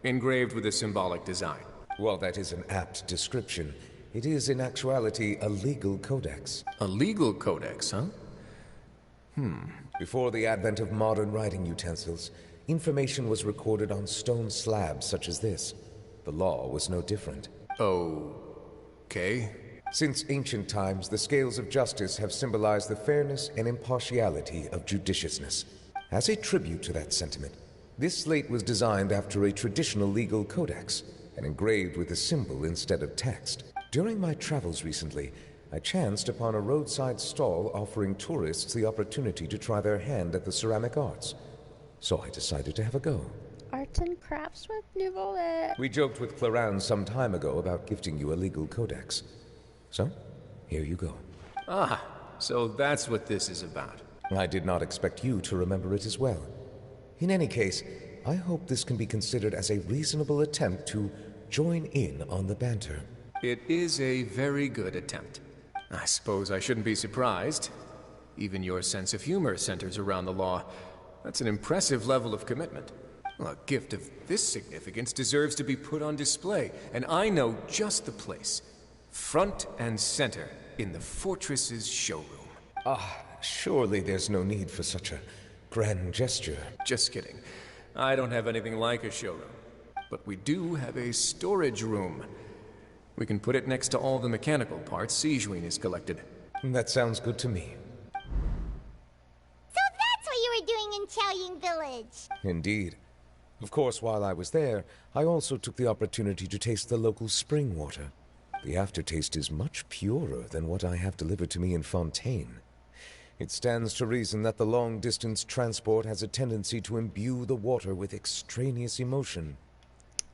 engraved with a symbolic design. While that is an apt description, it is in actuality a legal codex. A legal codex, huh? Before the advent of modern writing utensils, information was recorded on stone slabs such as this. The law was no different. Okay. Since ancient times, the scales of justice have symbolized the fairness and impartiality of judiciousness. As a tribute to that sentiment, this slate was designed after a traditional legal codex and engraved with a symbol instead of text. During my travels recently, I chanced upon a roadside stall offering tourists the opportunity to try their hand at the ceramic arts. So I decided to have a go. Arts and crafts with Nivolet. We joked with Claran some time ago about gifting you a legal codex. So, here you go. Ah, so that's what this is about. I did not expect you to remember it as well. In any case, I hope this can be considered as a reasonable attempt to join in on the banter. It is a very good attempt. I suppose I shouldn't be surprised. Even your sense of humor centers around the law. That's an impressive level of commitment. A gift of this significance deserves to be put on display, and I know just the place. Front and center in the fortress's showroom. Ah, surely there's no need for such a grand gesture. Just kidding. I don't have anything like a showroom. But we do have a storage room. We can put it next to all the mechanical parts Sijuin has collected. That sounds good to me. So that's what you were doing in Chaoying Village. Indeed. Of course, while I was there, I also took the opportunity to taste the local spring water. The aftertaste is much purer than what I have delivered to me in Fontaine. It stands to reason that the long-distance transport has a tendency to imbue the water with extraneous emotion.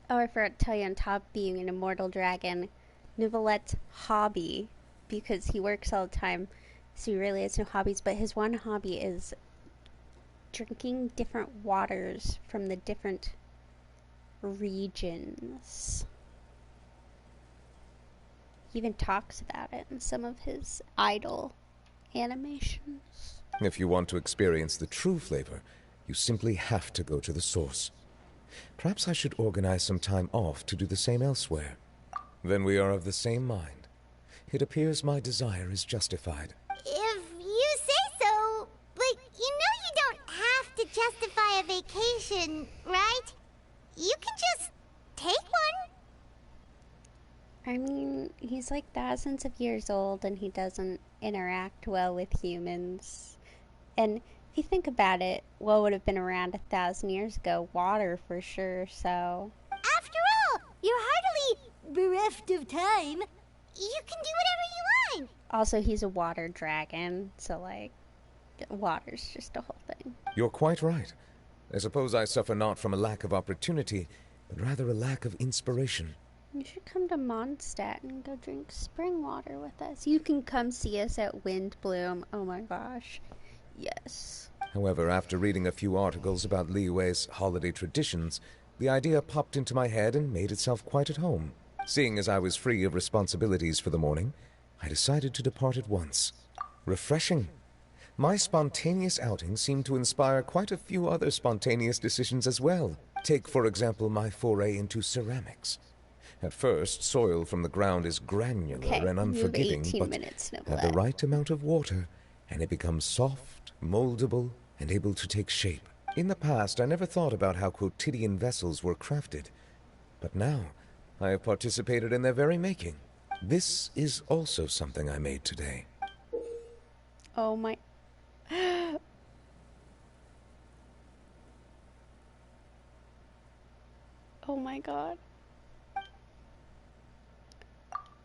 Oh, I forgot to tell you, on top of being an immortal dragon, Nivolet's hobby, because he works all the time, so he really has no hobbies, but his one hobby is drinking different waters from the different regions. He even talks about it in some of his idol animations. If you want to experience the true flavor, you simply have to go to the source. Perhaps I should organize some time off to do the same elsewhere. Then we are of the same mind. It appears my desire is justified. If you say so, but you know you don't have to justify a vacation, right? You can just take one. I mean, he's like thousands of years old and he doesn't interact well with humans. And if you think about it, what would have been around 1,000 years ago? Water for sure, so... After all, you're hardly bereft of time. You can do whatever you want. Also, he's a water dragon, so like, water's just a whole thing. You're quite right. I suppose I suffer not from a lack of opportunity, but rather a lack of inspiration. You should come to Mondstadt and go drink spring water with us. You can come see us at Windbloom. Oh my gosh. Yes. However, after reading a few articles about Liyue's holiday traditions, the idea popped into my head and made itself quite at home. Seeing as I was free of responsibilities for the morning, I decided to depart at once. Refreshing. My spontaneous outing seemed to inspire quite a few other spontaneous decisions as well. Take, for example, my foray into ceramics. At first, soil from the ground is granular and unforgiving, but add the right amount of water, and it becomes soft, moldable, and able to take shape. In the past, I never thought about how quotidian vessels were crafted, but now I have participated in their very making. This is also something I made today. Oh my... Oh my god.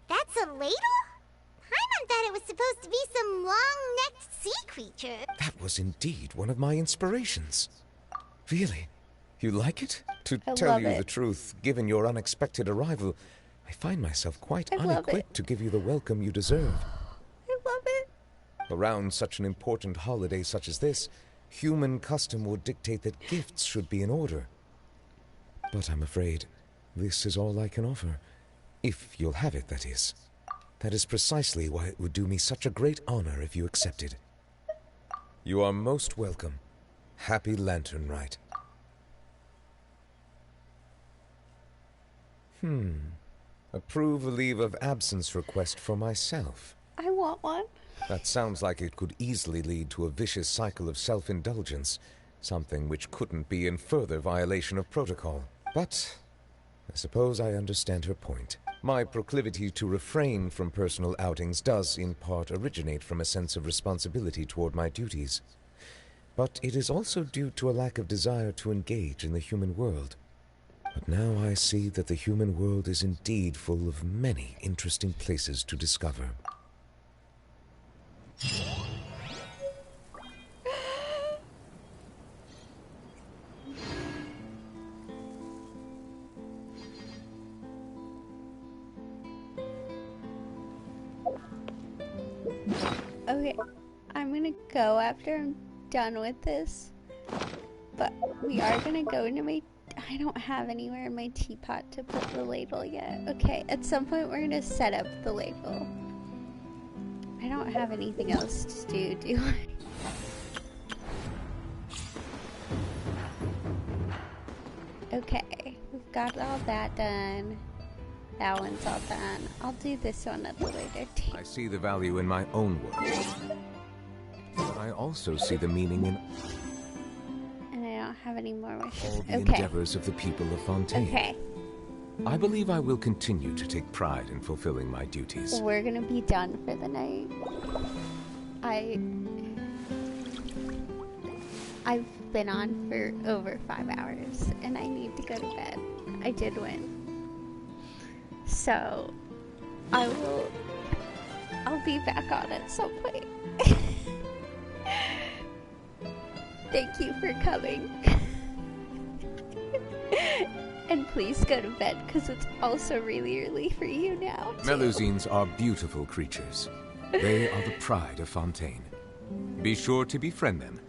That's a ladle? Paimon thought it was supposed to be some long-necked sea creature. That was indeed one of my inspirations. Really? You like it? To tell you the truth, given your unexpected arrival, I find myself quite unequipped to give you the welcome you deserve. I love it. Around such an important holiday such as this, human custom would dictate that gifts should be in order. But I'm afraid this is all I can offer. If you'll have it, that is. That is precisely why it would do me such a great honor if you accepted. You are most welcome. Happy Lantern Rite. Approve a leave of absence request for myself. I want one. That sounds like it could easily lead to a vicious cycle of self-indulgence, something which couldn't be in further violation of protocol. But I suppose I understand her point. My proclivity to refrain from personal outings does, in part, originate from a sense of responsibility toward my duties. But it is also due to a lack of desire to engage in the human world. But now I see that the human world is indeed full of many interesting places to discover. Okay, I'm gonna go after I'm done with this. But we are gonna go into my... I don't have anywhere in my teapot to put the ladle yet. Okay, at some point we're gonna set up the ladle. I don't have anything else to do I? Okay, we've got all that done. That one's all done. I'll do this one at the later date. I see the value in my own work. But I also see the meaning in And I don't have any more wishes. all the endeavors of the people of Fontaine. Okay. I believe I will continue to take pride in fulfilling my duties. We're gonna be done for the night. I've been on for over 5 hours and I need to go to bed. I did win. So I'll be back on at some point. Thank you for coming. And please go to bed, because it's also really early for you now, too. Melusines are beautiful creatures. They are the pride of Fontaine. Be sure to befriend them